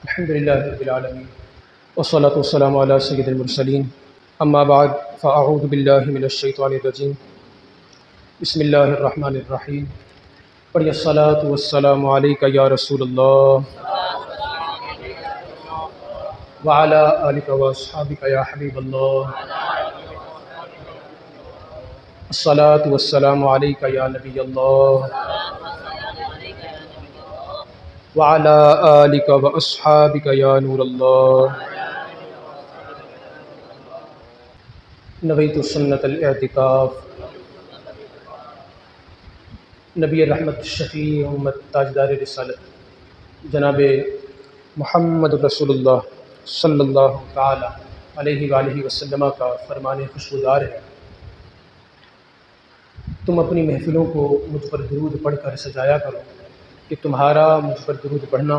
الحمد لله رب العالمين والصلاة والسلام على سيد المرسلين أما بعد فأعوذ بالله من الشيطان الرجيم بسم الله الرحمن الرحيم وعلى الصلاة والسلام عليك يا رسول الله وعلى آلك وأصحابك يا حبيب الله الصلاة والسلام عليك يا نبي الله وعلى آلك وأصحابك يا نور الله نویت سنت الاعتکاف نبی رحمت شفیع امت تاجدار رسالت جناب محمد رسول اللہ صلی اللہ تعالی علیہ وآلہ وسلم کا فرمان خوشگوار ہے، تم اپنی محفلوں کو مجھ پر درود پڑھ کر سجایا کرو کہ تمہارا مجھ پر درود پڑھنا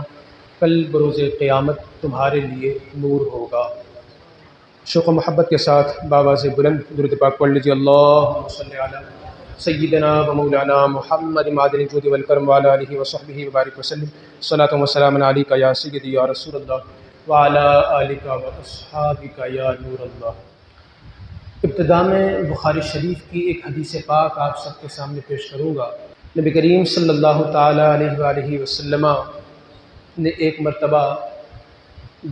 کل بروز قیامت تمہارے لیے نور ہوگا۔ شوق و محبت کے ساتھ باواز بلند درود پاک پڑھ لیجیے۔ اللہم صلی علی سیدنا و مولانا محمد معدن الجود والکرم وعلی آلہ وصحبہ وبارک وسلم صلاۃ و سلام علیک یا سیدی یا رسول اللہ وعلی آلک واصحابک یا نور اللہ۔ ابتدا میں بخاری شریف کی ایک حدیث پاک آپ سب کے سامنے پیش کروں گا۔ نبی کریم صلی اللہ تعالی علیہ وآلہ وسلم نے ایک مرتبہ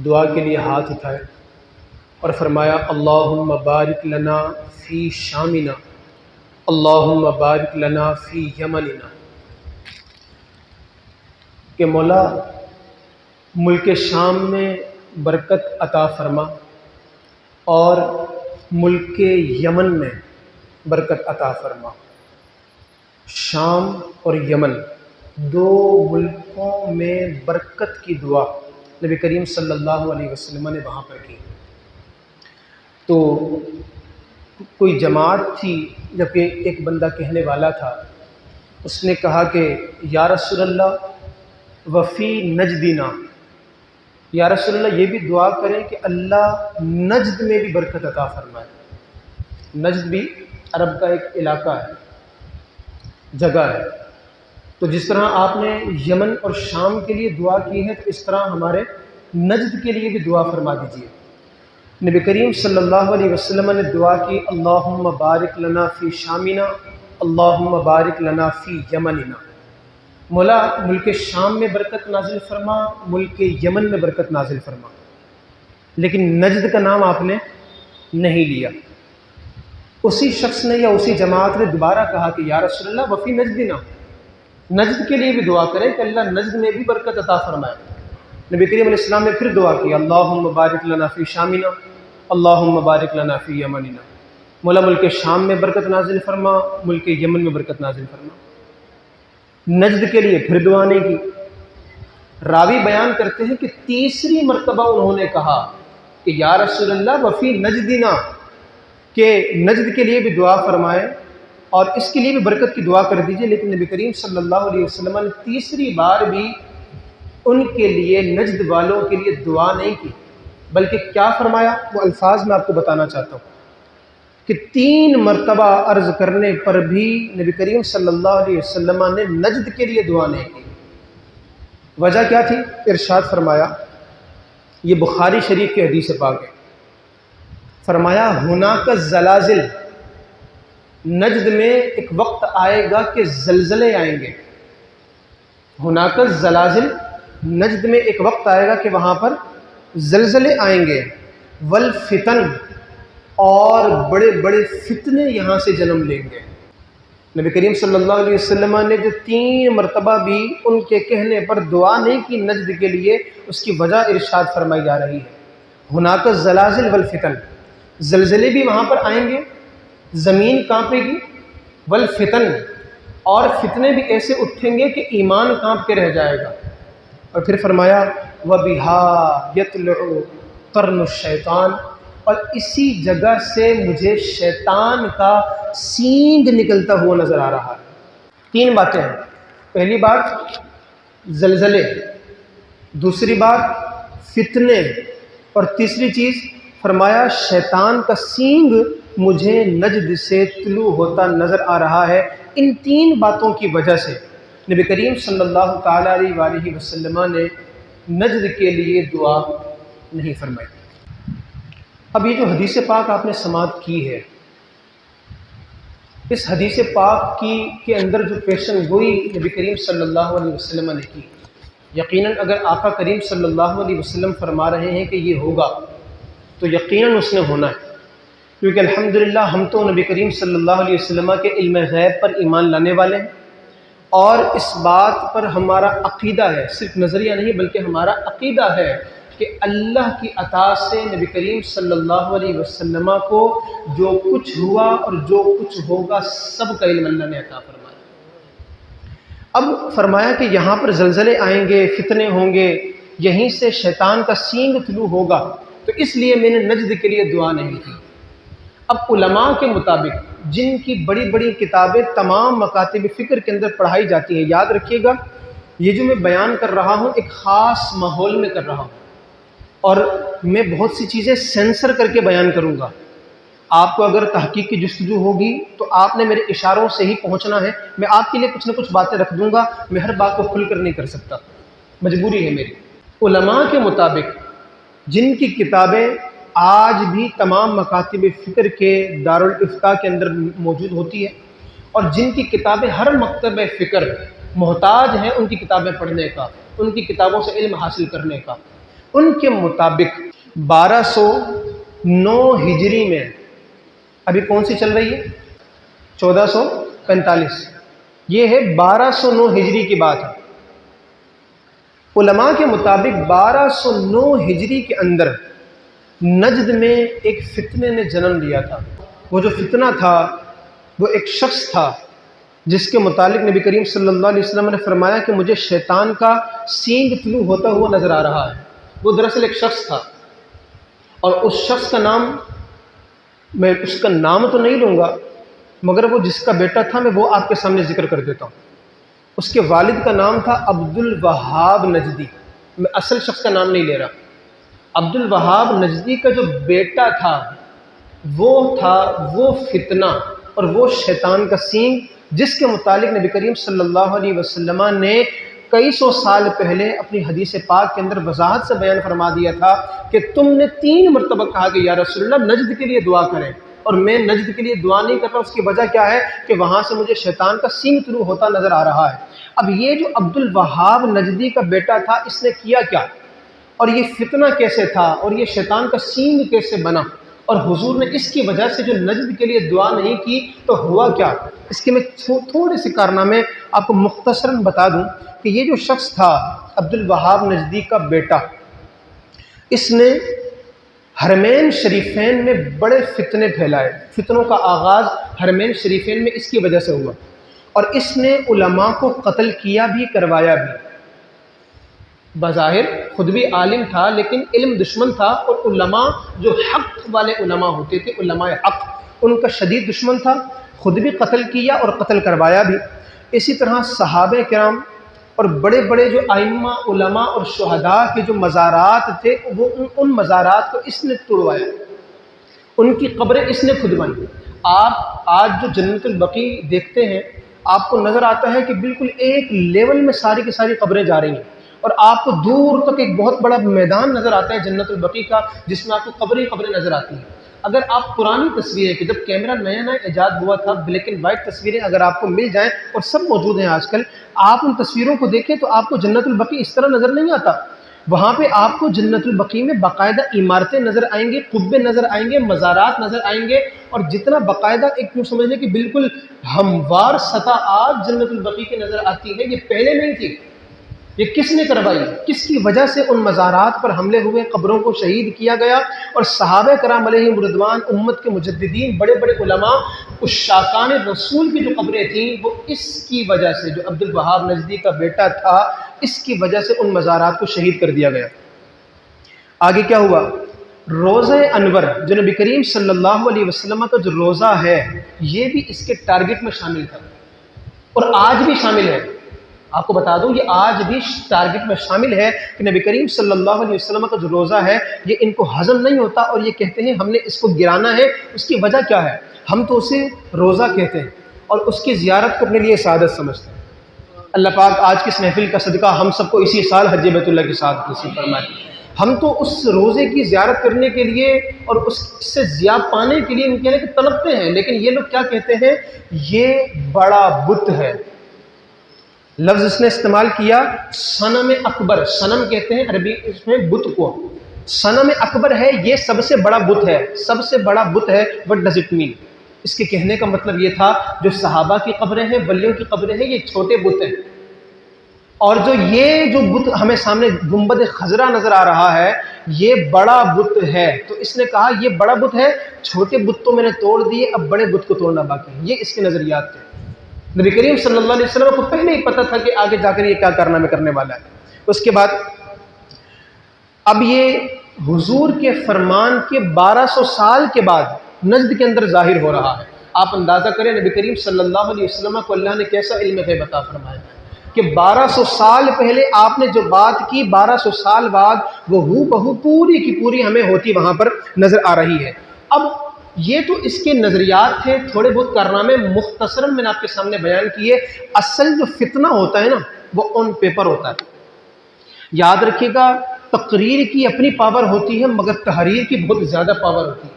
دعا کے لیے ہاتھ اٹھائے اور فرمایا اللہم بارک لنا فی شامنا اللہم بارک لنا فی یمننا، کہ مولا ملک شام میں برکت عطا فرما اور ملک یمن میں برکت عطا فرما۔ شام اور یمن دو ملکوں میں برکت کی دعا نبی کریم صلی اللہ علیہ وسلم نے وہاں پر کی۔ تو کوئی جماعت تھی، جبکہ ایک بندہ کہنے والا تھا، اس نے کہا کہ یا رسول اللہ وفی نجدنا، یا رسول اللہ یہ بھی دعا کریں کہ اللہ نجد میں بھی برکت عطا فرمائے۔ نجد بھی عرب کا ایک علاقہ ہے، جگہ ہے۔ تو جس طرح آپ نے یمن اور شام کے لیے دعا کی ہے، تو اس طرح ہمارے نجد کے لیے بھی دعا فرما دیجیے۔ نبی کریم صلی اللہ علیہ وسلم نے دعا کی اللہم بارک لنا فی شامنا اللہم بارک لنا فی یمننا، مولا ملک شام میں برکت نازل فرما، ملک یمن میں برکت نازل فرما، لیکن نجد کا نام آپ نے نہیں لیا۔ اسی شخص نے یا اسی جماعت نے دوبارہ کہا کہ یا رسول اللہ وفی نجدنا، نجد کے لیے بھی دعا کریں کہ اللہ نجد میں بھی برکت عطا فرمائے۔ نبی کریم علیہ السلام نے پھر دعا کی اللہم بارک لنا فی شامنا اللہم بارک لنا فی یمننا، مولا ملک شام میں برکت نازل فرما، ملک یمن میں برکت نازل فرما۔ نجد کے لیے پھر دعا نہیں کی۔ راوی بیان کرتے ہیں کہ تیسری مرتبہ انہوں نے کہا کہ یا رسول اللہ وفی نجدنا، کہ نجد کے لیے بھی دعا فرمائے اور اس کے لیے بھی برکت کی دعا کر دیجئے، لیکن نبی کریم صلی اللہ علیہ وسلم نے تیسری بار بھی ان کے لیے نجد والوں کے لیے دعا نہیں کی، بلکہ کیا فرمایا وہ الفاظ میں آپ کو بتانا چاہتا ہوں کہ 3 مرتبہ عرض کرنے پر بھی نبی کریم صلی اللہ علیہ وسلم نے نجد کے لیے دعا نہیں کی۔ وجہ کیا تھی؟ ارشاد فرمایا، یہ بخاری شریف کی حدیث پاک ہے، فرمایا ہناک الزلازل، نجد میں ایک وقت آئے گا کہ زلزلے آئیں گے۔ ہناک الزلازل، نجد میں ایک وقت آئے گا کہ وہاں پر زلزلے آئیں گے، والفتن، اور بڑے بڑے فتنے یہاں سے جنم لیں گے۔ نبی کریم صلی اللہ علیہ وسلم نے جو 3 مرتبہ بھی ان کے کہنے پر دعا نہیں کی نجد کے لیے، اس کی وجہ ارشاد فرمائی جا رہی ہے۔ ہناک الزلازل والفتن، زلزلے بھی وہاں پر آئیں گے، زمین کانپے گی، والفتن، اور فتنے بھی ایسے اٹھیں گے کہ ایمان کانپ کے رہ جائے گا۔ اور پھر فرمایا وَبِهَا يَطْلُعُ قَرْنُ الشَّيْطَانِ، اور اسی جگہ سے مجھے شیطان کا سینگ نکلتا ہوا نظر آ رہا ہے۔ 3 باتیں ہیں، پہلی بات زلزلے، دوسری بات فتنے، اور تیسری چیز فرمایا شیطان کا سینگ مجھے نجد سے طلوع ہوتا نظر آ رہا ہے۔ ان 3 باتوں کی وجہ سے نبی کریم صلی اللہ تعالیٰ علیہ وآلہ وسلم نے نجد کے لیے دعا نہیں فرمائی۔ اب یہ جو حدیث پاک آپ نے سماعت کی ہے، اس حدیث پاک کے اندر جو پیشن گوئی نبی کریم صلی اللہ علیہ وسلم نے کی، یقیناً اگر آقا کریم صلی اللہ علیہ وسلم فرما رہے ہیں کہ یہ ہوگا تو یقیناً اس نے ہونا ہے، کیونکہ الحمدللہ ہم تو نبی کریم صلی اللہ علیہ وسلم کے علم غیب پر ایمان لانے والے ہیں، اور اس بات پر ہمارا عقیدہ ہے، صرف نظریہ نہیں بلکہ ہمارا عقیدہ ہے کہ اللہ کی عطا سے نبی کریم صلی اللہ علیہ وسلم کو جو کچھ ہوا اور جو کچھ ہوگا سب کا علم اللہ نے عطا فرمایا۔ اب فرمایا کہ یہاں پر زلزلے آئیں گے، فتنے ہوں گے، یہیں سے شیطان کا سینگ طلوع ہوگا، تو اس لیے میں نے نجد کے لیے دعا نہیں کی۔ اب علماء کے مطابق جن کی بڑی بڑی کتابیں تمام مکاتب فکر کے اندر پڑھائی جاتی ہیں، یاد رکھیے گا یہ جو میں بیان کر رہا ہوں ایک خاص ماحول میں کر رہا ہوں، اور میں بہت سی چیزیں سینسر کر کے بیان کروں گا۔ آپ کو اگر تحقیق کی جستجو ہوگی تو آپ نے میرے اشاروں سے ہی پہنچنا ہے، میں آپ کے لیے کچھ نہ کچھ باتیں رکھ دوں گا، میں ہر بات کو کھل کر نہیں کر سکتا، مجبوری ہے میری۔ علماء کے مطابق جن کی کتابیں آج بھی تمام مکاتب فکر کے دارالافتاء کے اندر موجود ہوتی ہے، اور جن کی کتابیں ہر مکتب فکر محتاج ہیں ان کی کتابیں پڑھنے کا، ان کی کتابوں سے علم حاصل کرنے کا، ان کے مطابق 1209 ہجری میں، ابھی کون سی چل رہی ہے؟ 1445، یہ ہے 1209 ہجری کی بات ہے۔ علماء کے مطابق 1209 ہجری کے اندر نجد میں ایک فتنے نے جنم لیا تھا۔ وہ جو فتنہ تھا وہ ایک شخص تھا جس کے متعلق نبی کریم صلی اللہ علیہ وسلم نے فرمایا کہ مجھے شیطان کا سینگ طلوع ہوتا ہوا نظر آ رہا ہے۔ وہ دراصل ایک شخص تھا، اور اس شخص کا نام، میں اس کا نام تو نہیں لوں گا، مگر وہ جس کا بیٹا تھا میں وہ آپ کے سامنے ذکر کر دیتا ہوں۔ اس کے والد کا نام تھا عبد الوہاب نجدی، میں اصل شخص کا نام نہیں لے رہا۔ عبد الوہاب نجدی کا جو بیٹا تھا وہ فتنہ اور وہ شیطان کا سینگ، جس کے متعلق نبی کریم صلی اللہ علیہ وسلم نے کئی سو سال پہلے اپنی حدیث پاک کے اندر وضاحت سے بیان فرما دیا تھا کہ تم نے 3 مرتبہ کہا کہ یا رسول اللہ نجد کے لیے دعا کریں، اور میں نجد کے لیے دعا نہیں کر رہا۔ اس کی وجہ کیا ہے کہ وہاں سے مجھے شیطان کا سینگ طلوع ہوتا نظر آ رہا ہے۔ اب یہ جو عبد الوہاب نجدی کا بیٹا تھا، اس نے کیا کیا، اور یہ فتنہ کیسے تھا، اور یہ شیطان کا سینگ کیسے بنا، اور حضور نے اس کی وجہ سے جو نجد کے لیے دعا نہیں کی تو ہوا کیا، اس کے میں تھوڑے سے کارنامے آپ کو مختصراً بتا دوں کہ یہ جو شخص تھا عبد الوہاب نجدی کا بیٹا، اس نے حرمین شریفین میں بڑے فتنے پھیلائے۔ فتنوں کا آغاز حرمین شریفین میں اس کی وجہ سے ہوا، اور اس نے علماء کو قتل کیا بھی، کروایا بھی۔ بظاہر خود بھی عالم تھا لیکن علم دشمن تھا، اور علماء جو حق والے علماء ہوتے تھے، علماء حق، ان کا شدید دشمن تھا، خود بھی قتل کیا اور قتل کروایا بھی۔ اسی طرح صحابہ کرام اور بڑے بڑے جو ائمہ، علماء اور شہداء کے جو مزارات تھے، وہ ان مزارات کو اس نے توڑوایا، ان کی قبریں اس نے کھدوائی۔ آپ آج جو جنت البقیع دیکھتے ہیں، آپ کو نظر آتا ہے کہ بالکل ایک لیول میں ساری کی ساری قبریں جا رہی ہیں، اور آپ کو دور تک ایک بہت بڑا میدان نظر آتا ہے جنت البقیع کا، جس میں آپ کو قبریں نظر آتی ہیں۔ اگر آپ پرانی تصویریں، کہ جب کیمرہ نیا ایجاد ہوا تھا، بلیک اینڈ وائٹ تصویریں اگر آپ کو مل جائیں، اور سب موجود ہیں آج کل، آپ ان تصویروں کو دیکھیں تو آپ کو جنت البقیع اس طرح نظر نہیں آتا۔ وہاں پہ آپ کو جنت البقیع میں باقاعدہ عمارتیں نظر آئیں گے، قبے نظر آئیں گے، مزارات نظر آئیں گے، اور جتنا باقاعدہ ایک یوں سمجھ لیں کہ بالکل ہموار سطح آج جنت البقیع کی نظر آتی ہے، یہ پہلے نہیں تھی۔ یہ کس نے کروائی، کس کی وجہ سے ان مزارات پر حملے ہوئے، قبروں کو شہید کیا گیا، اور صحابہ کرام علیہم رضوان، امت کے مجددین، بڑے بڑے علماء، اس شاکان رسول کی جو قبریں تھیں، وہ اس کی وجہ سے، جو عبد الوہاب نجدی کا بیٹا تھا، اس کی وجہ سے ان مزارات کو شہید کر دیا گیا۔ آگے کیا ہوا؟ روزہ انور جو نبی کریم صلی اللہ علیہ وسلم کا جو روزہ ہے، یہ بھی اس کے ٹارگٹ میں شامل تھا، اور آج بھی شامل ہے۔ آپ کو بتا دوں، یہ آج بھی ٹارگٹ میں شامل ہے کہ نبی کریم صلی اللہ علیہ وسلم کا جو روزہ ہے، یہ ان کو ہضم نہیں ہوتا، اور یہ کہتے ہیں ہم نے اس کو گرانا ہے۔ اس کی وجہ کیا ہے؟ ہم تو اسے روزہ کہتے ہیں، اور اس کی زیارت کو اپنے لیے سعادت سمجھتے ہیں۔ اللہ پاک آج کی اس محفل کا صدقہ ہم سب کو اسی سال حج بیت اللہ کے ساتھ نصیب فرمائے۔ ہم تو اس روزے کی زیارت کرنے کے لیے اور اس سے زیاد پانے کے لیے ان کے لیے تڑپتے ہیں، لیکن یہ لوگ کیا کہتے ہیں؟ یہ بڑا بت ہے۔ لفظ اس نے استعمال کیا صنم اکبر، صنم کہتے ہیں عربی اس میں بت کو، صنم اکبر ہے، یہ سب سے بڑا بت ہے، سب سے بڑا بت ہے۔ what does it mean؟ اس کے کہنے کا مطلب یہ تھا جو صحابہ کی قبریں ہیں، ولیوں کی قبریں ہیں، یہ چھوٹے بت ہیں، اور جو بت ہمیں سامنے گنبد خضرا نظر آ رہا ہے یہ بڑا بت ہے۔ تو اس نے کہا یہ بڑا بت ہے، چھوٹے بت تو میں نے توڑ دیے، اب بڑے بت کو توڑنا باقی ہے۔ یہ اس کے نظریات تھے۔ نبی کریم صلی اللہ علیہ وسلم کو پہلے ہی پتہ تھا کہ آگے جا کر یہ کیا کارنامے کرنے والا ہے۔ اس کے بعد اب یہ حضور کے فرمان کے 1200 سال کے بعد نجد کے اندر ظاہر ہو رہا ہے۔ آپ اندازہ کریں نبی کریم صلی اللہ علیہ وسلم کو اللہ نے کیسا علم غیب عطا فرمایا کہ 1200 سال پہلے آپ نے جو بات کی 1200 سال بعد وہ ہو بہو پوری کی پوری ہمیں ہوتی وہاں پر نظر آ رہی ہے۔ اب یہ تو اس کے نظریات تھے، تھوڑے بہت کارنامے مختصراً میں نے آپ کے سامنے بیان کیے۔ اصل جو فتنہ ہوتا ہے نا وہ آن پیپر ہوتا ہے۔ یاد رکھیے گا تقریر کی اپنی پاور ہوتی ہے مگر تحریر کی بہت زیادہ پاور ہوتی ہے۔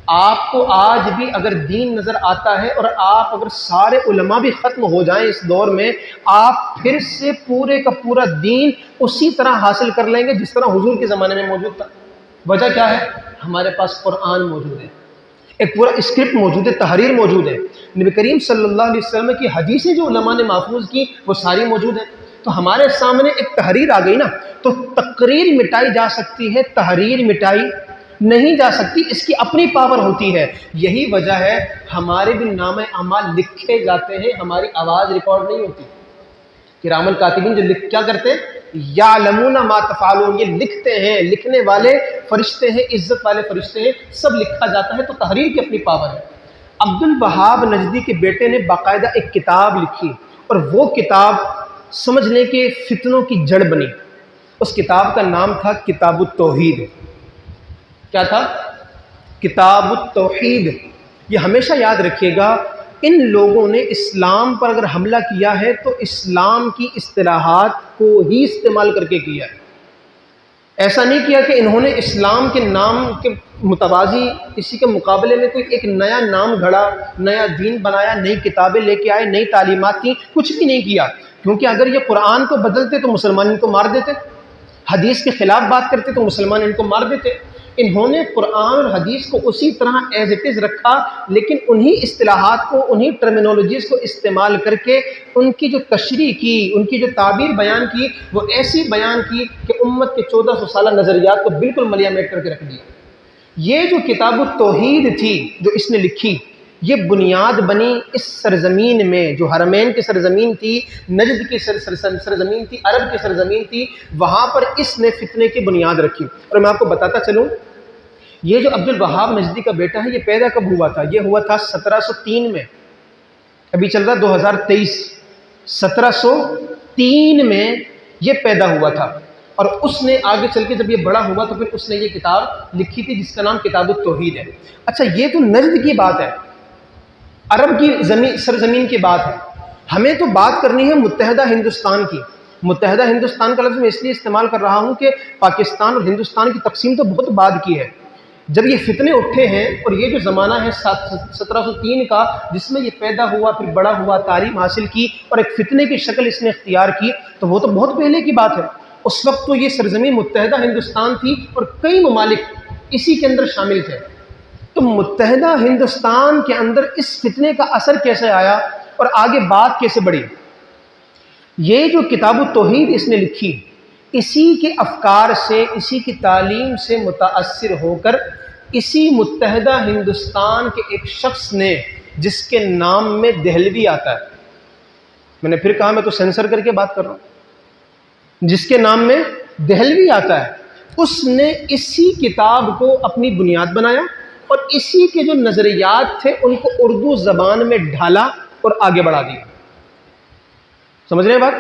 آپ کو آج بھی اگر دین نظر آتا ہے اور آپ اگر سارے علماء بھی ختم ہو جائیں اس دور میں، آپ پھر سے پورے کا پورا دین اسی طرح حاصل کر لیں گے جس طرح حضور کے زمانے میں موجود تھا۔ وجہ کیا ہے؟ ہمارے پاس قرآن موجود ہے، ایک پورا اسکرپٹ موجود ہے، تحریر موجود ہے، نبی کریم صلی اللہ علیہ وسلم کی حدیثیں جو علماء نے محفوظ کی وہ ساری موجود ہیں۔ تو ہمارے سامنے ایک تحریر آ گئی نا، تو تقریر مٹائی جا سکتی ہے، تحریر مٹائی نہیں جا سکتی، اس کی اپنی پاور ہوتی ہے۔ یہی وجہ ہے ہمارے بھی نامہ اعمال لکھے جاتے ہیں، ہماری آواز ریکارڈ نہیں ہوتی۔ کرام الکاتبین جو کیا کرتے ہیں؟ یعلمون ما تفعلون، یہ لکھتے ہیں، لکھنے والے فرشتے ہیں، عزت والے فرشتے ہیں، سب لکھا جاتا ہے۔ تو تحریر کی اپنی پاور ہے۔ عبد الوہاب نجدی کے بیٹے نے باقاعدہ ایک کتاب لکھی اور وہ کتاب سمجھ لیں کہ فتنوں کی جڑ بنی۔ اس کتاب کا نام تھا کتاب التوحید۔ کیا تھا؟ کتاب التوحید۔ یہ ہمیشہ یاد رکھیے گا، ان لوگوں نے اسلام پر اگر حملہ کیا ہے تو اسلام کی اصطلاحات کو ہی استعمال کر کے کیا ہے۔ ایسا نہیں کیا کہ انہوں نے اسلام کے نام کے متوازی اسی کے مقابلے میں کوئی ایک نیا نام گھڑا، نیا دین بنایا، نئی کتابیں لے کے آئے، نئی تعلیمات کی، کچھ بھی نہیں کیا۔ کیونکہ اگر یہ قرآن کو بدلتے تو مسلمان ان کو مار دیتے، حدیث کے خلاف بات کرتے تو مسلمان ان کو مار دیتے۔ انہوں نے قرآن اور حدیث کو اسی طرح ایز اٹ از رکھا، لیکن انہی اصطلاحات کو، انہی ٹرمینالوجیز کو استعمال کر کے ان کی جو تشریح کی، ان کی جو تعبیر بیان کی، وہ ایسی بیان کی کہ امت کے 1400 سالہ نظریات کو بالکل ملیا میٹ کر کے رکھ دیا۔ یہ جو کتاب التوحید تھی جو اس نے لکھی، یہ بنیاد بنی اس سرزمین میں، جو حرمین کی سرزمین تھی، نجد کی سرزمین تھی، عرب کی سرزمین تھی، وہاں پر اس نے فتنے کی بنیاد رکھی۔ اور میں آپ کو بتاتا چلوں، یہ جو عبد الوہاب نجدی کا بیٹا ہے یہ پیدا کب ہوا تھا؟ یہ ہوا تھا 1703 میں، ابھی چل رہا 2023، 1703 میں یہ پیدا ہوا تھا۔ اور اس نے آگے چل کے جب یہ بڑا ہوا تو پھر اس نے یہ کتاب لکھی تھی جس کا نام کتاب التوحید ہے۔ اچھا، یہ تو نجد کی بات ہے، عرب کی سرزمین کی بات ہے۔ ہمیں تو بات کرنی ہے متحدہ ہندوستان کی۔ متحدہ ہندوستان کا لفظ میں اس لیے استعمال کر رہا ہوں کہ پاکستان اور ہندوستان کی تقسیم تو بہت بعد کی ہے۔ جب یہ فتنے اٹھے ہیں اور یہ جو زمانہ ہے 1703 کا جس میں یہ پیدا ہوا، پھر بڑا ہوا، تعلیم حاصل کی اور ایک فتنے کی شکل اس نے اختیار کی، تو وہ تو بہت پہلے کی بات ہے۔ اس وقت تو یہ سرزمین متحدہ ہندوستان تھی اور کئی ممالک اسی کے اندر شامل تھے۔ تو متحدہ ہندوستان کے اندر اس فتنے کا اثر کیسے آیا اور آگے بات کیسے بڑھی؟ یہ جو کتاب التوحید اس نے لکھی، اسی کے افکار سے، اسی کی تعلیم سے متاثر ہو کر اسی متحدہ ہندوستان کے ایک شخص نے، جس کے نام میں دہلوی آتا ہے، میں نے پھر کہا میں تو سینسر کر کے بات کر رہا ہوں، جس کے نام میں دہلوی آتا ہے، اس نے اسی کتاب کو اپنی بنیاد بنایا اور اسی کے جو نظریات تھے ان کو اردو زبان میں ڈھالا اور آگے بڑھا دیا۔ سمجھ رہے ہیں بات؟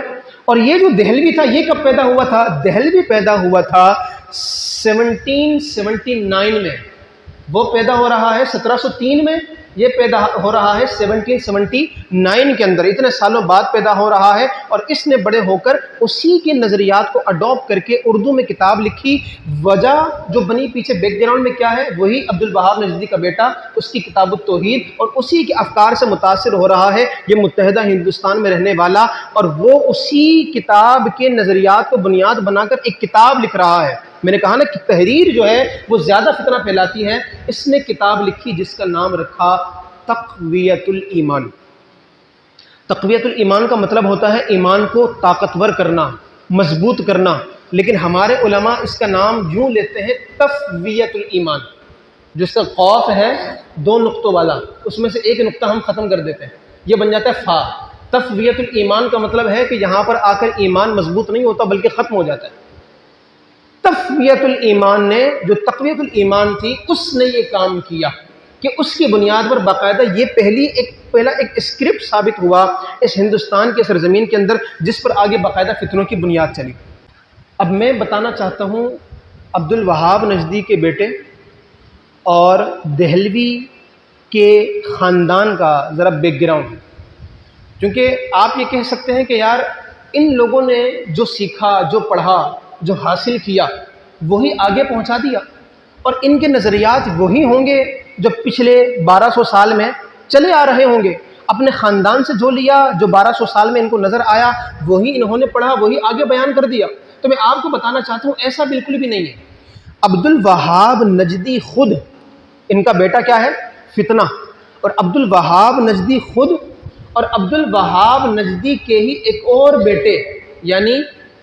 اور یہ جو دہلوی تھا یہ کب پیدا ہوا تھا؟ دہلوی پیدا ہوا تھا 1779 میں، وہ پیدا ہو رہا ہے 1703 میں، یہ پیدا ہو رہا ہے 1779 کے اندر، اتنے سالوں بعد پیدا ہو رہا ہے، اور اس نے بڑے ہو کر اسی کے نظریات کو اڈاپٹ کر کے اردو میں کتاب لکھی۔ وجہ جو بنی پیچھے بیک گراؤنڈ میں کیا ہے، وہی عبد الوہاب نجدی کا بیٹا، اس کی کتاب التوحید، اور اسی کے افکار سے متاثر ہو رہا ہے یہ متحدہ ہندوستان میں رہنے والا، اور وہ اسی کتاب کے نظریات کو بنیاد بنا کر ایک کتاب لکھ رہا ہے۔ میں نے کہا نا کہ تحریر جو ہے وہ زیادہ فتنہ پھیلاتی ہے۔ اس نے کتاب لکھی جس کا نام رکھا تقویۃ الایمان۔ تقویۃ الایمان کا مطلب ہوتا ہے ایمان کو طاقتور کرنا، مضبوط کرنا، لیکن ہمارے علماء اس کا نام یوں لیتے ہیں تفویۃ الایمان، جس کا قاف ہے 2 نقطوں والا، اس میں سے ایک نقطہ ہم ختم کر دیتے ہیں، یہ بن جاتا ہے فا۔ تفویۃ الایمان کا مطلب ہے کہ یہاں پر آ کر ایمان مضبوط نہیں ہوتا بلکہ ختم ہو جاتا ہے۔ تقویۃ الایمان نے، جو تقویۃ الایمان تھی، اس نے یہ کام کیا کہ اس کی بنیاد پر باقاعدہ یہ پہلا ایک اسکرپٹ ثابت ہوا اس ہندوستان کے سرزمین کے اندر، جس پر آگے باقاعدہ فتنوں کی بنیاد چلی۔ اب میں بتانا چاہتا ہوں عبد الوہاب نجدی کے بیٹے اور دہلوی کے خاندان کا ذرا بیک گراؤنڈ، کیونکہ آپ یہ کہہ سکتے ہیں کہ یار ان لوگوں نے جو سیکھا، جو پڑھا، جو حاصل کیا، وہی آگے پہنچا دیا، اور ان کے نظریات وہی ہوں گے جو پچھلے 1200 سال میں چلے آ رہے ہوں گے۔ اپنے خاندان سے جو لیا، جو 1200 سال میں ان کو نظر آیا، وہی انہوں نے پڑھا، وہی آگے بیان کر دیا۔ تو میں آپ کو بتانا چاہتا ہوں ایسا بالکل بھی نہیں ہے۔ عبد الوہاب نجدی خود، ان کا بیٹا کیا ہے، فتنہ، اور عبد الوہاب نجدی خود اور عبد الوہاب نجدی کے ہی ایک اور بیٹے، یعنی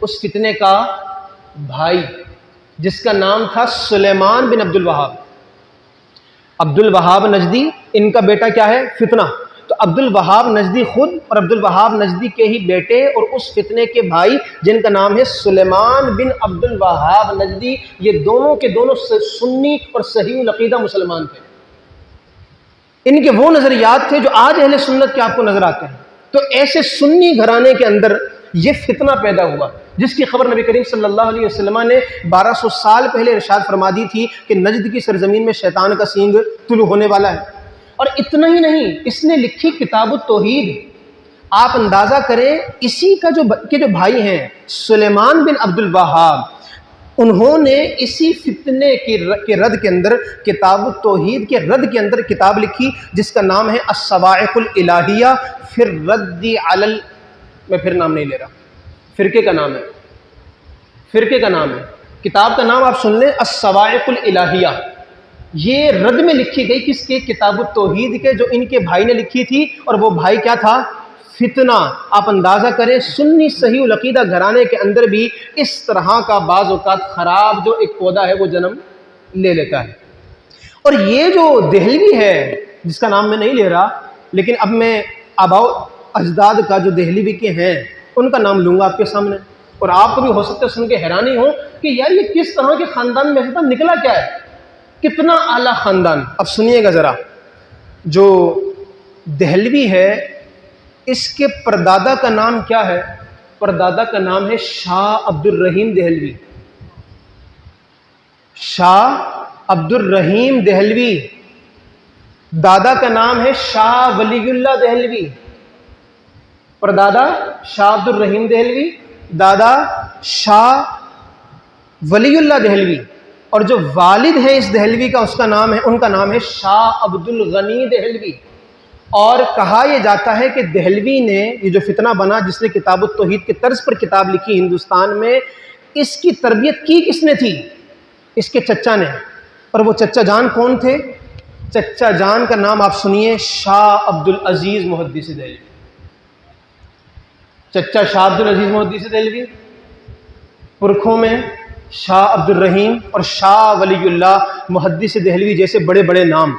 اس فتنے کا بھائی جس کا نام تھا سلیمان بن عبد الوہاب۔ عبد الوہاب نجدی، ان کا بیٹا کیا ہے، فتنہ، تو عبد الوہاب نجدی خود اور عبد الوہاب نجدی کے ہی بیٹے اور اس فتنے کے بھائی جن کا نام ہے سلیمان بن عبد الوہاب نجدی، یہ دونوں کے دونوں سنی اور صحیح العقیدہ مسلمان تھے۔ ان کے وہ نظریات تھے جو آج اہل سنت کے آپ کو نظر آتے ہیں۔ تو ایسے سنی گھرانے کے اندر یہ فتنہ پیدا ہوا، جس کی خبر نبی کریم صلی اللہ علیہ وسلم نے 1200 سال پہلے ارشاد فرما دی تھی کہ نجد کی سرزمین میں شیطان کا سینگ طلوع ہونے والا ہے۔ اور اتنا ہی نہیں، اس نے لکھی کتاب التوحید۔ آپ اندازہ کریں اسی کا جو بھائی ہیں سلیمان بن عبد الوہاب، انہوں نے اسی فتنے کے رد کے اندر، کتاب التوحید کے رد کے اندر کتاب لکھی جس کا نام ہے الصواعق الالہیہ فی الرد علی میں پھر نام نہیں لے رہا، فرقے کا نام ہے، کتاب کا نام آپ سن لیں، الصواعق الالہیہ۔ یہ رد میں لکھی گئی کس کے، کتاب التوحید کے، جو ان کے بھائی نے لکھی تھی، اور وہ بھائی کیا تھا، فتنہ۔ آپ اندازہ کریں سنی صحیح العقیدہ گھرانے کے اندر بھی اس طرح کا بعض اوقات خراب جو ایک پودا ہے وہ جنم لے لیتا ہے۔ اور یہ جو دہلوی ہے جس کا نام میں نہیں لے رہا، لیکن اب میں آباؤ اجداد کا جو دہلوی کے ہیں ان کا نام لوں گا آپ کے سامنے، اور آپ کو بھی ہو سکتا ہے سن کے حیرانی ہو کہ یار یہ کس طرح کے خاندان میں سے نکلا کیا ہے، کتنا اعلیٰ خاندان۔ اب سنیے گا ذرا، جو دہلوی ہے اس کے پردادا کا نام کیا ہے، پردادا کا نام ہے شاہ عبد الرحیم دہلوی۔ شاہ عبد الرحیم دہلوی، دادا کا نام ہے شاہ ولی اللہ دہلوی۔ پردادا شاہ عبد الرحیم دہلوی، دادا شاہ ولی اللہ دہلوی، اور جو والد ہے اس دہلوی کا اس کا نام ہے، ان کا نام ہے شاہ عبد الغنی دہلوی۔ اور کہا یہ جاتا ہے کہ دہلوی نے یہ جو فتنہ بنا، جس نے کتاب التوحید کے طرز پر کتاب لکھی ہندوستان میں، اس کی تربیت کی کس نے تھی، اس کے چچا نے۔ اور وہ چچا جان کون تھے، چچا جان کا نام آپ سنیے، شاہ عبد العزیز محدث دہلوی۔ چچا شاہ عبد العزیز محدث دہلوی، پرکھوں میں شاہ عبد الرحیم اور شاہ ولی اللہ محدث دہلوی جیسے بڑے بڑے نام،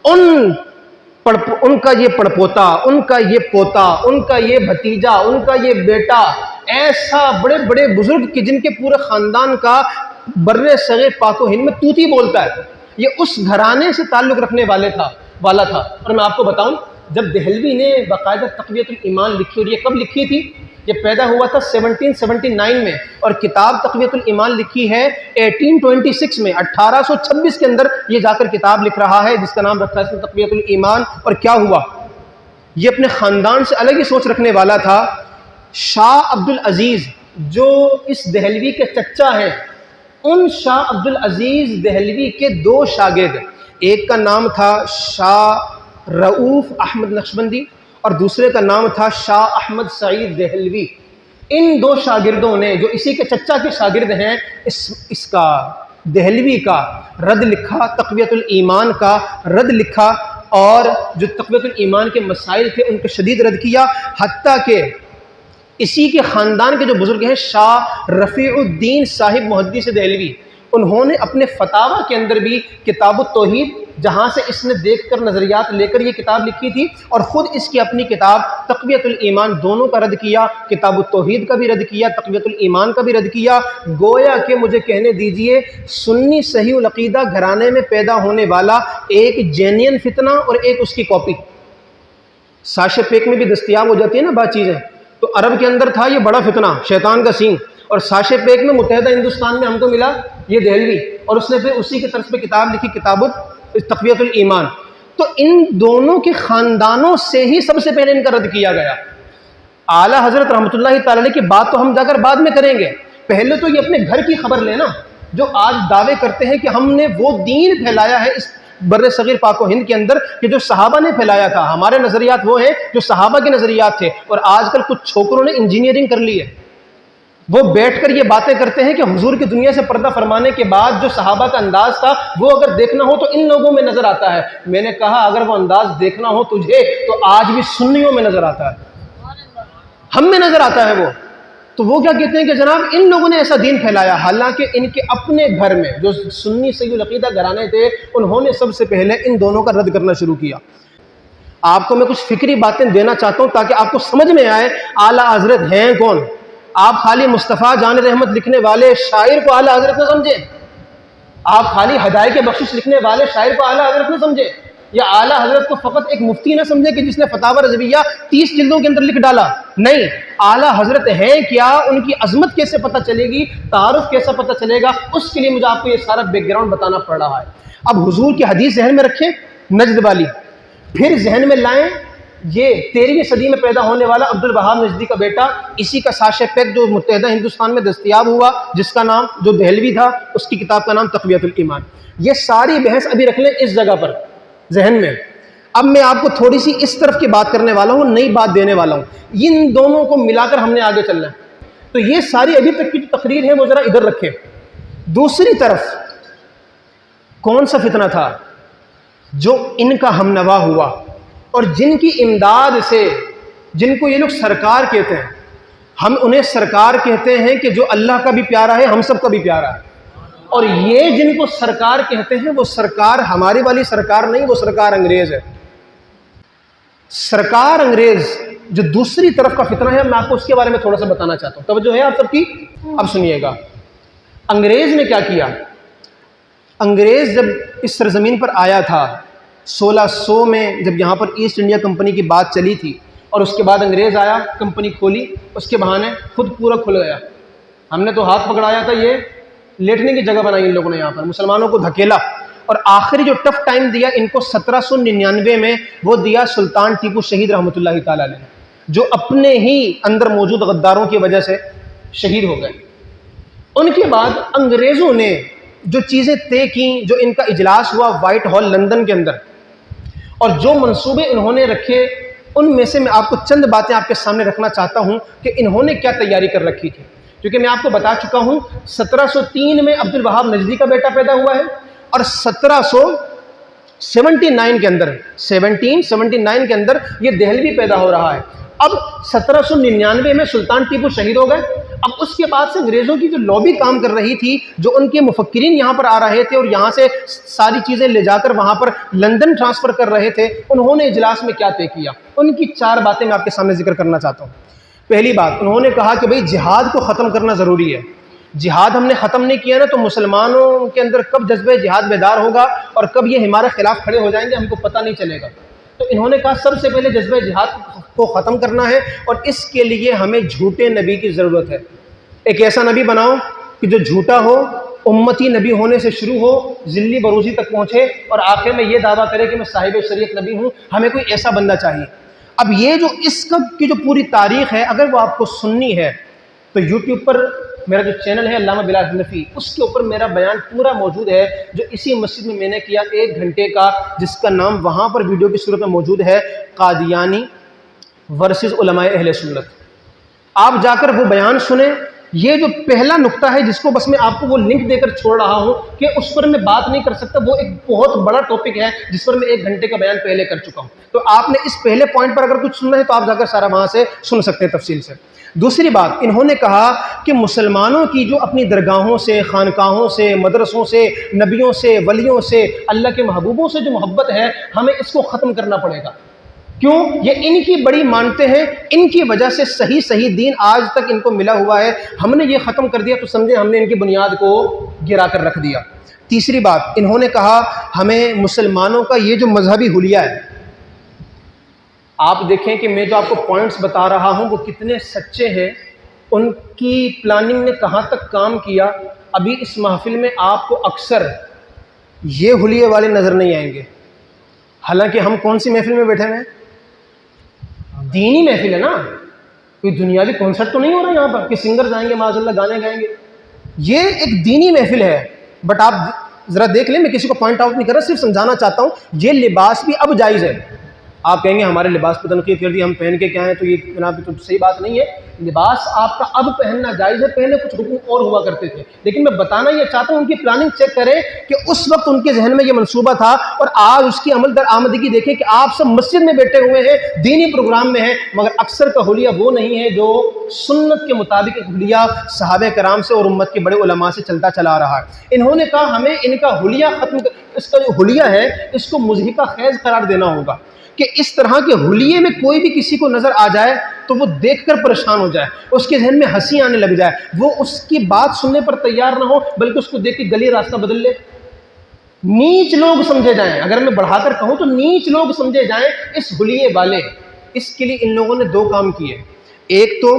ان کا یہ پڑپوتا، ان کا یہ پوتا، ان کا یہ بھتیجا، ان کا یہ بیٹا، ایسا بڑے بڑے بزرگ کہ جن کے پورے خاندان کا بر صغیر پاک و ہند میں توتی بولتا ہے، یہ اس گھرانے سے تعلق رکھنے والا تھا۔ اور میں آپ کو بتاؤں، جب دہلوی نے باقاعدہ تقویۃ الایمان لکھی، اور یہ کب لکھی تھی، یہ پیدا ہوا تھا 1779 میں، اور کتاب تقویۃ الایمان لکھی ہے 1826 میں، 1826 کے اندر یہ جا کر کتاب لکھ رہا ہے جس کا نام رکھا ہے تقویۃ الایمان۔ اور کیا ہوا، یہ اپنے خاندان سے الگ ہی سوچ رکھنے والا تھا۔ شاہ عبد العزیز جو اس دہلوی کے چچا ہیں، ان شاہ عبد العزیز دہلوی کے دو شاگرد، ایک کا نام تھا شاہ رؤوف احمد نقشبندی اور دوسرے کا نام تھا شاہ احمد سعید دہلوی۔ ان دو شاگردوں نے جو اسی کے چچا کے شاگرد ہیں، اس کا دہلوی کا رد لکھا، تقویۃ الایمان کا رد لکھا، اور جو تقویۃ الایمان کے مسائل تھے ان کو شدید رد کیا، حتیٰ کہ اسی کے خاندان کے جو بزرگ ہیں شاہ رفیع الدین صاحب محدث دہلوی، انہوں نے اپنے فتاوی کے اندر بھی کتاب التوحید، جہاں سے اس نے دیکھ کر نظریات لے کر یہ کتاب لکھی تھی، اور خود اس کی اپنی کتاب تقویۃ الایمان، دونوں کا رد کیا، کتاب التوحید کا بھی رد کیا، تقویۃ الایمان کا بھی رد کیا۔ گویا کہ مجھے کہنے دیجئے سنی صحیح العقیدہ گھرانے میں پیدا ہونے والا ایک جینین فتنہ اور ایک اس کی کاپی، ساشے پیک میں بھی دستیاب ہو جاتی ہے نا بعض چیزیں، تو عرب کے اندر تھا یہ بڑا فتنہ شیطان کا سینگ، اور ساشے پیک میں متحدہ ہندوستان میں ہم کو ملا یہ دہلوی، اور اس نے پھر اسی کے طرز پہ کتاب لکھی، کتاب تقویۃ الایمان۔ تو ان دونوں کے خاندانوں سے ہی سب سے پہلے ان کا رد کیا گیا۔ اعلیٰ حضرت رحمۃ اللہ تعالی علیہ کی بات تو ہم جا کر بعد میں کریں گے، پہلے تو یہ اپنے گھر کی خبر لینا، جو آج دعوے کرتے ہیں کہ ہم نے وہ دین پھیلایا ہے اس بر صغیر پاک و ہند کے اندر کہ جو صحابہ نے پھیلایا تھا۔ ہمارے نظریات وہ ہیں جو صحابہ کے نظریات تھے، اور آج کل کچھ چھوکروں نے انجینئرنگ کر لی ہے، وہ بیٹھ کر یہ باتیں کرتے ہیں کہ حضور کی دنیا سے پردہ فرمانے کے بعد جو صحابہ کا انداز تھا وہ اگر دیکھنا ہو تو ان لوگوں میں نظر آتا ہے۔ میں نے کہا اگر وہ انداز دیکھنا ہو تجھے تو آج بھی سنیوں میں نظر آتا ہے، ہم میں نظر آتا ہے وہ۔ تو وہ کیا کہتے ہیں کہ جناب ان لوگوں نے ایسا دین پھیلایا، حالانکہ ان کے اپنے گھر میں جو سنی صحیح العقیدہ گھرانے تھے انہوں نے سب سے پہلے ان دونوں کا رد کرنا شروع کیا۔ آپ کو میں کچھ فکری باتیں دینا چاہتا ہوں تاکہ آپ کو سمجھ میں آئے اعلیٰ حضرت ہیں کون۔ آپ خالی مصطفیٰ جان رحمت لکھنے والے شاعر کو اعلیٰ حضرت نہ سمجھیں، آپ خالی ہدایت بخشش لکھنے والے شاعر کو اعلیٰ حضرت نہ سمجھیں، یا اعلیٰ حضرت کو فقط ایک مفتی نہ سمجھے کہ جس نے فتاوی رضویہ 30 جلدوں کے اندر لکھ ڈالا۔ نہیں، اعلیٰ حضرت ہیں کیا، ان کی عظمت کیسے پتہ چلے گی، تعارف کیسا پتہ چلے گا، اس کے لیے مجھے آپ کو یہ سارا بیک گراؤنڈ بتانا پڑ رہا ہے۔ اب حضور کی حدیث ذہن میں رکھیں نجد والی، پھر ذہن میں لائیں یہ 13ویں صدی میں پیدا ہونے والا عبد الوہاب نجدی کا بیٹا، اسی کا ساشے پیک جو متحدہ ہندوستان میں دستیاب ہوا، جس کا نام جو دہلوی تھا، اس کی کتاب کا نام تقویۃ الایمان۔ یہ ساری بحث ابھی رکھ لیں اس جگہ پر ذہن میں۔ اب میں آپ کو تھوڑی سی اس طرف کی بات کرنے والا ہوں، نئی بات دینے والا ہوں، ان دونوں کو ملا کر ہم نے آگے چلنا ہے۔ تو یہ ساری ابھی تک کی جو تقریر ہے وہ ذرا ادھر رکھیں۔ دوسری طرف کون سا فتنہ تھا جو ان کا ہم نوا ہوا، اور جن کی امداد سے، جن کو یہ لوگ سرکار کہتے ہیں، ہم انہیں سرکار کہتے ہیں کہ جو اللہ کا بھی پیارا ہے، ہم سب کا بھی پیارا ہے، اور یہ جن کو سرکار کہتے ہیں وہ سرکار ہماری والی سرکار نہیں، وہ سرکار انگریز ہے۔ سرکار انگریز جو دوسری طرف کا فتنہ ہے، میں آپ کو اس کے بارے میں تھوڑا سا بتانا چاہتا ہوں، توجہ ہے آپ سب کی؟ اب سنیے گا انگریز نے کیا کیا۔ انگریز جب اس سرزمین پر آیا تھا 1600 میں، جب یہاں پر ایسٹ انڈیا کمپنی کی بات چلی تھی، اور اس کے بعد انگریز آیا، کمپنی کھولی، اس کے بہانے خود پورا کھل گیا۔ ہم نے تو ہاتھ پکڑایا تھا، یہ لیٹنے کی جگہ بنائی ان لوگوں نے یہاں پر، مسلمانوں کو دھکیلا، اور آخری جو ٹف ٹائم دیا ان کو 1799 میں وہ دیا سلطان ٹیپو شہید رحمۃ اللہ تعالی علیہ، جو اپنے ہی اندر موجود غداروں کی وجہ سے شہید ہو گئے۔ ان کے بعد انگریزوں نے جو چیزیں طے کیں، جو ان کا اجلاس ہوا وائٹ ہال لندن کے اندر، اور جو منصوبے انہوں نے رکھے، ان میں سے میں آپ کو چند باتیں آپ کے سامنے رکھنا چاہتا ہوں کہ انہوں نے کیا تیاری کر رکھی تھی، کیونکہ میں آپ کو بتا چکا ہوں 1703 میں عبد الوہاب نجدی کا بیٹا پیدا ہوا ہے، اور 1779 کے اندر 1779 کے اندر یہ دہلوی پیدا ہو رہا ہے۔ اب 1799 میں سلطان ٹیپو شہید ہو گئے۔ اب اس کے بعد سے انگریزوں کی جو لابی کام کر رہی تھی، جو ان کے مفکرین یہاں پر آ رہے تھے اور یہاں سے ساری چیزیں لے جا کر وہاں پر لندن ٹرانسفر کر رہے تھے، انہوں نے اجلاس میں کیا طے کیا، ان کی 4 باتیں میں آپ کے سامنے ذکر کرنا چاہتا ہوں۔ پہلی بات، انہوں نے کہا کہ بھئی جہاد کو ختم کرنا ضروری ہے۔ جہاد ہم نے ختم نہیں کیا نا تو مسلمانوں کے اندر کب جذبہ جہاد بیدار ہوگا اور کب یہ ہمارے خلاف کھڑے ہو جائیں گے ہم کو پتہ نہیں چلے گا۔ تو انہوں نے کہا سب سے پہلے جذبہ جہاد کو ختم کرنا ہے، اور اس کے لیے ہمیں جھوٹے نبی کی ضرورت ہے۔ ایک ایسا نبی بناؤ کہ جو جھوٹا ہو، امتی نبی ہونے سے شروع ہو، ذلی بروزی تک پہنچے، اور آخر میں یہ دعویٰ کرے کہ میں صاحب شریعت نبی ہوں۔ ہمیں کوئی ایسا بندہ چاہیے۔ اب یہ جو اس کی جو پوری تاریخ ہے، اگر وہ آپ کو سننی ہے تو یوٹیوب پر میرا جو چینل ہے علامہ بلال حنفی، اس کے اوپر میرا بیان پورا موجود ہے، جو اسی مسجد میں نے کیا 1 گھنٹے کا، جس کا نام وہاں پر ویڈیو کی صورت میں موجود ہے، قادیانی ورسز علماء اہل سنت۔ آپ جا کر وہ بیان سنیں۔ یہ جو پہلا نقطہ ہے جس کو بس میں آپ کو وہ لنک دے کر چھوڑ رہا ہوں کہ اس پر میں بات نہیں کر سکتا، وہ ایک بہت بڑا ٹاپک ہے جس پر میں 1 گھنٹے کا بیان پہلے کر چکا ہوں۔ تو آپ نے اس پہلے پوائنٹ پر اگر کچھ سننا ہے تو آپ جا کر سارا وہاں سے سن سکتے ہیں تفصیل سے۔ دوسری بات، انہوں نے کہا کہ مسلمانوں کی جو اپنی درگاہوں سے، خانقاہوں سے، مدرسوں سے، نبیوں سے، ولیوں سے، اللہ کے محبوبوں سے جو محبت ہے، ہمیں اس کو ختم کرنا پڑے گا۔ کیوں؟ یہ ان کی بڑی مانتے ہیں، ان کی وجہ سے صحیح دین آج تک ان کو ملا ہوا ہے۔ ہم نے یہ ختم کر دیا تو سمجھے ہم نے ان کی بنیاد کو گرا کر رکھ دیا۔ تیسری بات، انہوں نے کہا ہمیں مسلمانوں کا یہ جو مذہبی حلیہ ہے، آپ دیکھیں کہ میں جو آپ کو پوائنٹس بتا رہا ہوں وہ کتنے سچے ہیں، ان کی پلاننگ نے کہاں تک کام کیا۔ ابھی اس محفل میں آپ کو اکثر یہ حلیے والے نظر نہیں آئیں گے، حالانکہ ہم کون سی محفل میں بیٹھے ہیں؟ دینی محفل ہے نا، کوئی دنیاوی کنسرٹ تو نہیں ہو رہا یہاں پر کہ سنگر آئیں گے معاذ اللہ گانے گائیں گے۔ یہ ایک دینی محفل ہے، بٹ آپ ذرا دیکھ لیں، میں کسی کو پوائنٹ آؤٹ نہیں کر رہا، صرف سمجھانا چاہتا ہوں۔ یہ لباس بھی اب جائز ہے۔ آپ کہیں گے ہمارے لباس پہ تنقید کر دی، ہم پہن کے کیا ہیں، تو یہ جناب تو صحیح بات نہیں ہے۔ لباس آپ کا اب پہننا جائز ہے، پہلے کچھ حکم اور ہوا کرتے تھے، لیکن میں بتانا یہ چاہتا ہوں ان کی پلاننگ چیک کریں کہ اس وقت ان کے ذہن میں یہ منصوبہ تھا، اور آج اس کی عمل درآمدگی دیکھیں کہ آپ سب مسجد میں بیٹھے ہوئے ہیں، دینی پروگرام میں ہیں، مگر اکثر کا حلیہ وہ نہیں ہے جو سنت کے مطابق ایک حلیہ صحابہ کرام سے اور امت کے بڑے علماء سے چلتا چلا رہا ہے۔ انہوں نے کہا ہمیں ان کا حلیہ اس کا جو حلیہ ہے اس کو مضحکہ خیز قرار دینا ہوگا، کہ اس طرح کے حلیے میں کوئی بھی کسی کو نظر آ جائے تو وہ دیکھ کر پریشان ہو جائے، اس کے ذہن میں ہنسی آنے لگ جائے، وہ اس کی بات سننے پر تیار نہ ہو، بلکہ اس کو دیکھ کے گلی راستہ بدل لے، نیچ لوگ سمجھے جائیں۔ اگر میں بڑھا کر کہوں تو نیچ لوگ سمجھے جائیں اس حلیے والے۔ اس کے لیے ان لوگوں نے 2 کام کیے۔ ایک تو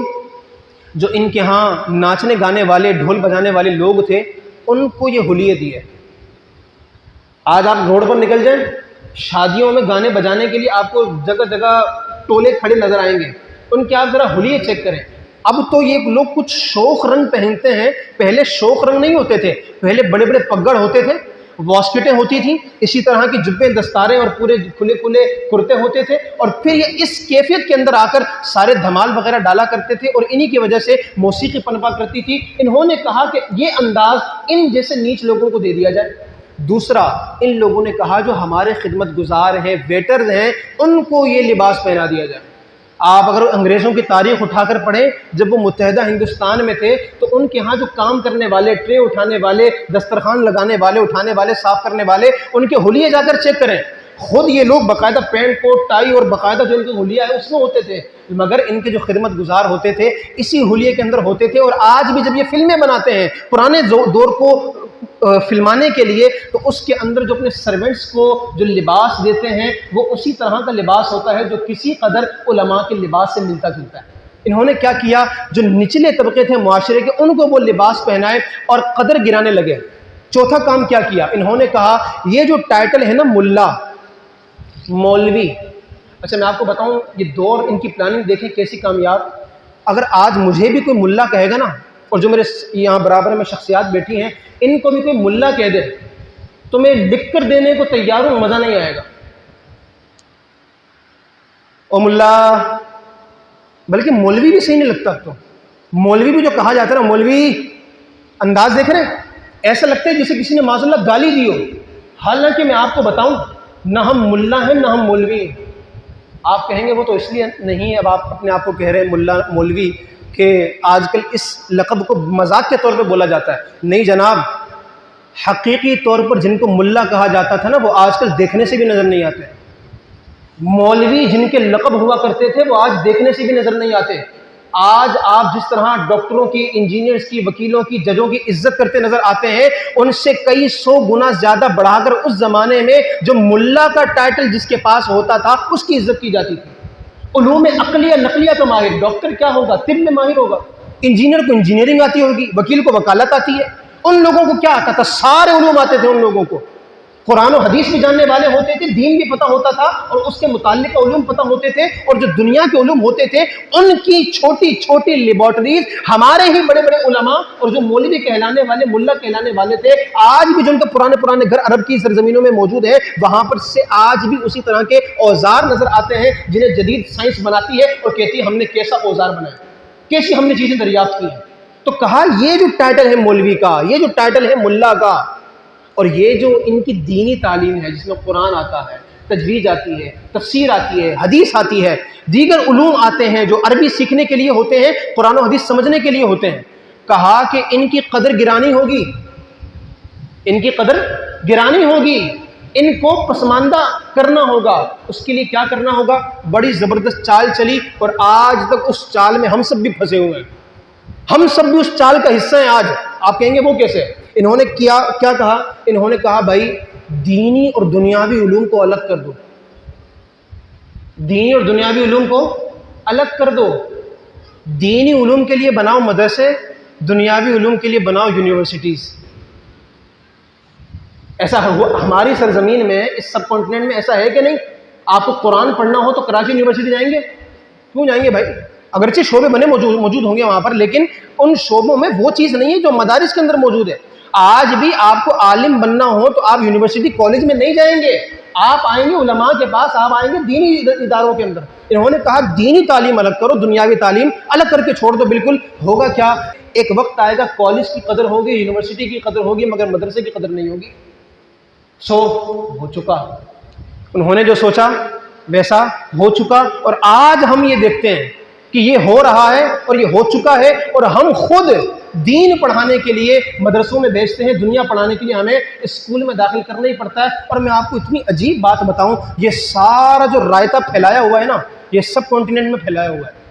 جو ان کے ہاں ناچنے گانے والے، ڈھول بجانے والے لوگ تھے، ان کو یہ حلیے دیے۔ آج آپ روڈ پر نکل جائیں، شادیوں میں گانے بجانے کے لیے آپ کو جگہ جگہ ٹولے کھڑے نظر آئیں گے، ان کے آپ ذرا حلیے چیک کریں۔ اب تو یہ لوگ کچھ شوخ رنگ پہنتے ہیں، پہلے شوخ رنگ نہیں ہوتے تھے، پہلے بڑے بڑے پگڑ ہوتے تھے، واسکٹیں ہوتی تھیں، اسی طرح کی جبے دستاریں اور پورے کھلے کھلے کرتے ہوتے تھے، اور پھر یہ اس کیفیت کے اندر آ کر سارے دھمال وغیرہ ڈالا کرتے تھے، اور انہی کی وجہ سے موسیقی پنپا کرتی تھی۔ انہوں نے کہا کہ یہ انداز ان جیسے نیچ لوگوں کو دے دیا جائے۔ دوسرا، ان لوگوں نے کہا جو ہمارے خدمت گزار ہیں، ویٹرز ہیں، ان کو یہ لباس پہنا دیا جائے۔ آپ اگر انگریزوں کی تاریخ اٹھا کر پڑھیں، جب وہ متحدہ ہندوستان میں تھے تو ان کے ہاں جو کام کرنے والے، ٹرے اٹھانے والے، دسترخوان لگانے والے، اٹھانے والے، صاف کرنے والے، ان کے حلیے جا کر چیک کریں، خود یہ لوگ باقاعدہ پینٹ کوٹ ٹائی اور باقاعدہ جو ان کے حلیہ ہے اس میں ہوتے تھے، مگر ان کے جو خدمت گزار ہوتے تھے اسی حلیے کے اندر ہوتے تھے۔ اور آج بھی جب یہ فلمیں بناتے ہیں پرانے دور کو فلمانے کے لیے، تو اس کے اندر جو اپنے سرونٹس کو جو لباس دیتے ہیں وہ اسی طرح کا لباس ہوتا ہے جو کسی قدر علماء کے لباس سے ملتا جلتا ہے۔ انہوں نے کیا کیا، جو نچلے طبقے تھے معاشرے کے ان کو وہ لباس پہنائے اور قدر گرانے لگے۔ چوتھا کام کیا کیا، انہوں نے کہا یہ جو ٹائٹل ہے نا ملا، مولوی، اچھا میں آپ کو بتاؤں یہ دور ان کی پلاننگ دیکھیں کیسی کامیاب۔ اگر آج مجھے بھی کوئی ملا کہے گا نا، اور جو میرے یہاں برابر میں شخصیات بیٹھی ہیں ان کو بھی کوئی ملا کہہ دے تو میں لکھ کر دینے کو تیار ہوں، مزہ نہیں آئے گا۔ او ملا، بلکہ مولوی بھی صحیح نہیں لگتا۔ تو مولوی بھی جو کہا جاتا ہے نا، مولوی، انداز دیکھ رہے ہیں، ایسا لگتا ہے جسے کسی نے معاذ اللہ گالی دی ہو۔ حالانکہ میں آپ کو بتاؤں نہ ہم ملا ہیں نہ ہم مولوی ہیں۔ آپ کہیں گے وہ تو اس لیے نہیں ہے، اب آپ اپنے آپ کو کہہ رہے ہیں ملا مولوی کہ آج کل اس لقب کو مذاق کے طور پہ بولا جاتا ہے۔ نہیں جناب، حقیقی طور پر جن کو ملا کہا جاتا تھا نا وہ آج کل دیکھنے سے بھی نظر نہیں آتے۔ مولوی جن کے لقب ہوا کرتے تھے وہ آج دیکھنے سے بھی نظر نہیں آتے۔ آج آپ جس طرح ڈاکٹروں کی، انجینئرز کی، وکیلوں کی، ججوں کی عزت کرتے نظر آتے ہیں، ان سے کئی 100 گنا زیادہ بڑھا کر اس زمانے میں جو ملا کا ٹائٹل جس کے پاس ہوتا تھا اس کی عزت کی جاتی تھی۔ علوم عقلیہ نقلیہ کا ماہر، ڈاکٹر کیا ہوگا؟ طب میں ماہر ہوگا، انجینئر کو انجینئرنگ آتی ہوگی، وکیل کو وکالت آتی ہے۔ ان لوگوں کو کیا آتا تھا؟ سارے علوم آتے تھے ان لوگوں کو، قرآن و حدیث بھی جاننے والے ہوتے تھے، دین بھی پتہ ہوتا تھا، اور اس کے متعلق علوم پتہ ہوتے تھے، اور جو دنیا کے علوم ہوتے تھے ان کی چھوٹی چھوٹی لیبارٹریز ہمارے ہی بڑے بڑے علماء اور جو مولوی کہلانے والے، ملا کہلانے والے تھے، آج بھی جو ان کے پرانے پرانے گھر عرب کی سرزمینوں میں موجود ہیں، وہاں پر سے آج بھی اسی طرح کے اوزار نظر آتے ہیں جنہیں جدید سائنس بناتی ہے اور کہتی ہے ہم نے کیسا اوزار بنایا، کیسی ہم نے چیزیں دریافت کی ہیں۔ تو کہا یہ جو ٹائٹل ہے مولوی کا، یہ جو ٹائٹل ہے ملا کا، اور یہ جو ان کی دینی تعلیم ہے جس میں قرآن آتا ہے، تجوید آتی ہے، تفسیر آتی ہے، حدیث آتی ہے، دیگر علوم آتے ہیں جو عربی سیکھنے کے لیے ہوتے ہیں، قرآن و حدیث سمجھنے کے لیے ہوتے ہیں، کہا کہ ان کی قدر گرانی ہوگی، ان کی قدر گرانی ہوگی، ان کو پسماندہ کرنا ہوگا۔ اس کے لیے کیا کرنا ہوگا؟ بڑی زبردست چال چلی، اور آج تک اس چال میں ہم سب بھی پھنسے ہوئے ہیں، ہم سب بھی اس چال کا حصہ ہیں آج۔ آپ کہیں گے وہ کیسے؟ انہوں نے کیا کہا؟ انہوں نے کہا بھائی دینی اور دنیاوی علوم کو الگ کر دو، دینی اور دنیاوی علوم کو الگ کر دو، دینی علوم کے لیے بناؤ مدرسے، دنیاوی علوم کے لیے بناؤ یونیورسٹیز۔ ایسا ہماری سرزمین میں، اس سب کانٹیننٹ میں ایسا ہے کہ نہیں؟ آپ کو قرآن پڑھنا ہو تو کراچی یونیورسٹی جائیں گے؟ کیوں جائیں گے بھائی؟ اگرچہ شعبے بنے موجود ہوں گے وہاں پر، لیکن ان شعبوں میں وہ چیز نہیں ہے جو مدارس کے اندر موجود ہے۔ آج بھی آپ کو عالم بننا ہو تو آپ یونیورسٹی کالج میں نہیں جائیں گے، آپ آئیں گے علماء کے پاس، آپ آئیں گے دینی اداروں کے اندر۔ انہوں نے کہا دینی تعلیم الگ کرو، دنیاوی تعلیم الگ کر کے چھوڑ دو بالکل۔ ہوگا کیا؟ ایک وقت آئے گا کالج کی قدر ہوگی، یونیورسٹی کی قدر ہوگی، مگر مدرسے کی قدر نہیں ہوگی۔ ہو چکا، انہوں نے جو سوچا ویسا ہو چکا، اور آج ہم یہ دیکھتے ہیں کہ یہ ہو رہا ہے اور یہ ہو چکا ہے، اور ہم خود دین پڑھانے کے لیے مدرسوں میں بھیجتے ہیں، دنیا پڑھانے کے لیے ہمیں اسکول میں داخل کرنا ہی پڑتا ہے۔ اور میں آپ کو اتنی عجیب بات بتاؤں، یہ سارا جو رائتہ پھیلایا ہوا ہے نا، یہ سب کانٹیننٹ میں پھیلایا ہوا ہے۔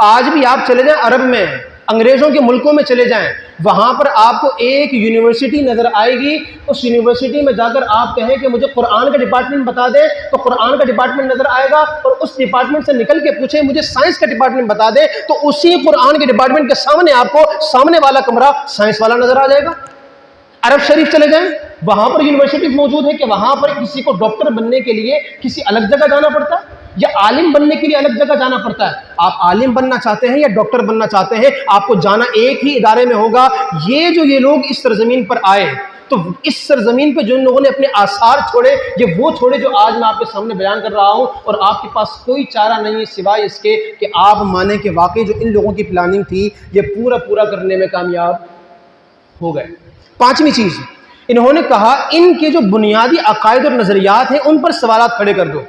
آج بھی آپ چلے جائیں عرب میں، انگریزوں کے ملکوں میں چلے جائیں، وہاں پر آپ کو ایک یونیورسٹی نظر آئے گی، اس یونیورسٹی میں جا کر آپ کہیں کہ مجھے قرآن کا ڈپارٹمنٹ بتا دیں تو قرآن کا ڈپارٹمنٹ نظر آئے گا، اور اس ڈپارٹمنٹ سے نکل کے پوچھیں مجھے سائنس کا ڈپارٹمنٹ بتا دیں تو اسی قرآن کے ڈپارٹمنٹ کے سامنے آپ کو سامنے والا کمرہ سائنس والا نظر آ جائے گا۔ عرب شریف چلے جائیں، وہاں پر یونیورسٹیز موجود ہیں کہ وہاں پر کسی کو ڈاکٹر بننے کے لیے کسی الگ جگہ جانا پڑتا ہے یا عالم بننے کے لیے الگ جگہ جانا پڑتا ہے؟ آپ عالم بننا چاہتے ہیں یا ڈاکٹر بننا چاہتے ہیں، آپ کو جانا ایک ہی ادارے میں ہوگا۔ یہ لوگ اس سرزمین پر آئے تو اس سرزمین پہ جن لوگوں نے اپنے آثار چھوڑے، یہ وہ چھوڑے جو آج میں آپ کے سامنے بیان کر رہا ہوں، اور آپ کے پاس کوئی چارہ نہیں ہے سوائے اس کے کہ آپ مانیں کہ واقعی جو ان لوگوں کی پلاننگ تھی یہ پورا کرنے میں کامیاب ہو گئے۔ پانچویں چیز، انہوں نے کہا ان کے جو بنیادی عقائد اور نظریات ہیں ان پر سوالات کھڑے کر دو،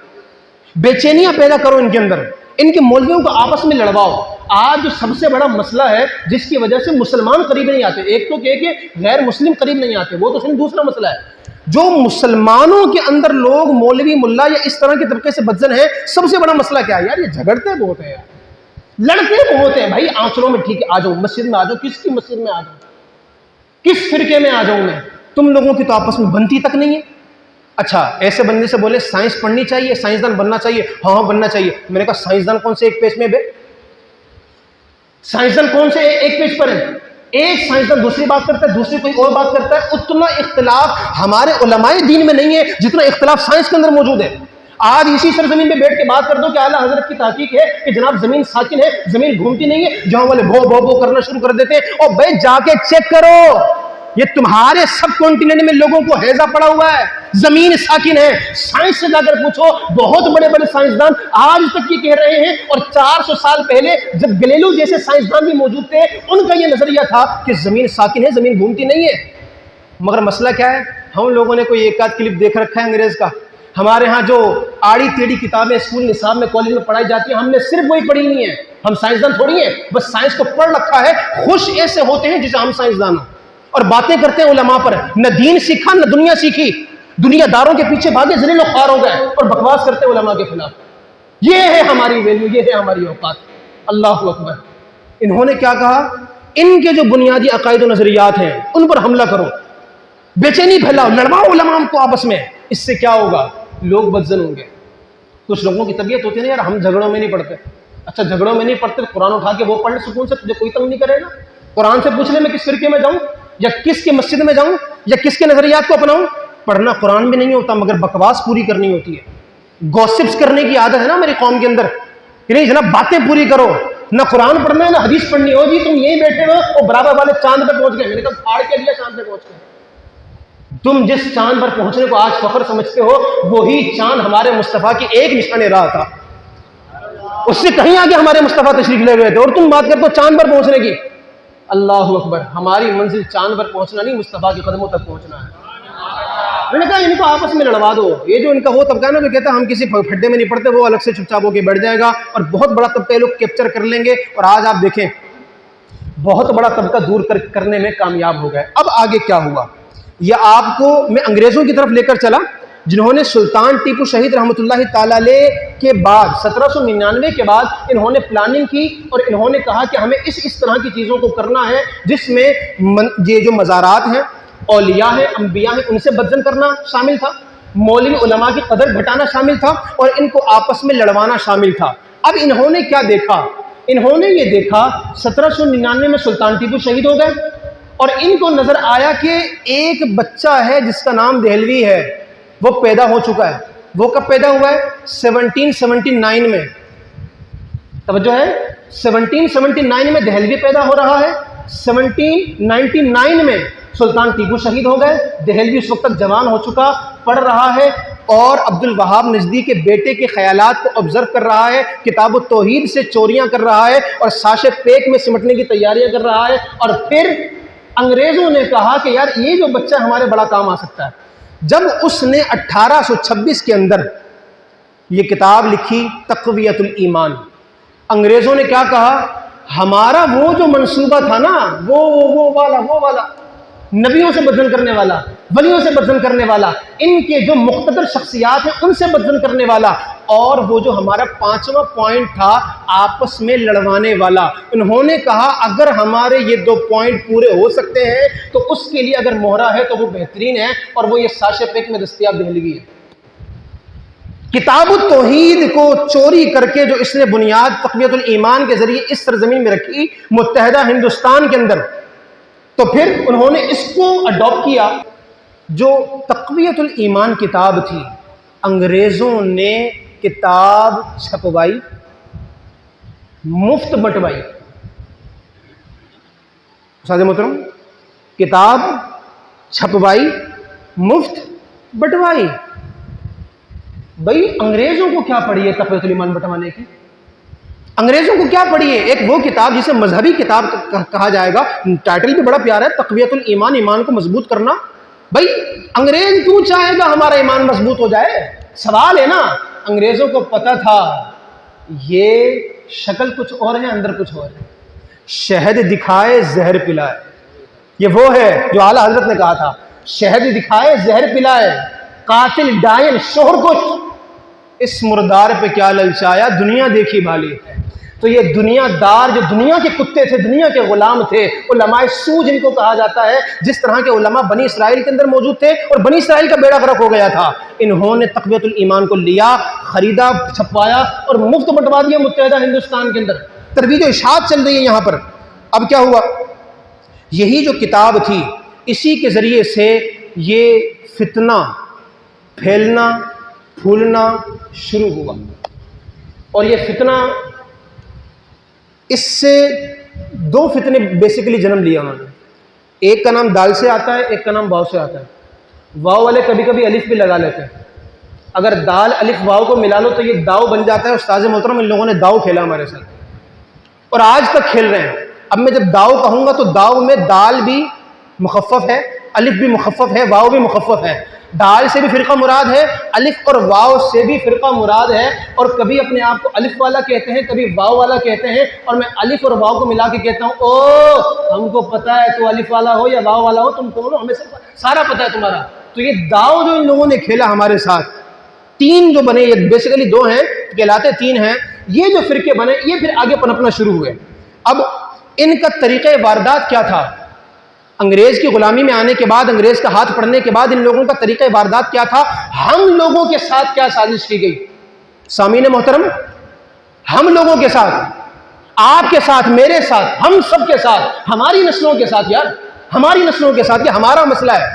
بے چینیاں پیدا کرو ان کے اندر، ان کے مولویوں کو آپس میں لڑواؤ۔ آج جو سب سے بڑا مسئلہ ہے جس کی وجہ سے مسلمان قریب نہیں آتے، ایک تو کہ غیر مسلم قریب نہیں آتے، وہ تو دوسرا مسئلہ ہے، جو مسلمانوں کے اندر لوگ مولوی ملا یا اس طرح کے طبقے سے بدزن ہیں، سب سے بڑا مسئلہ کیا ہے یار؟ یہ جھگڑتے بہت ہیں یار، لڑتے بہت ہیں بھائی۔ چلو میں ٹھیک ہے آ جاؤں، مسجد میں آ جاؤں، کس کی مسجد میں آ جاؤں، کس فرقے میں آ جاؤں میں؟ تم لوگوں کی تو آپس میں بنتی تک نہیں ہے۔ اچھا ایسے بندے سے بولے سائنس پڑھنی چاہیے، سائنسدان بننا چاہیے، ہاں بننا چاہیے۔ میں نے کہا سائنسدان کون سے ایک پیج میں بے؟ سائنسدان کون سے ایک پیج پر ہے؟ ایک سائنسدان دوسری بات کرتا ہے، دوسری کوئی اور بات کرتا ہے۔ اتنا اختلاف ہمارے علماء دین میں نہیں ہے جتنا اختلاف سائنس کے اندر موجود ہے۔ آج اسی سرزمین پہ بیٹھ کے بات کر دو کہ اعلیٰ حضرت کی تحقیق ہے کہ جناب زمین ساکن ہے، زمین گھومتی نہیں ہے، جہاں والے بھو بھو بھو کرنا شروع کر دیتے ہیں۔ اور بھائی جا کے چیک کرو، یہ تمہارے سب کانٹیننٹ میں لوگوں کو ہیضہ پڑا ہوا ہے، زمین ساکن ہے۔ سائنس سے جا کر پوچھو، بہت بڑے بڑے سائنسدان آج تک یہ کہہ رہے ہیں، اور 400 سال پہلے جب گلیلیو جیسے سائنسدان بھی موجود تھے ان کا یہ نظریہ تھا کہ زمین ساکن ہے، زمین گھومتی نہیں ہے۔ مگر مسئلہ کیا ہے؟ ہم لوگوں نے کوئی ایک آدھ کلپ دیکھ رکھا ہے انگریز کا۔ ہمارے ہاں جو آڑی ٹیڑھی کتابیں اسکول نصاب میں کالج میں پڑھائی جاتی ہیں، ہم نے صرف وہی پڑھی نہیں ہے۔ ہم سائنسدان تھوڑی ہیں، بس سائنس کو پڑھ رکھا ہے، خوش ایسے ہوتے ہیں جسے ہم سائنسدان ہوں، اور باتیں کرتے ہیں علماء پر۔ نہ دین سیکھا نہ دنیا سیکھی، دنیا داروں کے پیچھے بھاگے، ذلیل و خوار ہو گئے اور بکواس کرتے ہیں علماء کے خلاف۔ یہ ہے ہماری ویلیو، یہ ہے ہماری اوقات۔ اللہ اکبر۔ انہوں نے کیا کہا؟ ان کے جو بنیادی عقائد و نظریات ہیں ان پر حملہ کرو، بے چینی پھیلاؤ، لڑواؤ علماء کو آپس میں. اس سے کیا ہوگا؟ لوگ بدزن ہوں گے. کچھ لوگوں کی طبیعت ہوتی ہے نا، یار ہم جھگڑوں میں نہیں پڑھتے. اچھا جھگڑوں میں نہیں پڑھتے، قرآن اٹھا کے وہ پڑھ لے سکون سے، تجھے کوئی تنگ نہیں کرے گا. قرآن سے پوچھ لے میں کس فرقے میں جاؤں، یا کس کے مسجد میں جاؤں، یا کس کے نظریات کو اپناؤں. پڑھنا قرآن بھی نہیں ہوتا، مگر بکواس پوری کرنی ہوتی ہے. گوسپس کرنے کی عادت ہے نا میری قوم کے اندر کہ نہیں جناب باتیں پوری کرو، نہ قرآن پڑھنا ہے نہ حدیث پڑھنی ہو. جی تم یہیں بیٹھے ہو اور برابر والے چاند پہ پہنچ گئے. میں نے کہا پھاڑ کے لیا چاند پہ پہنچ گئے. تم جس چاند پر پہنچنے کو آج فخر سمجھتے ہو، وہی چاند ہمارے مصطفیٰ کی ایک نشان راہ تھا. اس سے کہیں آگے ہمارے مصطفیٰ تشریف لے گئے تھے، اور تم بات کرتے ہو چاند پر پہنچنے کی. اللہ اکبر. ہماری منزل چاند پر پہنچنا نہیں، مصطفیٰ کے قدموں تک پہنچنا ہے. میں نے کہا ان کو آپس میں لڑوا دو. یہ جو ان کا وہ طبقہ ہے نا جو کہتا ہے ہم کسی پھڈے میں نہیں پڑتے، وہ الگ سے چپ چاپ ہو کے بیٹھ جائے گا اور بہت بڑا طبقہ لوگ کیپچر کر لیں گے. اور آج آپ دیکھیں بہت بڑا طبقہ دور کرنے میں کامیاب ہو گئے. اب آگے کیا ہوا یہ آپ کو میں انگریزوں کی طرف لے کر چلا، جنہوں نے سلطان ٹیپو شہید رحمۃ اللہ تعالی علیہ کے بعد 1799 کے بعد انہوں نے پلاننگ کی اور انہوں نے کہا کہ ہمیں اس طرح کی چیزوں کو کرنا ہے جس میں یہ جو مزارات ہیں، اولیاء ہیں، انبیاء ہیں، ان سے بدزن کرنا شامل تھا، مولوی علماء کی قدر گھٹانا شامل تھا، اور ان کو آپس میں لڑوانا شامل تھا. اب انہوں نے کیا دیکھا؟ انہوں نے یہ دیکھا 1799 میں سلطان ٹیپو شہید ہو گئے اور ان کو نظر آیا کہ ایک بچہ ہے جس کا نام دہلوی ہے، وہ پیدا ہو چکا ہے. وہ کب پیدا ہوا ہے؟ 1779 میں. توجہ ہے، 1779 میں دہلوی پیدا ہو رہا ہے. 1799 میں سلطان ٹیپو شہید ہو گئے. دہلوی اس وقت تک جوان ہو چکا، پڑھ رہا ہے اور عبد الوہاب نجدی کے بیٹے کے خیالات کو آبزرو کر رہا ہے، کتاب التوحید سے چوریاں کر رہا ہے اور ساشے پیک میں سمٹنے کی تیاریاں کر رہا ہے. اور پھر انگریزوں نے کہا کہ یار یہ جو بچہ ہمارے بڑا کام آ سکتا ہے. جب اس نے 1826 کے اندر یہ کتاب لکھی تقویت الایمان، انگریزوں نے کیا کہا؟ ہمارا وہ جو منصوبہ تھا نا وہ والا نبیوں سے بدزن کرنے والا، ولیوں سے بدزن کرنے والا، ان کے جو مقتدر شخصیات ہیں ان سے بدزن کرنے والا، اور وہ جو ہمارا 5واں پوائنٹ تھا آپس میں لڑوانے والا، انہوں نے کہا اگر ہمارے یہ 2 پوائنٹ پورے ہو سکتے ہیں تو اس کے لیے اگر مہرہ ہے تو وہ بہترین ہے، اور وہ یہ ساشے پیک میں دستیاب دہلوی ہے. کتاب التوحید کو چوری کر کے جو اس نے بنیاد تقویت الایمان کے ذریعے اس سرزمین میں رکھی متحدہ ہندوستان کے اندر، تو پھر انہوں نے اس کو اڈاپٹ کیا. جو تقویت الایمان کتاب تھی، انگریزوں نے کتاب چھپوائی، مفت بٹوائی. استاد محترم، کتاب چھپوائی، مفت بٹوائی. بھائی انگریزوں کو کیا پڑی ہے تقویت الایمان بٹوانے کی؟ انگریزوں کو کیا پڑی ہے؟ ایک وہ کتاب جسے مذہبی کتاب کہا جائے گا، ٹائٹل بھی بڑا پیارا ہے، تقویت الایمان، ایمان کو مضبوط کرنا. بھائی انگریز کیوں چاہے گا ہمارا ایمان مضبوط ہو جائے؟ سوال ہے نا. انگریزوں کو پتا تھا یہ شکل کچھ اور ہے، اندر کچھ اور ہے. شہد دکھائے زہر پلائے، یہ وہ ہے جو اعلیٰ حضرت نے کہا تھا، شہد دکھائے زہر پلائے، قاتل ڈائن شوہر کش، اس مردار پہ کیا للچایا، دنیا دیکھی بھالی ہے. تو یہ دنیا دار جو دنیا کے کتے تھے، دنیا کے غلام تھے، علماء سو جن کو کہا جاتا ہے، جس طرح کے علماء بنی اسرائیل کے اندر موجود تھے اور بنی اسرائیل کا بیڑا غرق ہو گیا تھا، انہوں نے تقویت الایمان کو لیا، خریدا، چھپوایا اور مفت بٹوا دیا متحدہ ہندوستان کے اندر. ترویج و اشاعت چل رہی ہے یہاں پر. اب کیا ہوا؟ یہی جو کتاب تھی اسی کے ذریعے سے یہ فتنہ پھیلنا پھولنا شروع ہوا. اور یہ فتنہ، اس سے 2 فتنے بیسیکلی جنم لیا انہوں نے. ایک کا نام دال سے آتا ہے، ایک کا نام واو سے آتا ہے. واو والے کبھی کبھی الف بھی لگا لیتے ہیں. اگر دال الف واو کو ملا لو تو یہ داؤ بن جاتا ہے. استاذ محترم ان لوگوں نے داؤ کھیلا ہمارے ساتھ اور آج تک کھیل رہے ہیں. اب میں جب داؤ کہوں گا تو داؤ میں دال بھی مخفف ہے، الف بھی مخفف ہے، واو بھی مخفف ہے. دال سے بھی فرقہ مراد ہے، الف اور واو سے بھی فرقہ مراد ہے. اور کبھی اپنے آپ کو الف والا کہتے ہیں، کبھی واو والا کہتے ہیں. اور میں الف اور واو کو ملا کے کہتا ہوں او ہم کو پتا ہے تو الف والا ہو یا واو والا ہو، تم کون ہو، ہمیں سارا پتا ہے تمہارا. تو یہ داؤ جو ان لوگوں نے کھیلا ہمارے ساتھ، 3 جو بنے، یہ بیسیکلی 2 ہیں کہلاتے 3 ہیں. یہ جو فرقے بنے یہ پھر آگے پنپنا شروع ہوئے. اب ان کا طریقہ واردات کیا تھا؟ انگریز کی غلامی میں آنے کے بعد، انگریز کا ہاتھ پڑنے کے بعد ان لوگوں کا طریقہ واردات کیا تھا؟ ہم لوگوں کے ساتھ کیا سازش کی گئی؟ سامعین محترم، ہم لوگوں کے ساتھ، آپ کے ساتھ، میرے ساتھ، ہم سب کے ساتھ، ہماری نسلوں کے ساتھ، یار ہماری نسلوں کے ساتھ، یہ ہمارا مسئلہ ہے۔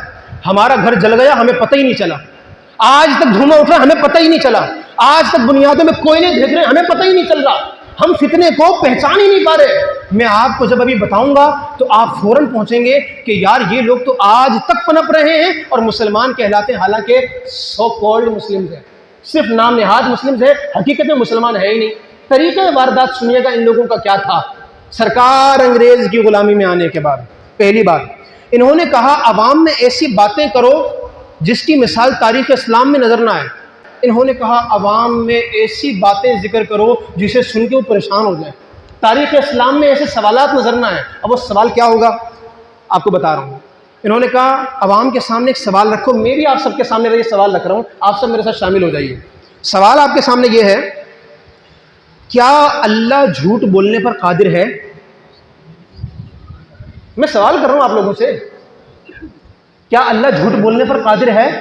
ہمارا گھر جل گیا، ہمیں پتہ ہی نہیں چلا، آج تک دھواں اٹھ رہا، ہمیں پتہ ہی نہیں چلا، آج تک بنیادوں میں کوئلے دیکھ رہے، ہمیں پتہ ہی نہیں چل رہا، ہم فتنے کو پہچان ہی نہیں پا رہے۔ میں آپ کو جب ابھی بتاؤں گا تو آپ فوراً پہنچیں گے کہ یار یہ لوگ تو آج تک پنپ رہے ہیں اور مسلمان کہلاتے ہیں، حالانکہ سو کالڈ مسلمز ہیں، صرف نام نہاد مسلمز ہیں، حقیقت میں مسلمان ہے ہی نہیں۔ طریقہ واردات سنیے گا ان لوگوں کا کیا تھا۔ سرکار انگریز کی غلامی میں آنے کے بعد پہلی بات انہوں نے کہا عوام میں ایسی باتیں کرو جس کی مثال تاریخ اسلام میں نظر نہ آئے۔ انہوں نے کہا عوام میں ایسی باتیں ذکر کرو جسے سن کے وہ پریشان ہو جائیں، تاریخ اسلام میں ایسے سوالات نظر نہ آئیں۔ اب وہ سوال کیا ہوگا آپ کو بتا رہا ہوں۔ انہوں نے کہا عوام کے سامنے ایک سوال رکھو، میں بھی آپ سب کے سامنے یہ سوال رکھ رہا ہوں، آپ سب میرے ساتھ شامل ہو جائیے۔ سوال آپ کے سامنے یہ ہے، کیا اللہ جھوٹ بولنے پر قادر ہے؟ میں سوال کر رہا ہوں آپ لوگوں سے، کیا اللہ جھوٹ بولنے پر قادر ہے؟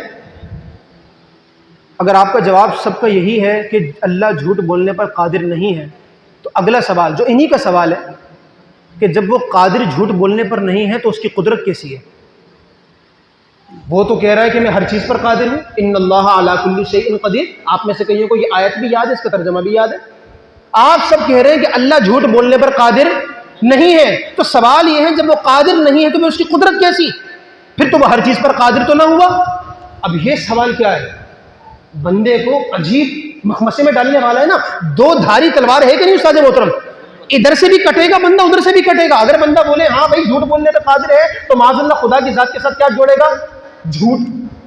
اگر آپ کا جواب سب کا یہی ہے کہ اللہ جھوٹ بولنے پر قادر نہیں ہے، تو اگلا سوال جو انہی کا سوال ہے کہ جب وہ قادر جھوٹ بولنے پر نہیں ہے تو اس کی قدرت کیسی ہے؟ وہ تو کہہ رہا ہے کہ میں ہر چیز پر قادر ہوں، ان اللہ علی کل شیء قدیر۔ آپ میں سے کئیوں کو یہ آیت بھی یاد ہے، اس کا ترجمہ بھی یاد ہے۔ آپ سب کہہ رہے ہیں کہ اللہ جھوٹ بولنے پر قادر نہیں ہے، تو سوال یہ ہے جب وہ قادر نہیں ہے تو اس کی قدرت کیسی؟ پھر تو وہ ہر چیز پر قادر تو نہ ہوا۔ اب یہ سوال کیا ہے؟ بندے کو عجیب مخمصے میں ڈالنے والا ہے نا۔ دو دھاری تلوار ہے کہ نہیں استاد محترم؟ ادھر سے بھی کٹے گا بندہ، ادھر سے بھی کٹے گا۔ اگر بندہ بولے ہاں بھائی جھوٹ بولنے پر قادر ہے تو معاذ اللہ خدا کی ذات کے ساتھ کیا جوڑے گا؟ جھوٹ۔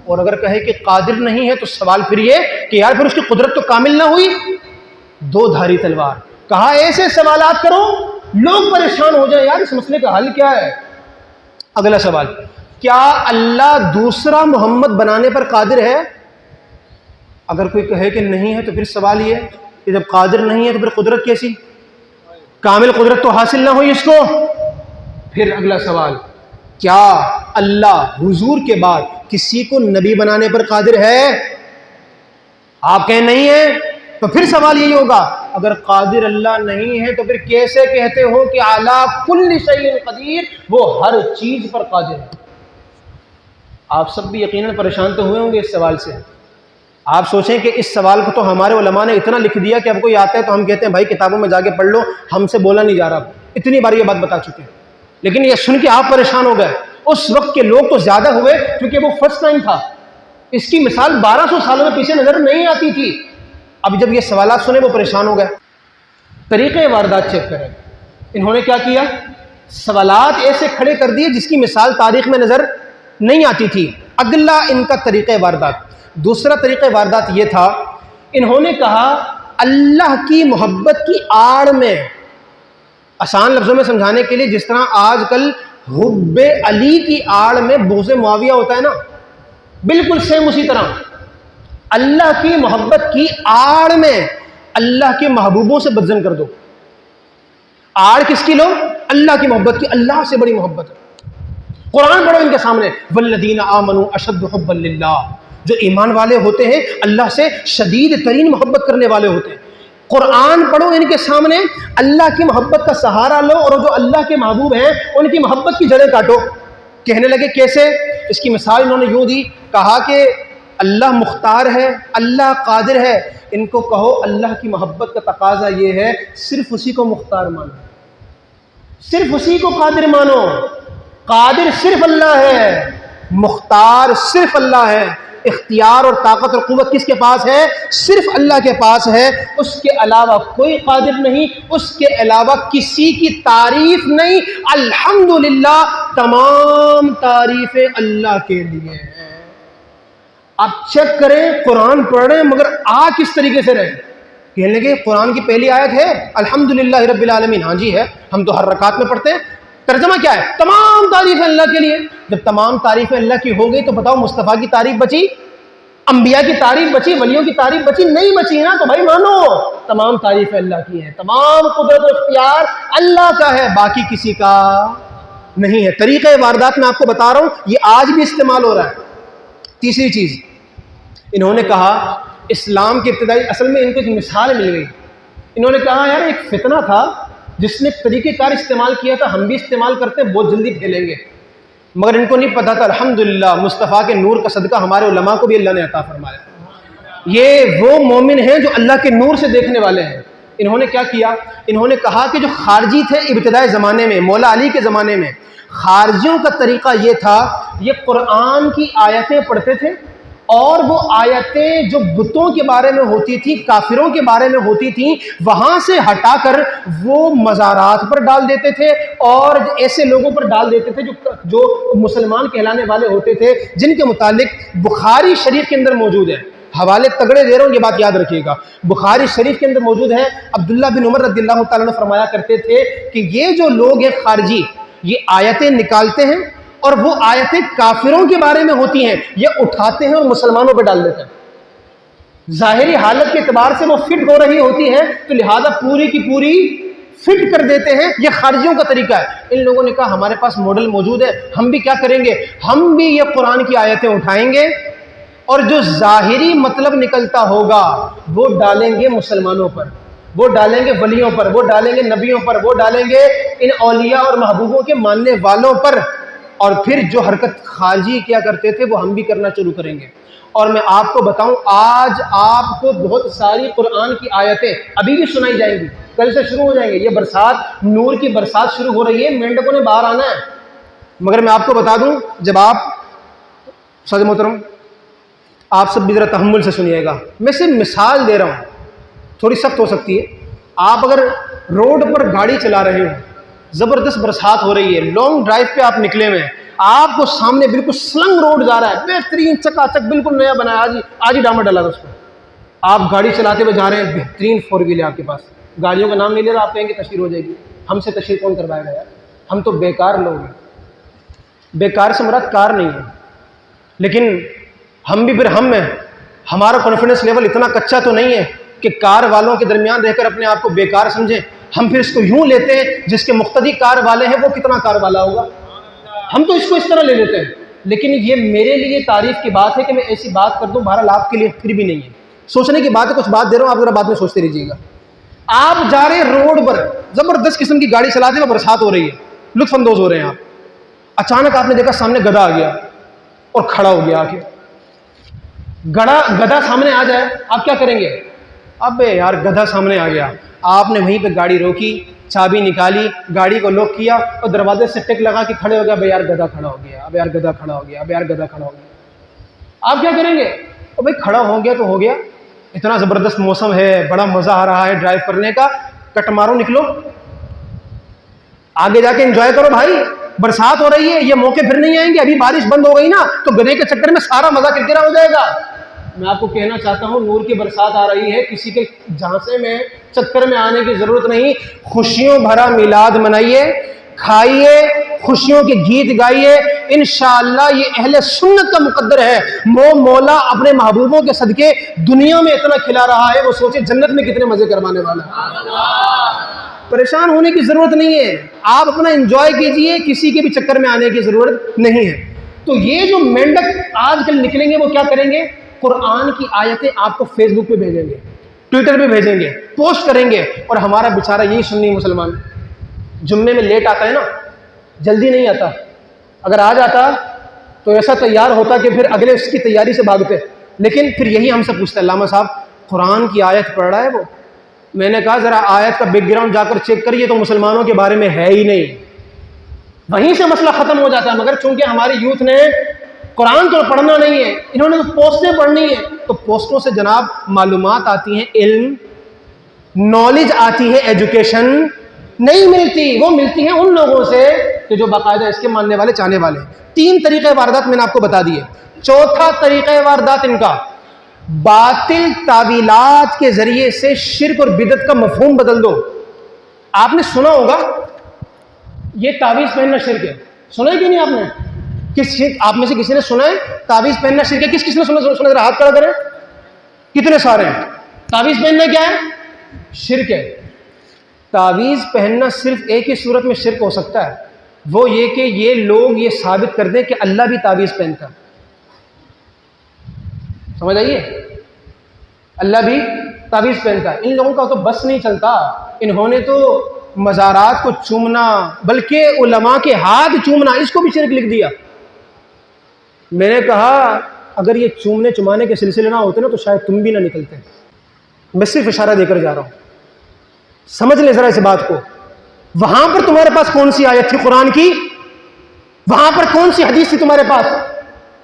اور اگر کہے کہ قادر نہیں ہے تو سوال پھر یہ کہ یار پھر اس کی قدرت تو کامل نہ ہوئی۔ دو دھاری تلوار۔ کہا ایسے سوالات کرو لوگ پریشان ہو جائیں، یار اس مسئلے کا حل کیا ہے؟ اگلا سوال، کیا اللہ دوسرا محمد بنانے پر قادر ہے؟ اگر کوئی کہے کہ نہیں ہے تو پھر سوال یہ کہ جب قادر نہیں ہے تو پھر قدرت کیسی؟ کامل قدرت تو حاصل نہ ہوئی اس کو۔ پھر اگلا سوال، کیا اللہ حضور کے بعد کسی کو نبی بنانے پر قادر ہے؟ آپ کہیں نہیں ہے تو پھر سوال یہی ہوگا، اگر قادر اللہ نہیں ہے تو پھر کیسے کہتے ہو کہ اعلیٰ کل شیء قدیر، وہ ہر چیز پر قادر ہے؟ آپ سب بھی یقیناً پریشان تو ہوئے ہوں گے اس سوال سے۔ آپ سوچیں کہ اس سوال کو تو ہمارے علماء نے اتنا لکھ دیا کہ اب کوئی آتا ہے تو ہم کہتے ہیں بھائی کتابوں میں جا کے پڑھ لو، ہم سے بولا نہیں جا رہا، اتنی بار یہ بات بتا چکے ہیں۔ لیکن یہ سن کے آپ پریشان ہو گئے۔ اس وقت کے لوگ تو زیادہ ہوئے کیونکہ وہ فرسٹ ٹائم تھا، اس کی مثال 1200 سالوں میں پیچھے نظر نہیں آتی تھی۔ اب جب یہ سوالات سنے وہ پریشان ہو گئے۔ طریقے واردات چیک کریں، انہوں نے کیا کیا؟ سوالات ایسے کھڑے کر دیے جس کی مثال تاریخ میں نظر نہیں آتی تھی۔ اگلا ان کا طریقہ واردات، دوسرا طریقہ واردات یہ تھا، انہوں نے کہا اللہ کی محبت کی آڑ میں، آسان لفظوں میں سمجھانے کے لیے جس طرح آج کل حب علی کی آڑ میں بغض معاویہ ہوتا ہے نا، بالکل سیم اسی طرح اللہ کی محبت کی آڑ میں اللہ کے محبوبوں سے بدظن کر دو۔ آڑ کس کی لو؟ اللہ کی محبت کی، اللہ سے بڑی محبت ہے۔ قرآن پڑھو ان کے سامنے، والذین آمنوا اشد حبا للہ، جو ایمان والے ہوتے ہیں اللہ سے شدید ترین محبت کرنے والے ہوتے ہیں۔ قرآن پڑھو ان کے سامنے، اللہ کی محبت کا سہارا لو اور جو اللہ کے محبوب ہیں ان کی محبت کی جڑیں کاٹو۔ کہنے لگے کیسے؟ اس کی مثال انہوں نے یوں دی، کہا کہ اللہ مختار ہے، اللہ قادر ہے، ان کو کہو اللہ کی محبت کا تقاضا یہ ہے صرف اسی کو مختار مانو، صرف اسی کو قادر مانو۔ قادر صرف اللہ ہے، مختار صرف اللہ ہے، اختیار اور طاقت اور قوت کس کے پاس ہے؟ صرف اللہ کے پاس ہے، اس کے علاوہ کوئی قادر نہیں، اس کے علاوہ کسی کی تعریف نہیں۔ الحمدللہ، تمام تعریفیں اللہ کے لیے ہیں۔ آپ چیک کریں، قرآن پڑھ رہے ہیں مگر آ کس طریقے سے رہے؟ کہنے لگے قرآن کی پہلی آیت ہے الحمدللہ رب العالمین، ہاں جی ہے، ہم تو ہر رکعت میں پڑھتے ہیں۔ ترجمہ کیا ہے؟ تمام تعریفیں اللہ کے لیے۔ جب تمام تعریفیں اللہ کی ہو گئی تو بتاؤ مصطفیٰ کی تعریف بچی؟ انبیاء کی تعریف بچی؟ ولیوں کی تعریف بچی؟ نہیں بچی نا، تو بھائی مانو تمام تعریف اللہ کی ہے، تمام قدرت و اختیار اللہ کا ہے، باقی کسی کا نہیں ہے۔ طریقہ واردات میں آپ کو بتا رہا ہوں، یہ آج بھی استعمال ہو رہا ہے۔ تیسری چیز، انہوں نے کہا اسلام کی ابتدائی، اصل میں ان کو ایک مثال مل گئی۔ انہوں نے کہا یار ایک فتنہ تھا جس نے طریقہ کار استعمال کیا تھا، ہم بھی استعمال کرتے ہیں، بہت جلدی پھیلیں گے، مگر ان کو نہیں پتا تھا الحمدللہ مصطفیٰ کے نور کا صدقہ ہمارے علماء کو بھی اللہ نے عطا فرمایا۔ یہ وہ مومن ہیں جو اللہ کے نور سے دیکھنے والے ہیں۔ انہوں نے کیا کیا؟ انہوں نے کہا کہ جو خارجی تھے ابتدائی زمانے میں، مولا علی کے زمانے میں، خارجیوں کا طریقہ یہ تھا، یہ قرآن کی آیتیں پڑھتے تھے اور وہ آیتیں جو بتوں کے بارے میں ہوتی تھی، کافروں کے بارے میں ہوتی تھیں، وہاں سے ہٹا کر وہ مزارات پر ڈال دیتے تھے اور ایسے لوگوں پر ڈال دیتے تھے جو مسلمان کہلانے والے ہوتے تھے، جن کے متعلق بخاری شریف کے اندر موجود ہے۔ حوالے تگڑے دے رہا ہوں، یہ بات یاد رکھیے گا، بخاری شریف کے اندر موجود ہے۔ عبداللہ بن عمر رضی اللہ تعالیٰ عنہ فرمایا کرتے تھے کہ یہ جو لوگ ہیں خارجی، یہ آیتیں نکالتے ہیں اور وہ آیتیں کافروں کے بارے میں ہوتی ہیں، یہ اٹھاتے ہیں اور مسلمانوں پہ ڈال دیتے ہیں۔ ظاہری حالت کے اعتبار سے وہ فٹ ہو رہی ہوتی ہے تو لہذا پوری کی پوری فٹ کر دیتے ہیں۔ یہ خارجیوں کا طریقہ ہے۔ ان لوگوں نے کہا ہمارے پاس ماڈل موجود ہے، ہم بھی کیا کریں گے، ہم بھی یہ قرآن کی آیتیں اٹھائیں گے اور جو ظاہری مطلب نکلتا ہوگا وہ ڈالیں گے مسلمانوں پر، وہ ڈالیں گے ولیوں پر، وہ ڈالیں گے نبیوں پر، وہ ڈالیں گے ان اولیاء اور محبوبوں کے ماننے والوں پر، اور پھر جو حرکت خارجی کیا کرتے تھے وہ ہم بھی کرنا شروع کریں گے۔ اور میں آپ کو بتاؤں، آج آپ کو بہت ساری قرآن کی آیتیں ابھی بھی سنائی جائیں گی، کل سے شروع ہو جائیں گے۔ یہ برسات، نور کی برسات شروع ہو رہی ہے، مینڈکوں نے باہر آنا ہے۔ مگر میں آپ کو بتا دوں، جب آپ سعید محترم آپ سب بھی ذرا تحمل سے سنیے گا، میں صرف مثال دے رہا ہوں، تھوڑی سخت ہو سکتی ہے۔ آپ اگر روڈ پر گاڑی چلا رہے ہو، زبردست برسات ہو رہی ہے، لانگ ڈرائیو پہ آپ نکلے ہوئے ہیں، آپ کو سامنے بالکل سلنگ روڈ جا رہا ہے، بہترین چکا چک بالکل نیا بنا ہے، آج ہی ڈامر ڈالا تھا اس کو، آپ گاڑی چلاتے ہوئے جا رہے ہیں، بہترین فور ویل ہے آپ کے پاس، گاڑیوں کا نام نہیں لے رہا، آپ کہیں گے تشہیر ہو جائے گی، ہم سے تشہیر کون کروائے گا یار، ہم تو بیکار لوگ ہیں۔ بیکار سے مراد کار نہیں ہے، لیکن ہم بھی پھر ہم ہیں، ہمارا کانفیڈنس لیول اتنا کچا تو نہیں ہے کہ کار والوں کے درمیان رہ کر اپنے آپ کو بیکار سمجھیں۔ ہم پھر اس کو یوں لیتے ہیں، جس کے مقتدی کار والے ہیں وہ کتنا کار والا ہوگا، ہم تو اس کو اس طرح لے لیتے ہیں۔ لیکن یہ میرے لیے تعریف کی بات ہے کہ میں ایسی بات کر دوں، بہرحال آپ کے لیے پھر بھی نہیں ہے، سوچنے کی بات ہے، کچھ بات دے رہا ہوں، آپ ذرا بعد میں سوچتے رہیے گا۔ آپ جا رہے ہیں روڈ پر، زبردست قسم کی گاڑی چلاتے ہوئے، برسات ہو رہی ہے، لطف اندوز ہو رہے ہیں آپ، اچانک آپ نے دیکھا سامنے گدھا آ گیا اور کھڑا ہو گیا آ کے۔ گدھا سامنے آ جائے آپ کیا کریں گے؟ ابے یار گدھا سامنے آ گیا، آپ نے وہیں پہ گاڑی روکی، چابی نکالی، گاڑی کو لاک کیا اور دروازے سے ٹک لگا کے کھڑے ہو گیا، بھائی یار گدھا کھڑا ہو گیا، اب یار گدھا کھڑا ہو گیا، اب یار گدھا کھڑا ہو گیا۔ آپ کیا کریں گے؟ بھائی کھڑا ہو گیا تو ہو گیا، اتنا زبردست موسم ہے، بڑا مزہ آ رہا ہے ڈرائیو کرنے کا، کٹ مارو، نکلو آگے جا کے انجوائے کرو بھائی، برسات ہو رہی ہے، یہ موقع پھر نہیں آئیں گے، ابھی بارش بند ہو گئی نا تو گدھے کے چکر میں سارا مزہ کرکرا ہو جائے گا۔ میں آپ کو کہنا چاہتا ہوں، نور کی برسات آ رہی ہے، کسی کے جھانسے میں چکر میں آنے کی ضرورت نہیں، خوشیوں بھرا میلاد منائیے، کھائیے، خوشیوں کے گیت گائیے، انشاءاللہ یہ اہل سنت کا مقدر ہے، مولا اپنے محبوبوں کے صدقے دنیا میں اتنا کھلا رہا ہے، وہ سوچے جنت میں کتنے مزے کروانے والا ہے۔ پریشان ہونے کی ضرورت نہیں ہے، آپ اپنا انجوائے کیجئے، کسی کے بھی چکر میں آنے کی ضرورت نہیں ہے۔ تو یہ جو مینڈک آج کل نکلیں گے وہ کیا کریں گے؟ قرآن کی آیتیں آپ کو فیس بک پہ بھیجیں گے، ٹویٹر پہ بھیجیں گے، پوسٹ کریں گے، اور ہمارا بیچارہ یہی سنی مسلمان جمعے میں لیٹ آتا ہے نا، جلدی نہیں آتا، اگر آ جاتا تو ایسا تیار ہوتا کہ پھر اگلے اس کی تیاری سے بھاگتے، لیکن پھر یہی ہم سے پوچھتا ہے، علامہ صاحب قرآن کی آیت پڑھ رہا ہے وہ؟ میں نے کہا ذرا آیت کا بیک گراؤنڈ جا کر چیک کریے تو مسلمانوں کے بارے میں ہے ہی نہیں، وہیں سے مسئلہ ختم ہو جاتا ہے۔ مگر چونکہ ہماری یوتھ نے قرآن تو پڑھنا نہیں ہے، انہوں نے تو پوسٹیں پڑھنی ہے، تو پوسٹوں سے جناب معلومات آتی ہیں، علم، نالج آتی ہے، ایجوکیشن نہیں ملتی، وہ ملتی ہیں ان لوگوں سے کہ جو باقاعدہ اس کے ماننے والے، چاہنے والے ہیں۔ 3 طریقے واردات میں نے آپ کو بتا دیے۔ چوتھا طریقہ واردات ان کا، باطل تعویلات کے ذریعے سے شرک اور بدعت کا مفہوم بدل دو۔ آپ نے سنا ہوگا یہ تعویذ پہننا شرک ہے، سنا ہے کہ نہیں آپ نے؟ آپ میں سے کسی نے سنا ہے تعویذ پہننا شرک ہے؟ کس نے سنا ذرا ہاتھ کھڑا کریں، کتنے سارے ہیں؟ تعویذ پہننا کیا ہے؟ شرک ہے۔ تعویذ پہننا صرف ایک ہی صورت میں شرک ہو سکتا ہے، وہ یہ کہ یہ لوگ یہ ثابت کر دیں کہ اللہ بھی تعویذ پہنتا، سمجھ آئیے، اللہ بھی تعویذ پہنتا ہے۔ ان لوگوں کا تو بس نہیں چلتا، انہوں نے تو مزارات کو چومنا بلکہ علماء کے ہاتھ چومنا اس کو بھی شرک لکھ دیا۔ میں نے کہا اگر یہ چومنے چمانے کے سلسلے نہ ہوتے نا تو شاید تم بھی نہ نکلتے۔ میں صرف اشارہ دے کر جا رہا ہوں، سمجھ لیں ذرا اس بات کو۔ وہاں پر تمہارے پاس کون سی آیت تھی قرآن کی؟ وہاں پر کون سی حدیث تھی تمہارے پاس؟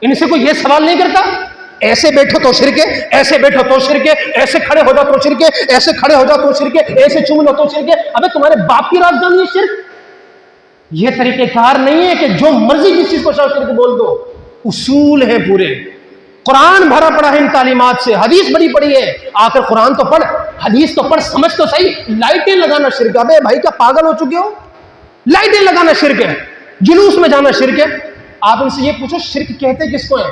ان سے کوئی یہ سوال نہیں کرتا ایسے بیٹھو تو شرک ہے، ایسے بیٹھو تو شرک ہے، ایسے کھڑے ہو جاؤ تو شرک ہے، ایسے کھڑے ہو جاؤ تو شرک ہے، ایسے چوم لو تو شرک ہے۔ ابے تمہارے باپ کی رازدانی ہے شرک؟ یہ طریقہ کار نہیں ہے کہ جو مرضی جس چیز کو شرک بول دو، اصول ہیں پورے، قرآن بھرا پڑا ہے ان تعلیمات سے، حدیث بڑی پڑی ہے، آ کر قرآن تو پڑھ، حدیث تو پڑھ، سمجھ تو صحیح۔ لائٹیں لگانا شرک ہے؟ ابے بھائی کیا پاگل ہو چکے ہو؟ لائٹیں لگانا شرک ہے، جلوس میں جانا شرک ہے۔ آپ ان سے یہ پوچھو شرک کہتے کس کو ہیں؟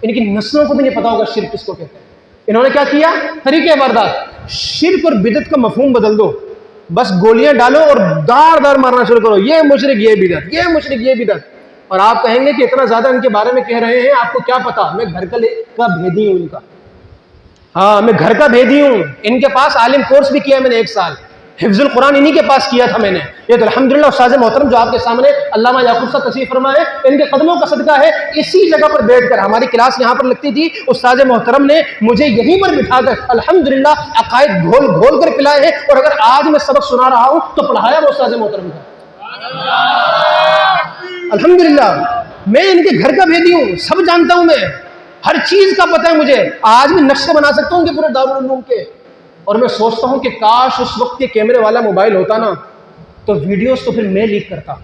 ان کی نسلوں کو بھی نہیں پتا ہوگا شرک کس کو کہتے ہیں۔ انہوں نے کیا کیا؟ طریقہ واردات، شرک اور بدعت کا مفہوم بدل دو، بس گولیاں ڈالو اور دار دار مارنا شروع کرو، یہ مشرک یہ بدعت، یہ مشرک یہ بدعت۔ اور آپ کہیں گے کہ اتنا زیادہ ان کے بارے میں کہہ رہے ہیں، آپ کو کیا پتا؟ میں گھر کا بھیدی ہوں ان کا، ہاں میں گھر کا بھیدی ہوں۔ ان کے پاس عالم کورس بھی کیا میں نے 1 سال، حفظ القرآن انہی کے پاس کیا تھا میں نے۔ یہ تو الحمدللہ استاد محترم جو آپ کے سامنے علامہ یعقوب صاحب تشریف فرما ہے، ان کے قدموں کا صدقہ ہے، اسی جگہ پر بیٹھ کر ہماری کلاس یہاں پر لگتی تھی، استاد محترم نے مجھے یہیں پر بٹھا کر الحمدللہ عقائد گھول گھول کر پلائے ہیں، اور اگر آج میں سبق سنا رہا ہوں تو پڑھایا وہ استاد محترم کا، الحمدللہ۔ میں ان کے گھر کا بھیدی ہوں، سب جانتا ہوں، میں ہر چیز کا پتہ ہے مجھے، آج بھی نقشے بنا سکتا ہوں کہ پورے دارالعلوم کے۔ اور میں سوچتا ہوں کہ کاش اس وقت کے کیمرے والا موبائل ہوتا نا تو ویڈیوز تو پھر میں لیک کرتا۔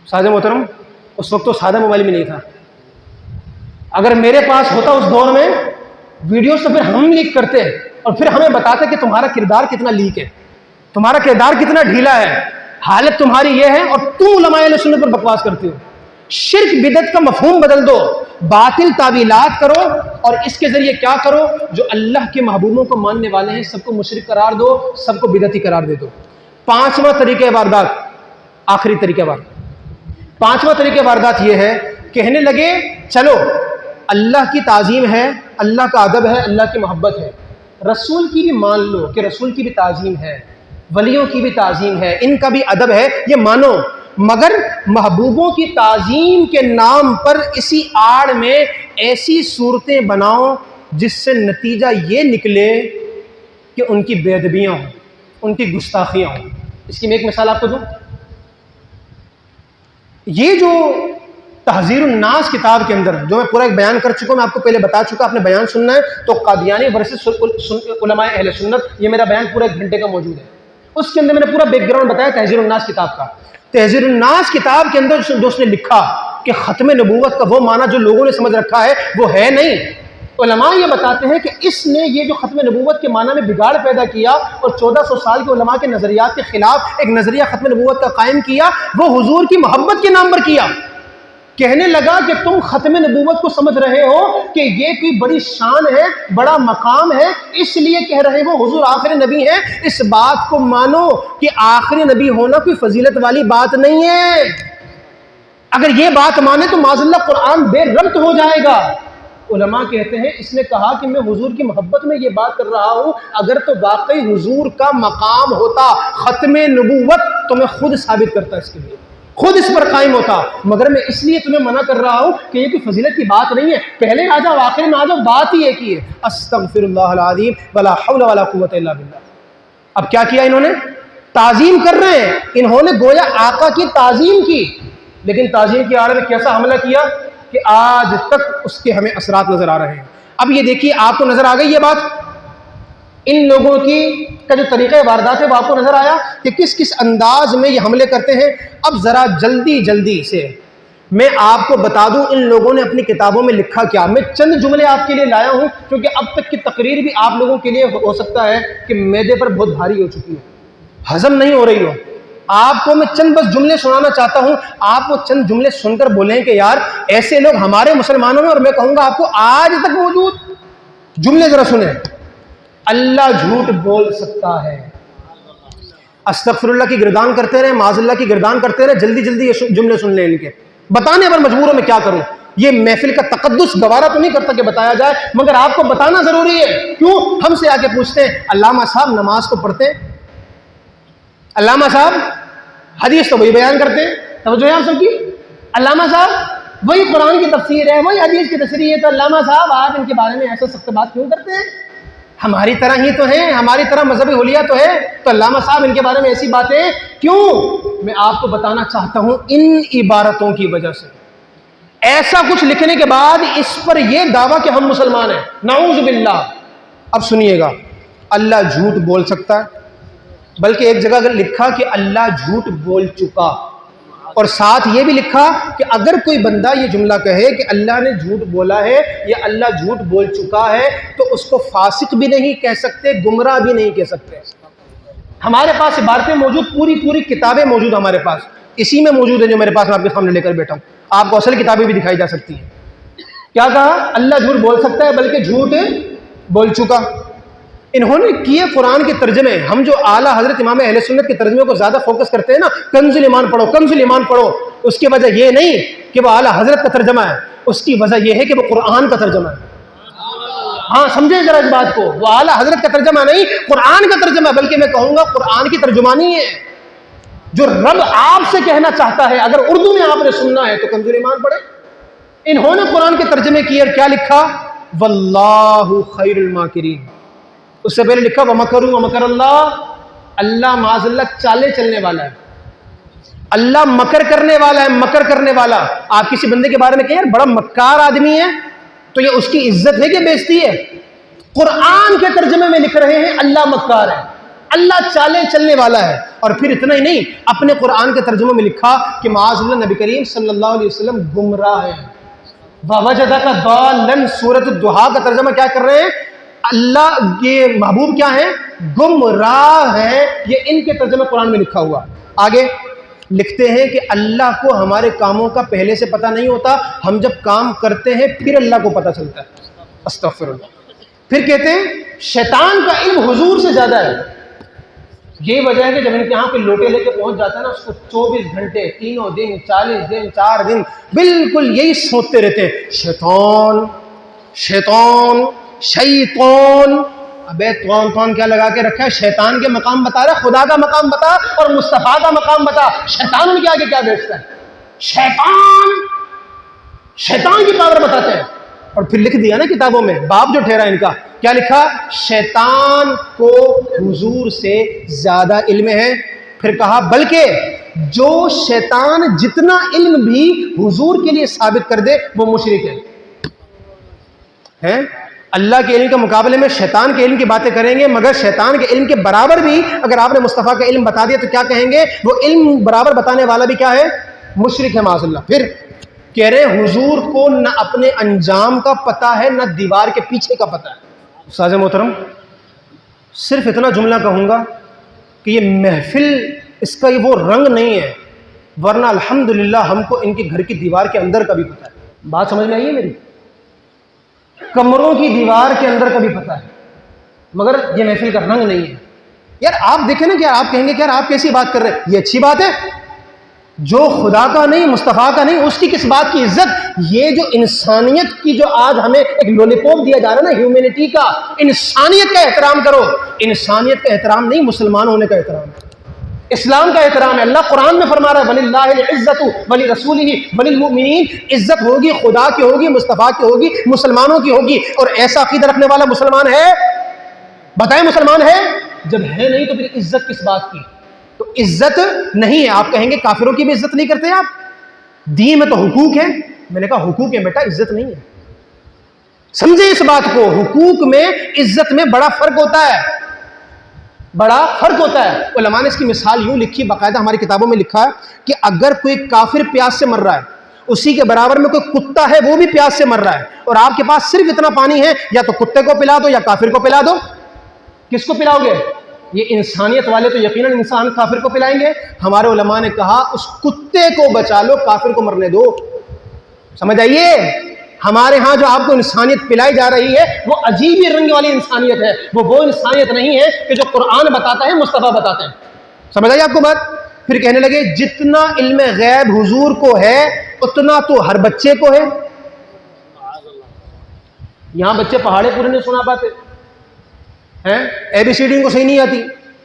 سادہ محترم اس وقت تو سادہ موبائل بھی نہیں تھا، اگر میرے پاس ہوتا اس دور میں ویڈیوز تو پھر ہم لیک کرتے اور پھر ہمیں بتاتے کہ تمہارا کردار کتنا لیک ہے، تمہارا کردار کتنا ڈھیلا ہے، حالت تمہاری یہ ہے، اور تم علماء اہل سنت پر بکواس کرتے ہو۔ شرک بدعت کا مفہوم بدل دو، باطل تعویلات کرو، اور اس کے ذریعے کیا کرو؟ جو اللہ کے محبوبوں کو ماننے والے ہیں سب کو مشرک قرار دو، سب کو بدعتی قرار دے دو۔ 5واں طریقہ واردات، آخری طریقہ واردات، 5واں طریقہ واردات یہ ہے، کہنے لگے چلو اللہ کی تعظیم ہے، اللہ کا ادب ہے، اللہ کی محبت ہے، رسول کی بھی مان لو کہ رسول کی بھی تعظیم ہے، ولیوں کی بھی تعظیم ہے، ان کا بھی ادب ہے، یہ مانو، مگر محبوبوں کی تعظیم کے نام پر اسی آڑ میں ایسی صورتیں بناؤ جس سے نتیجہ یہ نکلے کہ ان کی بے ادبیاں ہوں، ان کی گستاخیاں ہوں۔ اس کی میں ایک مثال آپ کو دوں، یہ جو تحذیر الناس کتاب کے اندر جو میں پورا ایک بیان کر چکا ہوں، میں آپ کو پہلے بتا چکا، آپ نے بیان سننا ہے تو قادیانی ورسز علماء اہل سنت، یہ میرا بیان پورا 1 گھنٹے کا موجود ہے، اس کے اندر میں نے پورا بیک گراؤنڈ بتایا تحذیر الناس کتاب کا۔ تحذیر الناس کتاب کے اندر جو اس نے لکھا کہ ختم نبوت کا وہ معنی جو لوگوں نے سمجھ رکھا ہے وہ ہے نہیں، علماء یہ بتاتے ہیں کہ اس نے یہ جو ختم نبوت کے معنی میں بگاڑ پیدا کیا اور 1400 سال کے علماء کے نظریات کے خلاف ایک نظریہ ختم نبوت کا قائم کیا، وہ حضور کی محبت کے نام پر کیا۔ کہنے لگا کہ تم ختم نبوت کو سمجھ رہے ہو کہ یہ کوئی بڑی شان ہے، بڑا مقام ہے، اس لیے کہہ رہے ہو حضور آخری نبی ہے، اس بات کو مانو کہ آخری نبی ہونا کوئی فضیلت والی بات نہیں ہے۔ اگر یہ بات مانے تو معاذ اللہ قرآن بے ربط ہو جائے گا۔ علماء کہتے ہیں اس نے کہا کہ میں حضور کی محبت میں یہ بات کر رہا ہوں، اگر تو واقعی حضور کا مقام ہوتا ختم نبوت تو میں خود ثابت کرتا اس کے لیے، خود اس پر قائم ہوتا، مگر میں اس لیے تمہیں منع کر رہا ہوں کہ یہ کوئی فضیلت کی بات نہیں ہے، پہلے آ جاؤ آخر میں آ جاؤ، بات ہی ایک ہی ہے، استغفر اللہ العظیم ولا حول ولا قوت الا باللہ۔ اب کیا کیا انہوں نے؟ تعظیم کر رہے ہیں، انہوں نے گویا آقا کی تعظیم کی، لیکن تعظیم کی آڑ میں کیسا حملہ کیا کہ آج تک اس کے ہمیں اثرات نظر آ رہے ہیں۔ اب یہ دیکھیے آپ کو نظر آ گئی یہ بات، ان لوگوں کی کا جو طریقہ واردات ہے وہ آپ کو نظر آیا کہ کس کس انداز میں یہ حملے کرتے ہیں۔ اب ذرا جلدی سے میں آپ کو بتا دوں ان لوگوں نے اپنی کتابوں میں لکھا کیا۔ میں چند جملے آپ کے لیے لایا ہوں کیونکہ اب تک کی تقریر بھی آپ لوگوں کے لیے ہو سکتا ہے کہ معدے پر بہت بھاری ہو چکی ہے، ہضم نہیں ہو رہی ہو۔ آپ کو میں چند بس جملے سنانا چاہتا ہوں، آپ وہ چند جملے سن کر بولیں کہ یار ایسے لوگ ہمارے مسلمانوں میں، اور میں کہوں گا آپ کو آج تک موجود۔ جملے ذرا سنیں۔ اللہ جھوٹ بول سکتا ہے۔ استغفر اللہ کی گردان کرتے رہے، معاذ اللہ کی گردان کرتے رہے، جلدی جلدی یہ جملے سن لیں ان کے، بتانے پر مجبور ہوں میں کیا کروں۔ یہ محفل کا تقدس گوارا تو نہیں کرتا کہ بتایا جائے، مگر آپ کو بتانا ضروری ہے۔ کیوں؟ ہم سے آ کے پوچھتے ہیں علامہ صاحب نماز تو پڑھتے ہیں، علامہ صاحب حدیث تو وہی بیان کرتے ہیں، توجہ ہے آپ سب کی، علامہ صاحب وہی قرآن کی تفسیر ہے، وہی حدیث کی تشریح ہے، تو علامہ صاحب آپ ان کے بارے میں ایسا سخت بات کیوں کرتے ہیں؟ ہماری طرح ہی تو ہیں، ہماری طرح مذہبی حلیہ تو ہے، تو علامہ صاحب ان کے بارے میں ایسی باتیں کیوں؟ میں آپ کو بتانا چاہتا ہوں ان عبارتوں کی وجہ سے، ایسا کچھ لکھنے کے بعد اس پر یہ دعویٰ کہ ہم مسلمان ہیں، نعوذ باللہ۔ اب سنیے گا، اللہ جھوٹ بول سکتا ہے، بلکہ ایک جگہ اگر لکھا کہ اللہ جھوٹ بول چکا، اور ساتھ یہ بھی لکھا کہ اگر کوئی بندہ یہ جملہ کہے کہ اللہ نے جھوٹ بولا ہے یا اللہ جھوٹ بول چکا ہے تو اس کو فاسق بھی نہیں کہہ سکتے، گمراہ بھی نہیں کہہ سکتے۔ ہمارے پاس عبارتیں موجود، پوری کتابیں موجود ہمارے پاس، اسی میں موجود ہے جو میرے پاس میں آپ کے سامنے لے کر بیٹھا ہوں، آپ کو اصل کتابیں بھی دکھائی جا سکتی ہیں۔ کیا کہا؟ اللہ جھوٹ بول سکتا ہے بلکہ جھوٹ بول چکا۔ انہوں نے کیے قرآن کے ترجمے، ہم جو اعلیٰ حضرت امام اہل سنت کے ترجمے کو زیادہ فوکس کرتے ہیں نا، کنز الایمان پڑھو، کنز الایمان پڑھو، اس کی وجہ یہ نہیں کہ وہ اعلیٰ حضرت کا ترجمہ ہے، اس کی وجہ یہ ہے کہ وہ قرآن کا ترجمہ ہے۔ ہاں سمجھیں ذرا اس بات کو، وہ اعلیٰ حضرت کا ترجمہ نہیں، قرآن کا ترجمہ ہے، بلکہ میں کہوں گا قرآن کی ترجمانی ہے۔ جو رب آپ سے کہنا چاہتا ہے، اگر اردو میں آپ نے سننا ہے تو کنز الایمان پڑھیں۔ انہوں نے قرآن کے ترجمے کیے اور کیا لکھا؟ واللہ خیر الماکرین۔ اس سے پہلے لکھا وَمَكَرُوا وَمَكَرَ اللَّهُ، اللہ معاذ اللہ چالے چلنے والا ہے، اللہ مکر کرنے والا ہے، مکر کرنے والا۔ آپ کسی بندے کے بارے میں کہیں یار بڑا مکار آدمی ہے، تو یہ اس کی عزت ہے کہ بےزتی ہے؟ قرآن کے ترجمے میں لکھ رہے ہیں اللہ مکار ہے، اللہ چالے چلنے والا ہے۔ اور پھر اتنا ہی نہیں، اپنے قرآن کے ترجمے میں لکھا کہ معاذ اللہ نبی کریم صلی اللہ علیہ وسلم گمراہ ہیں۔ وَوَجَدَكَ ضَالًّا، سورۃ الضحیٰ کا ترجمہ کیا کر رہے ہیں؟ اللہ کے محبوب کیا ہیں؟ گمراہ ہیں۔ یہ ان کے ترجمے قرآن میں لکھا ہوا۔ آگے لکھتے ہیں کہ اللہ کو ہمارے کاموں کا پہلے سے پتہ نہیں ہوتا، ہم جب کام کرتے ہیں پھر اللہ کو پتہ چلتا ہے۔ استغفر اللہ۔ پھر کہتے ہیں شیطان کا علم حضور سے زیادہ ہے۔ یہ وجہ ہے کہ جب ان کے ہاں پہ لوٹے لے کے پہنچ جاتا ہے نا، اس کو 24 گھنٹے، تینوں دن، 40 دن، 4 دن بالکل یہی سوچتے رہتے ہیں، شیطان شیطان شیطان۔ ابے توان کیا لگا کے رکھا ہے؟ شیطان کے مقام بتا رہا ہے، خدا کا مقام بتا اور مصطفیٰ کا مقام بتا۔ شیطان ان کے آگے کیا بیچتا ہے؟ شیطان کی پاور بتاتے ہیں۔ اور پھر لکھ دیا نا کتابوں میں، باپ جو ٹھہرا ان کا کیا لکھا؟ شیطان کو حضور سے زیادہ علم ہے۔ پھر کہا بلکہ جو شیطان جتنا علم بھی حضور کے لیے ثابت کر دے وہ مشرک ہے۔ اللہ کے علم کے مقابلے میں شیطان کے علم کی باتیں کریں گے، مگر شیطان کے علم کے برابر بھی اگر آپ نے مصطفیٰ کا علم بتا دیا تو کیا کہیں گے؟ وہ علم برابر بتانے والا بھی کیا ہے؟ مشرک ہے معاذ اللہ۔ پھر کہہ رہے ہیں حضور کو نہ اپنے انجام کا پتہ ہے نہ دیوار کے پیچھے کا پتہ ہے۔ استاذ محترم، صرف اتنا جملہ کہوں گا کہ یہ محفل اس کا وہ رنگ نہیں ہے، ورنہ الحمدللہ ہم کو ان کے گھر کی دیوار کے اندر کا بھی پتہ ہے۔ بات سمجھ میں آئی ہے میری؟ کمروں کی دیوار کے اندر کا بھی پتہ ہے، مگر یہ محفل کا رنگ نہیں ہے۔ یار آپ دیکھیں نا کہ آپ کہیں گے کہ یار آپ کیسی بات کر رہے ہیں؟ یہ اچھی بات ہے، جو خدا کا نہیں، مصطفیٰ کا نہیں، اس کی کس بات کی عزت؟ یہ جو انسانیت کی جو آج ہمیں ایک لولی پاپ دیا جا رہا ہے نا، ہیومینٹی کا، انسانیت کا احترام کرو۔ انسانیت کا احترام نہیں، مسلمان ہونے کا احترام ہے، اسلام کا احترام ہے۔ اللہ قرآن میں فرما رہا ہے وَلِلَّهِ الْعِزَّةُ وَلِرَسُولِهِ وَلِلْمُؤْمِنِينَ، عزت ہوگی خدا کی ہوگی، مصطفیٰ کی ہوگی، مسلمانوں کی ہوگی۔ اور ایسا عقیدہ رکھنے والا مسلمان ہے؟ بتائیں مسلمان ہے؟ جب ہے نہیں تو پھر عزت کس بات کی؟ تو عزت نہیں ہے۔ آپ کہیں گے کافروں کی بھی عزت نہیں کرتے آپ؟ دین میں تو حقوق ہیں۔ میں نے کہا حقوق ہے بیٹا، عزت نہیں ہے۔ سمجھیں اس بات کو، حقوق میں عزت میں بڑا فرق ہوتا ہے، بڑا فرق ہوتا ہے۔ علماء نے اس کی مثال یوں لکھی، باقاعدہ ہماری کتابوں میں لکھا ہے کہ اگر کوئی کافر پیاس سے مر رہا ہے، اسی کے برابر میں کوئی کتا ہے وہ بھی پیاس سے مر رہا ہے، اور آپ کے پاس صرف اتنا پانی ہے، یا تو کتے کو پلا دو یا کافر کو پلا دو۔ کس کو پلاؤ گے؟ یہ انسانیت والے تو یقیناً انسان کافر کو پلائیں گے۔ ہمارے علماء نے کہا اس کتے کو بچا لو، کافر کو مرنے دو۔ سمجھ آئیے؟ ہمارے ہاں جو آپ کو انسانیت پلائی جا رہی ہے وہ عجیب ہی رنگ والی انسانیت ہے، وہ انسانیت نہیں ہے کہ جو قرآن بتاتا ہے، مصطفیٰ بتاتے ہیں. سمجھ آئی آپ کو بات؟ پھر کہنے لگے جتنا علم غیب حضور کو ہے اتنا تو ہر بچے کو ہے. یہاں بچے پہاڑے پورے نہیں سنا پاتے ہیں، اے بی سی ڈی کو صحیح نہیں آتی،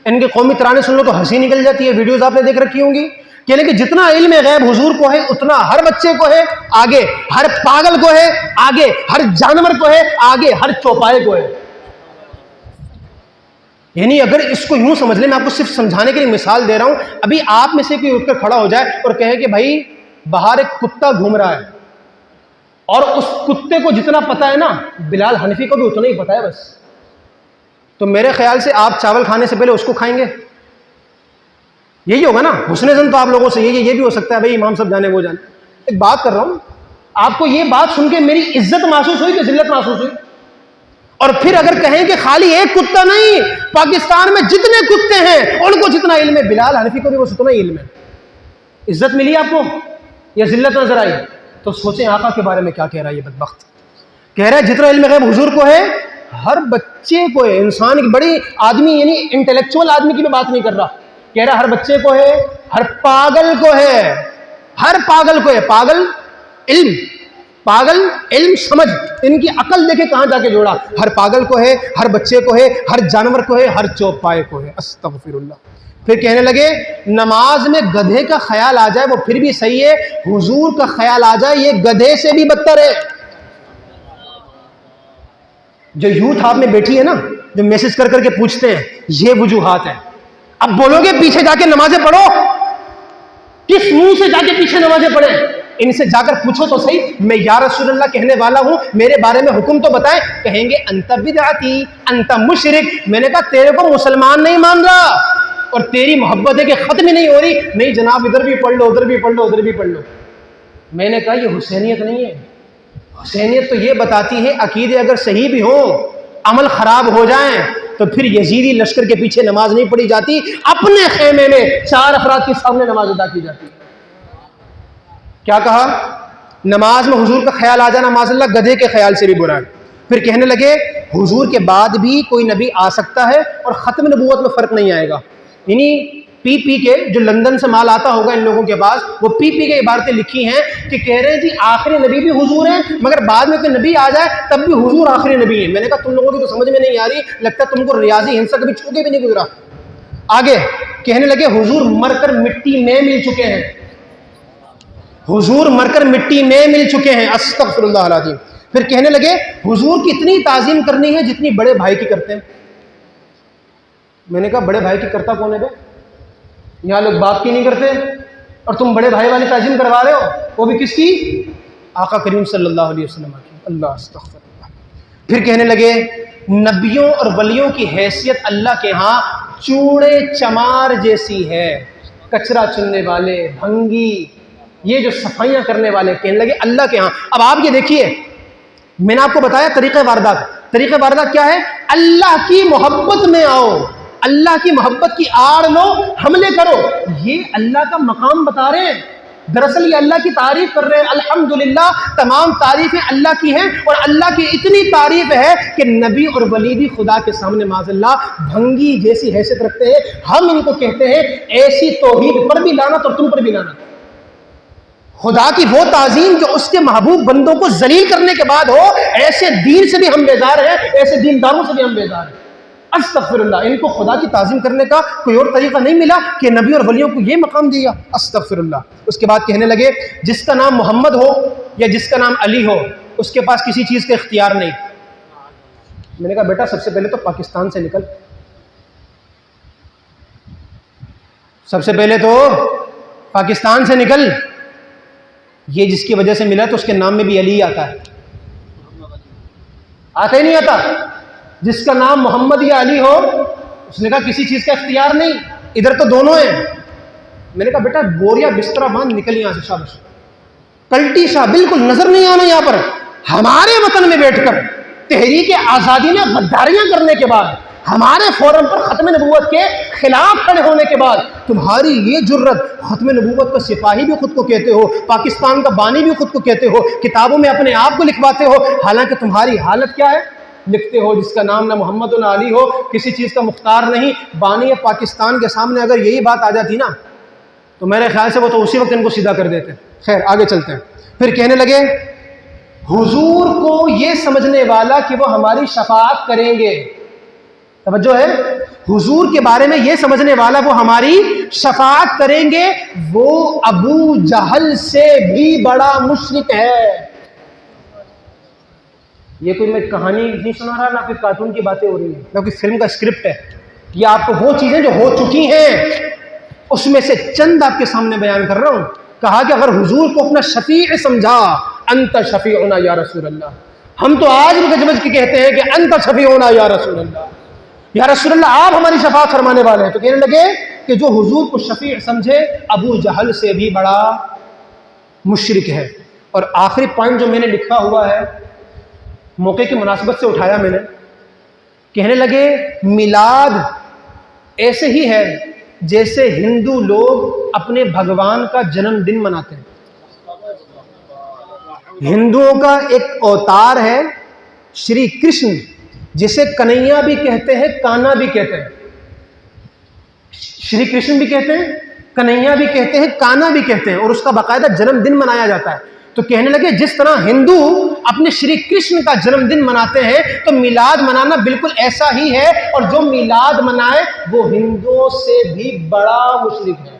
ان کے قومی ترانے سن لو تو ہنسی نکل جاتی ہے. ویڈیوز آپ نے دیکھ رکھی ہوں گی. کہنے کہ جتنا علم غیب حضور کو ہے اتنا ہر بچے کو ہے آگے، ہر پاگل کو ہے آگے، ہر جانور کو ہے آگے، ہر چوپائے کو ہے. یعنی اگر اس کو یوں سمجھ لیں، میں آپ کو صرف سمجھانے کے لیے مثال دے رہا ہوں. ابھی آپ میں سے کوئی اٹھ کر کھڑا ہو جائے اور کہے کہ بھائی باہر ایک کتا گھوم رہا ہے، اور اس کتے کو جتنا پتا ہے نا بلال حنفی کو بھی اتنا ہی پتا ہے بس، تو میرے خیال سے آپ چاول کھانے سے پہلے اس کو کھائیں گے. یہی ہوگا نا. حسن زن تو آپ لوگوں سے یہ بھی ہو سکتا ہے بھائی امام صاحب جانے وہ جانے. ایک بات کر رہا ہوں، آپ کو یہ بات سن کے میری عزت محسوس ہوئی کہ ذلت محسوس ہوئی؟ اور پھر اگر کہیں کہ خالی ایک کتا نہیں، پاکستان میں جتنے کتے ہیں ان کو جتنا علم ہے، بلال حنفی کو بھی بس اتنا ہی علم ہے. عزت ملی آپ کو یا ذلت نظر آئی؟ تو سوچیں آقا کے بارے میں کیا کہہ رہا ہے یہ بدبخت. کہہ رہا ہے جتنا علم غیب حضور کو ہے ہر بچے کو ہے. انسان کی بڑی آدمی یعنی انٹلیکچوئل آدمی کی بھی بات نہیں کر رہا. کہہ رہا ہر بچے کو ہے، ہر پاگل کو ہے، ہر پاگل کو ہے. پاگل علم سمجھ، ان کی عقل دیکھے کہاں جا کے جوڑا. ہر پاگل کو ہے، ہر بچے کو ہے، ہر جانور کو ہے، ہر چوپائے کو ہے. استغفر اللہ. پھر کہنے لگے نماز میں گدھے کا خیال آ جائے وہ پھر بھی صحیح ہے، حضور کا خیال آ جائے یہ گدھے سے بھی بدتر ہے. جو یوتھ آپ میں بیٹھی ہے نا، جو میسج کر کر کے پوچھتے ہیں، یہ وجوہات ہیں. اب بولو گے پیچھے جا کے نمازیں پڑھو، کس منہ سے جا کے پیچھے نمازیں پڑھیں؟ ان سے جا کر پوچھو تو صحیح، میں یا رسول اللہ کہنے والا ہوں، میرے بارے میں حکم تو بتائیں. کہیں گے انت بدعتی، انت مشرک. میں نے کہا تیرے کو مسلمان نہیں مان رہا اور تیری محبت ہے کہ ختم ہی نہیں ہو رہی. نہیں جناب ادھر بھی پڑھ لو، ادھر بھی پڑھ لو، ادھر بھی پڑھ لو. میں نے کہا یہ حسینیت نہیں ہے. حسینیت تو یہ بتاتی ہے عقیدے اگر صحیح بھی ہوں، عمل خراب ہو جائیں تو پھر یزیدی لشکر کے پیچھے نماز نہیں پڑھی جاتی، اپنے خیمے میں 4 افراد کے سامنے نماز ادا کی جاتی. کیا کہا؟ نماز میں حضور کا خیال آ جانا معاذ اللہ گدھے کے خیال سے بھی برا ہے. پھر کہنے لگے حضور کے بعد بھی کوئی نبی آ سکتا ہے اور ختم نبوت میں فرق نہیں آئے گا. یعنی پی کے جو لندن سے مال آتا ہوگا ان لوگوں کے پاس، وہ پی کے عبارتیں لکھی ہیں کہ کہہ رہے ہیں جی آخری نبی بھی حضور ہیں، مگر بعد میں کوئی نبی آ جائے تب بھی حضور آخری نبی ہیں. میں نے کہا تم لوگوں کی تو سمجھ میں نہیں آ رہی، لگتا ہے تم کو ریاضی ہندسہ کبھی چھو کے بھی نہیں گزرا. آگے کہنے لگے حضور مر کر مٹی میں مل چکے ہیں. حضور مر کر مٹی میں مل چکے ہیں. استغفر اللہ العظیم. پھر کہنے لگے حضور کی اتنی تعظیم کرنی ہے جتنی بڑے بھائی کی کرتے ہیں. میں نے کہا بڑے بھائی کی کرتا کون ہے بے؟ یہاں لوگ باپ کی نہیں کرتے اور تم بڑے بھائی والی تعظیم کروا رہے ہو، وہ بھی کس کی؟ آقا کریم صلی اللہ علیہ وسلم کی. اللہ استغفر اللہ. پھر کہنے لگے نبیوں اور ولیوں کی حیثیت اللہ کے ہاں چوڑے چمار جیسی ہے. کچرا چننے والے، بھنگی، یہ جو صفائیاں کرنے والے، کہنے لگے اللہ کے ہاں. اب آپ یہ دیکھیے، میں نے آپ کو بتایا طریقہ واردات کیا ہے؟ اللہ کی محبت میں آؤ، اللہ کی محبت کی آڑ لو، حملے کرو. یہ اللہ کا مقام بتا رہے ہیں. دراصل یہ اللہ کی تعریف کر رہے ہیں. الحمدللہ تمام تعریفیں اللہ کی ہیں، اور اللہ کی اتنی تعریف ہے کہ نبی اور ولی بھی خدا کے سامنے معاذ اللہ بھنگی جیسی حیثیت رکھتے ہیں. ہم ان کو کہتے ہیں ایسی توحید پر بھی لعنت اور تم پر بھی لعنت. خدا کی وہ تعظیم جو اس کے محبوب بندوں کو ذلیل کرنے کے بعد ہو، ایسے دین سے بھی ہم بیزار ہیں، ایسے دینداروں سے بھی ہم بیزار ہیں. استغفر اللہ. ان کو خدا کی تعظیم کرنے کا کوئی اور طریقہ نہیں ملا کہ نبی اور ولیوں کو یہ مقام دیا. استغفر اللہ. اس کے بعد کہنے لگے جس کا نام محمد ہو یا جس کا نام علی ہو اس کے پاس کسی چیز کا اختیار نہیں. میں نے کہا بیٹا سب سے پہلے تو پاکستان سے نکل، سب سے پہلے تو پاکستان سے نکل. یہ جس کی وجہ سے ملا تو اس کے نام میں بھی علی آتا ہے، آتا ہی نہیں آتا. جس کا نام محمد یا علی ہو اس نے کہا کسی چیز کا اختیار نہیں. ادھر تو دونوں ہیں. میں نے کہا بیٹا بوریا بسترا باندھ نکل یہاں سے. شاباش. کلٹی شاہ بالکل نظر نہیں آنا یہاں پر. ہمارے وطن میں بیٹھ کر تحریک آزادی نے غداریاں کرنے کے بعد ہمارے فورم پر ختم نبوت کے خلاف کھڑے ہونے کے بعد تمہاری یہ جرت، ختم نبوت کا سپاہی بھی خود کو کہتے ہو، پاکستان کا بانی بھی خود کو کہتے ہو، کتابوں میں اپنے آپ کو لکھواتے ہو، حالانکہ تمہاری حالت کیا ہے؟ لکھتے ہو جس کا نام نہ محمد نہ علی ہو، کسی چیز کا مختار نہیں۔ بانی پاکستان کے سامنے اگر یہی بات آ جاتی نا تو میرے خیال سے وہ تو اسی وقت ان کو سیدھا کر دیتے۔ خیر آگے چلتے ہیں۔ پھر کہنے لگے حضور کو یہ سمجھنے والا کہ وہ ہماری شفاعت کریں گے، توجہ ہے، حضور کے بارے میں یہ سمجھنے والا وہ ہماری شفاعت کریں گے، وہ ابو جہل سے بھی بڑا مشرک ہے۔ یہ کوئی میں کہانی نہیں سنا رہا، نہ کوئی کارٹون کی باتیں ہو رہی ہیں، نہ کوئی فلم کا اسکرپٹ ہے، یہ آپ کو وہ چیزیں جو ہو چکی ہیں اس میں سے چند آپ کے سامنے بیان کر رہا ہوں۔ کہا کہ اگر حضور کو اپنا شفیع سمجھا، انت شفیعنا یا رسول اللہ، ہم تو آج بھی گج بج کے کہتے ہیں کہ انت شفیعنا یا رسول اللہ، یا رسول اللہ آپ ہماری شفاعت فرمانے والے ہیں۔ تو کہنے لگے کہ جو حضور کو شفیع سمجھے ابو جہل سے بھی بڑا مشرک ہے۔ اور آخری پوائنٹ جو میں نے لکھا ہوا ہے موقع کی مناسبت سے اٹھایا میں نے، کہنے لگے میلاد ایسے ہی ہے جیسے ہندو لوگ اپنے بھگوان کا جنم دن مناتے ہیں۔ ہندوؤں کا ایک اوتار ہے شری کرشن، جسے کنہیا بھی کہتے ہیں، کانا بھی کہتے ہیں، شری کرشن بھی کہتے ہیں، کنہیا بھی کہتے ہیں، کانا بھی کہتے ہیں، اور اس کا باقاعدہ جنم دن منایا جاتا ہے۔ تو کہنے لگے جس طرح ہندو اپنے شری کرشن کا جنم دن مناتے ہیں تو میلاد منانا بالکل ایسا ہی ہے، اور جو میلاد منائے وہ ہندوؤں سے بھی بڑا مشرک ہے۔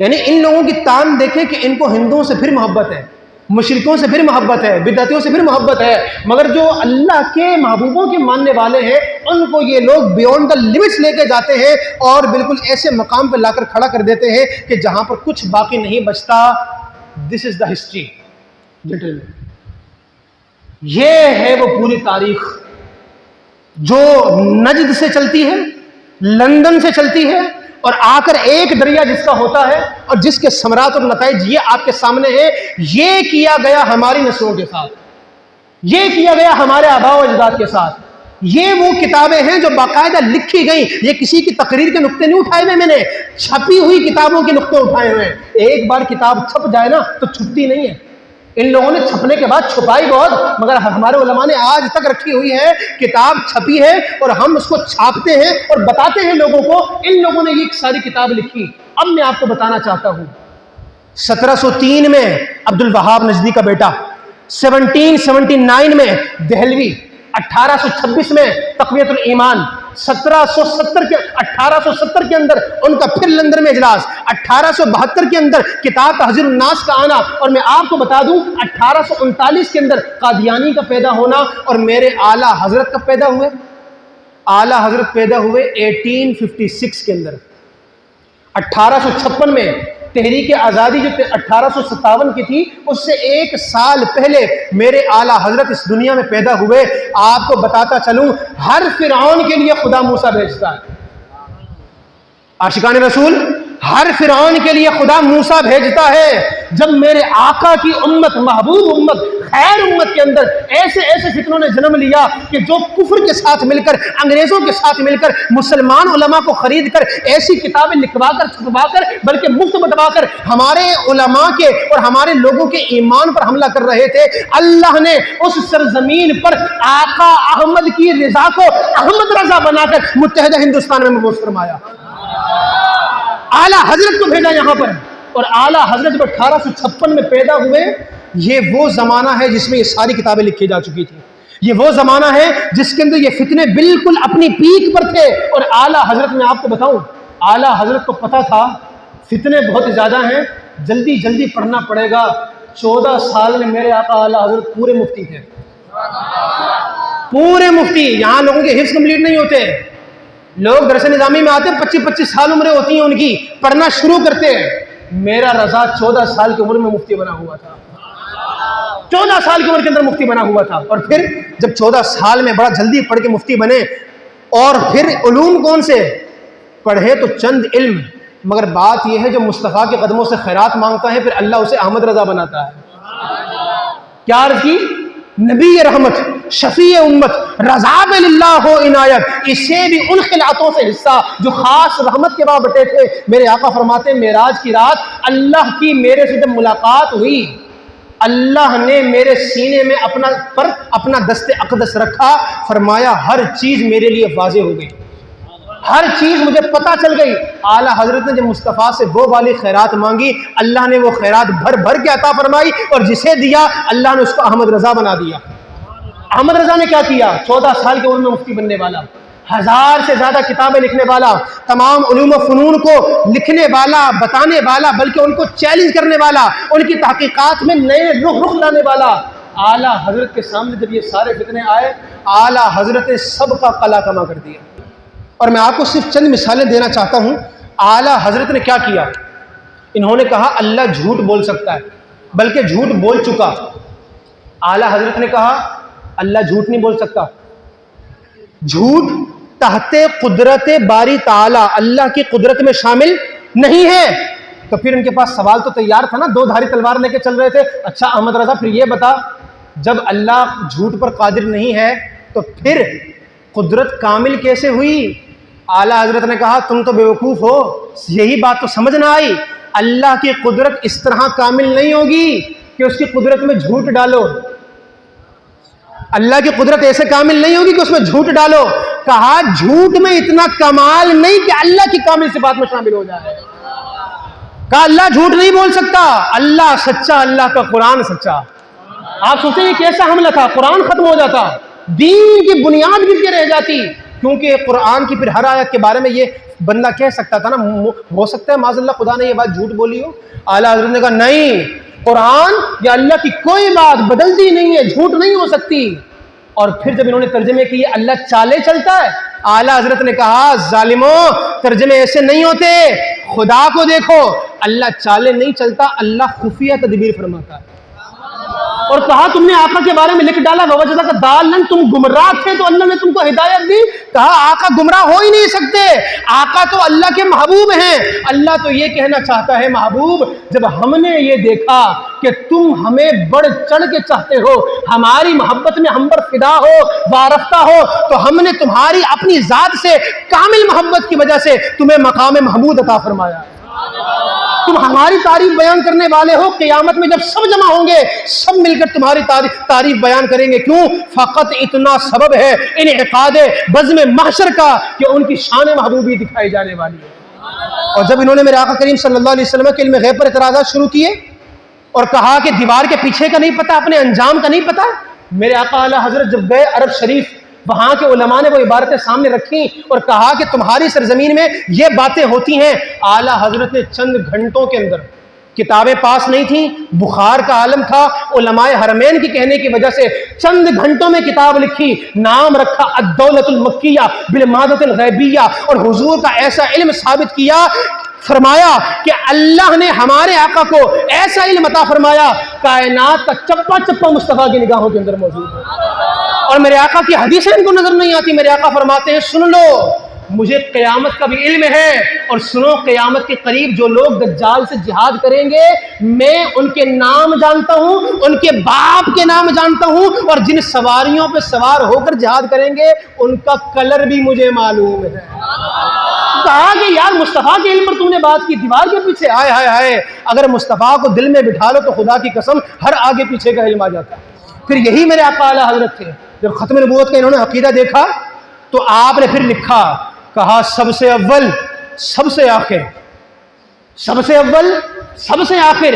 یعنی ان لوگوں کی تان دیکھیں کہ ان کو ہندوؤں سے پھر محبت ہے، مشرکوں سے پھر محبت ہے، بدعتیوں سے پھر محبت ہے، مگر جو اللہ کے محبوبوں کے ماننے والے ہیں ان کو یہ لوگ بیونڈ دا لمٹس لے کے جاتے ہیں اور بالکل ایسے مقام پہ لا کر کھڑا کر دیتے ہیں کہ جہاں پر کچھ باقی نہیں بچتا۔ دس از دا ہسٹری جنٹلمین، یہ ہے وہ پوری تاریخ جو نجد سے چلتی ہے، لندن سے چلتی ہے، اور آ کر ایک دریا جس کا ہوتا ہے اور جس کے ثمرات اور نتائج یہ آپ کے سامنے ہے۔ یہ کیا گیا ہماری نسلوں کے ساتھ، یہ کیا گیا ہمارے آباء و اجداد کے ساتھ۔ یہ وہ کتابیں ہیں جو باقاعدہ لکھی گئی، یہ کسی کی تقریر کے نقطے نہیں اٹھائے ہوئے، میں نے چھپی ہوئی کتابوں کے نقطے اٹھائے ہوئے ہیں۔ ایک بار کتاب چھپ جائے نا تو چھپتی نہیں ہے۔ ان لوگوں نے چھپنے کے بعد چھپائی بہت، مگر ہمارے علماء نے آج تک رکھی ہوئی ہے۔ کتاب چھپی ہے اور ہم اس کو چھاپتے ہیں اور بتاتے ہیں لوگوں کو، ان لوگوں نے یہ ساری کتاب لکھی۔ اب میں آپ کو بتانا چاہتا ہوں 1703 میں عبد الوہاب نجدی کا بیٹا، 1779 میں دہلوی، 1826 میں تقویت الایمان، 1870 کے اندر ان کا پھر لندن میں اجلاس، 1872 کے اندر کتاب تحذیر الناس کا آنا، اور میں آپ کو بتا دوں 1839 کے اندر قادیانی کا پیدا ہونا، اور میرے اعلیٰ حضرت کب پیدا ہوئے؟ اعلیٰ حضرت پیدا ہوئے 1856 کے اندر۔ 1856 میں تحریک آزادی جو 1857 کی تھی اس سے ایک سال پہلے میرے اعلیٰ حضرت اس دنیا میں پیدا ہوئے۔ آپ کو بتاتا چلوں ہر فرعون کے لیے خدا موسیٰ بھیجتا ہے، عاشقان رسول، ہر فرعون کے لیے خدا موسیٰ بھیجتا ہے۔ جب میرے آقا کی امت، محبوب امت، خیر امت کے اندر ایسے ایسے فتنوں نے جنم لیا کہ جو کفر کے ساتھ مل کر، انگریزوں کے ساتھ مل کر، مسلمان علماء کو خرید کر ایسی کتابیں لکھوا کر، چھپوا کر، بلکہ مفت بٹوا کر ہمارے علماء کے اور ہمارے لوگوں کے ایمان پر حملہ کر رہے تھے، اللہ نے اس سرزمین پر آقا احمد کی رضا کو احمد رضا بنا کر متحدہ ہندوستان میں مبعوث فرمایا، اعلیٰ حضرت کو بھیجا یہاں پر۔ اور اعلیٰ حضرت جب 1856 میں پیدا ہوئے، یہ وہ زمانہ ہے جس میں یہ ساری کتابیں لکھی جا چکی تھی، یہ وہ زمانہ ہے جس کے اندر یہ فتنے بالکل اپنی پیک پر تھے۔ اور اعلیٰ حضرت میں آپ کو بتاؤں، اعلیٰ حضرت کو پتا تھا فتنے بہت زیادہ ہیں، جلدی جلدی پڑھنا پڑے گا۔ 14 سال میں میرے آقا اعلیٰ حضرت پورے مفتی تھے، پورے مفتی۔ یہاں لوگوں کے حفظ کمپلیٹ نہیں ہوتے، لوگ درس نظامی میں آتے ہیں، 25 سال عمریں ہوتی ہیں ان کی، پڑھنا شروع کرتے ہیں۔ میرا رضا 14 سال کی عمر میں مفتی بنا ہوا تھا، 14 سال کی عمر کے اندر مفتی بنا ہوا تھا۔ اور پھر جب 14 سال میں بڑا جلدی پڑھ کے مفتی بنے، اور پھر علوم کون سے پڑھے تو چند علم، مگر بات یہ ہے جو مصطفیٰ کے قدموں سے خیرات مانگتا ہے پھر اللہ اسے احمد رضا بناتا ہے۔ کیا عرض کی؟ نبی رحمت، شفیع امت، رضا باللہ ہو عنایت، اسے بھی ان خلعتوں سے حصہ جو خاص رحمت کے بعد بٹے تھے۔ میرے آقا فرماتے ہیں معراج کی رات اللہ کی میرے سے جب ملاقات ہوئی، اللہ نے میرے سینے میں اپنا دست اقدس رکھا، فرمایا ہر چیز میرے لیے واضح ہو گئی، ہر چیز مجھے پتہ چل گئی۔ اعلیٰ حضرت نے جب مصطفیٰ سے وہ والی خیرات مانگی، اللہ نے وہ خیرات بھر بھر کے عطا فرمائی، اور جسے دیا اللہ نے اس کو احمد رضا بنا دیا۔ احمد رضا نے کیا کیا؟ 14 سال کی عمر میں مفتی بننے والا، 1000 سے زیادہ کتابیں لکھنے والا، تمام علوم و فنون کو لکھنے والا، بتانے والا، بلکہ ان کو چیلنج کرنے والا، ان کی تحقیقات میں نئے رخ لانے والا۔ اعلیٰ حضرت کے سامنے جب یہ سارے فتنے آئے، اعلیٰ حضرت نے سب کا قلع کما کر دیا۔ اور میں آپ کو صرف چند مثالیں دینا چاہتا ہوں۔ اعلیٰ حضرت نے کیا کیا؟ انہوں نے کہا اللہ جھوٹ بول سکتا ہے، بلکہ جھوٹ بول چکا۔ اعلیٰ حضرت نے کہا اللہ جھوٹ نہیں بول سکتا، جھوٹ تحت قدرت باری تعالی، اللہ کی قدرت میں شامل نہیں ہے۔ تو پھر ان کے پاس سوال تو تیار تھا نا، 2 دھاری تلوار لے کے چل رہے تھے۔ اچھا احمد رضا پھر یہ بتا، جب اللہ جھوٹ پر قادر نہیں ہے تو پھر قدرت کامل کیسے ہوئی؟ اعلیٰ حضرت نے کہا تم تو بیوقوف ہو، یہی بات تو سمجھ نہ آئی۔ اللہ کی قدرت اس طرح کامل نہیں ہوگی کہ اس کی قدرت میں جھوٹ ڈالو، اللہ کی قدرت ایسے کامل نہیں ہوگی کہ اس میں جھوٹ ڈالو۔ کہا جھوٹ میں اتنا کمال نہیں کہ اللہ کی کامل صفات میں شامل ہو جائے۔ کہا اللہ جھوٹ نہیں بول سکتا، اللہ سچا، اللہ کا قرآن سچا۔ آپ سوچیں یہ کیسا حملہ تھا؟ قرآن ختم ہو جاتا، دین کی بنیاد گر کے رہ جاتی، کیونکہ قرآن کی پھر ہر آیت کے بارے میں یہ بندہ کہہ سکتا تھا نا، ہو سکتا ہے معاذ اللہ خدا نے یہ بات جھوٹ بولی ہو۔ اعلیٰ حضرت نے کہا نہیں، قرآن یا اللہ کی کوئی بات بدلتی نہیں ہے، جھوٹ نہیں ہو سکتی۔ اور پھر جب انہوں نے ترجمے کیے اللہ چالے چلتا ہے، اعلیٰ حضرت نے کہا ظالموں ترجمے ایسے نہیں ہوتے، خدا کو دیکھو، اللہ چالے نہیں چلتا، اللہ خفیہ تدبیر فرماتا ہے۔ اور کہا تم نے آقا کے بارے میں لکھ ڈالا ووجدک ضالا، تم گمراہ تھے تو اللہ نے تم کو ہدایت دی۔ کہا آقا گمراہ ہو ہی نہیں سکتے، آقا تو اللہ کے محبوب ہیں۔ اللہ تو یہ کہنا چاہتا ہے محبوب جب ہم نے یہ دیکھا کہ تم ہمیں بڑھ چڑھ کے چاہتے ہو، ہماری محبت میں ہم پر فدا ہو، وارفتہ ہو، تو ہم نے تمہاری اپنی ذات سے کامل محبت کی وجہ سے تمہیں مقام محمود عطا فرمایا۔ تم ہماری تعریف بیان کرنے والے ہو، قیامت میں جب سب جمع ہوں گے سب مل کر تمہاری تعریف بیان کریں گے۔ کیوں؟ فقط اتنا سبب ہے انعقاد بزم محشر کا کہ ان کی شان محبوبی دکھائی جانے والی ہے۔ اور جب انہوں نے میرے آقا کریم صلی اللہ علیہ وسلم کے علم غیب پر اعتراضات شروع کیے اور کہا کہ دیوار کے پیچھے کا نہیں پتا، اپنے انجام کا نہیں پتا، میرے آقا اعلیٰ حضرت جب گئے عرب شریف، وہاں کے علماء نے وہ عبارتیں سامنے رکھیں اور کہا کہ تمہاری سرزمین میں یہ باتیں ہوتی ہیں۔ اعلیٰ حضرت نے چند گھنٹوں کے اندر، کتابیں پاس نہیں تھیں، بخار کا عالم تھا، علماء حرمین کی کہنے کی وجہ سے چند گھنٹوں میں کتاب لکھی، نام رکھا الدولۃ المکیہ بالمادۃ الغیبیہ، اور حضور کا ایسا علم ثابت کیا، فرمایا کہ اللہ نے ہمارے آقا کو ایسا علم عطا فرمایا کائنات کا چپا چپا مصطفیٰ کی نگاہوں کے اندر موجود ہے۔ اور میرے آقا کی حدیثیں ان کو نظر نہیں آتی، میرے آقا فرماتے ہیں سن لو مجھے قیامت کا بھی علم ہے، اور سنو قیامت کے قریب جو لوگ دجال سے جہاد کریں گے میں ان کے نام جانتا ہوں، ان کے باپ کے نام جانتا ہوں، اور جن سواریوں پہ سوار ہو کر جہاد کریں گے ان کا کلر بھی مجھے معلوم ہے۔ کہا کہ یار مصطفیٰ کے علم پر تم نے بات کی، دیوار کے پیچھے ہائے ہائے ہائے، اگر مصطفیٰ کو دل میں بٹھا لو تو خدا کی قسم ہر آگے پیچھے کا علم آ جاتا ہے۔ پھر یہی میرے آقا اعلیٰ حضرت تھے، جب ختم نبوت کا انہوں نے عقیدہ دیکھا تو آپ نے پھر لکھا، کہا سب سے اول سب سے آخر، سب سے اول سب سے آخر،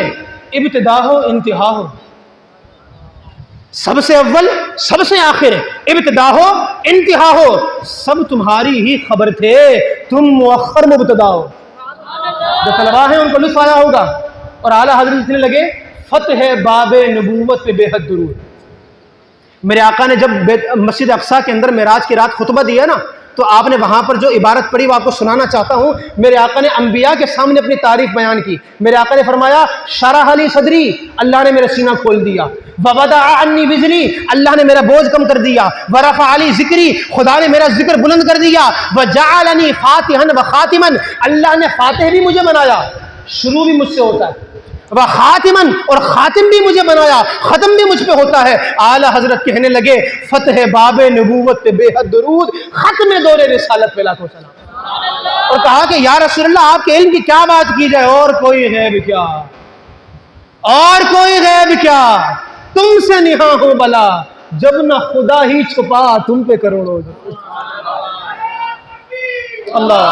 ابتدا ہو انتہا ہو، سب سے اول سب سے آخر، ابتدا ہو انتہا ہو، سب تمہاری ہی خبر تھے، تم مؤخر مبتدا ہو۔ جو طلباء ہیں ان کو لطف آیا ہوگا، اور اعلیٰ حضرت لکھنے لگے فتح باب نبوت پہ بے حد درود۔ میرے آقا نے جب مسجد اقصیٰ کے اندر معراج کی رات خطبہ دیا نا، تو آپ نے وہاں پر جو عبارت پڑھی وہ آپ کو سنانا چاہتا ہوں۔ میرے آقا نے انبیاء کے سامنے اپنی تعریف بیان کی۔ میرے آقا نے فرمایا شرح لی صدری، اللہ نے میرا سینہ کھول دیا، ووضع عنی وزری، اللہ نے میرا بوجھ کم کر دیا، ورفع لی ذکری، خدا نے میرا ذکر بلند کر دیا، وجعلنی فاتحا وخاتما، اللہ نے فاتح بھی مجھے بنایا، شروع بھی مجھ سے ہوتا ہے، وخاتمن، اور خاتم بھی مجھے بنایا، ختم بھی مجھ پہ ہوتا ہے۔ اعلی حضرت کہنے لگے فتح باب نبوت پہ بے حد درود، ختم دور رسالت پہ لاکھوں سلام۔ اور کہا کہ یا رسول اللہ آپ کے علم کی کیا بات کی جائے، اور کوئی غیب کیا، اور کوئی غیب کیا، تم سے نہاں ہو بلا، جب نہ خدا ہی چھپا تم پہ کروڑوں درود۔ اللہ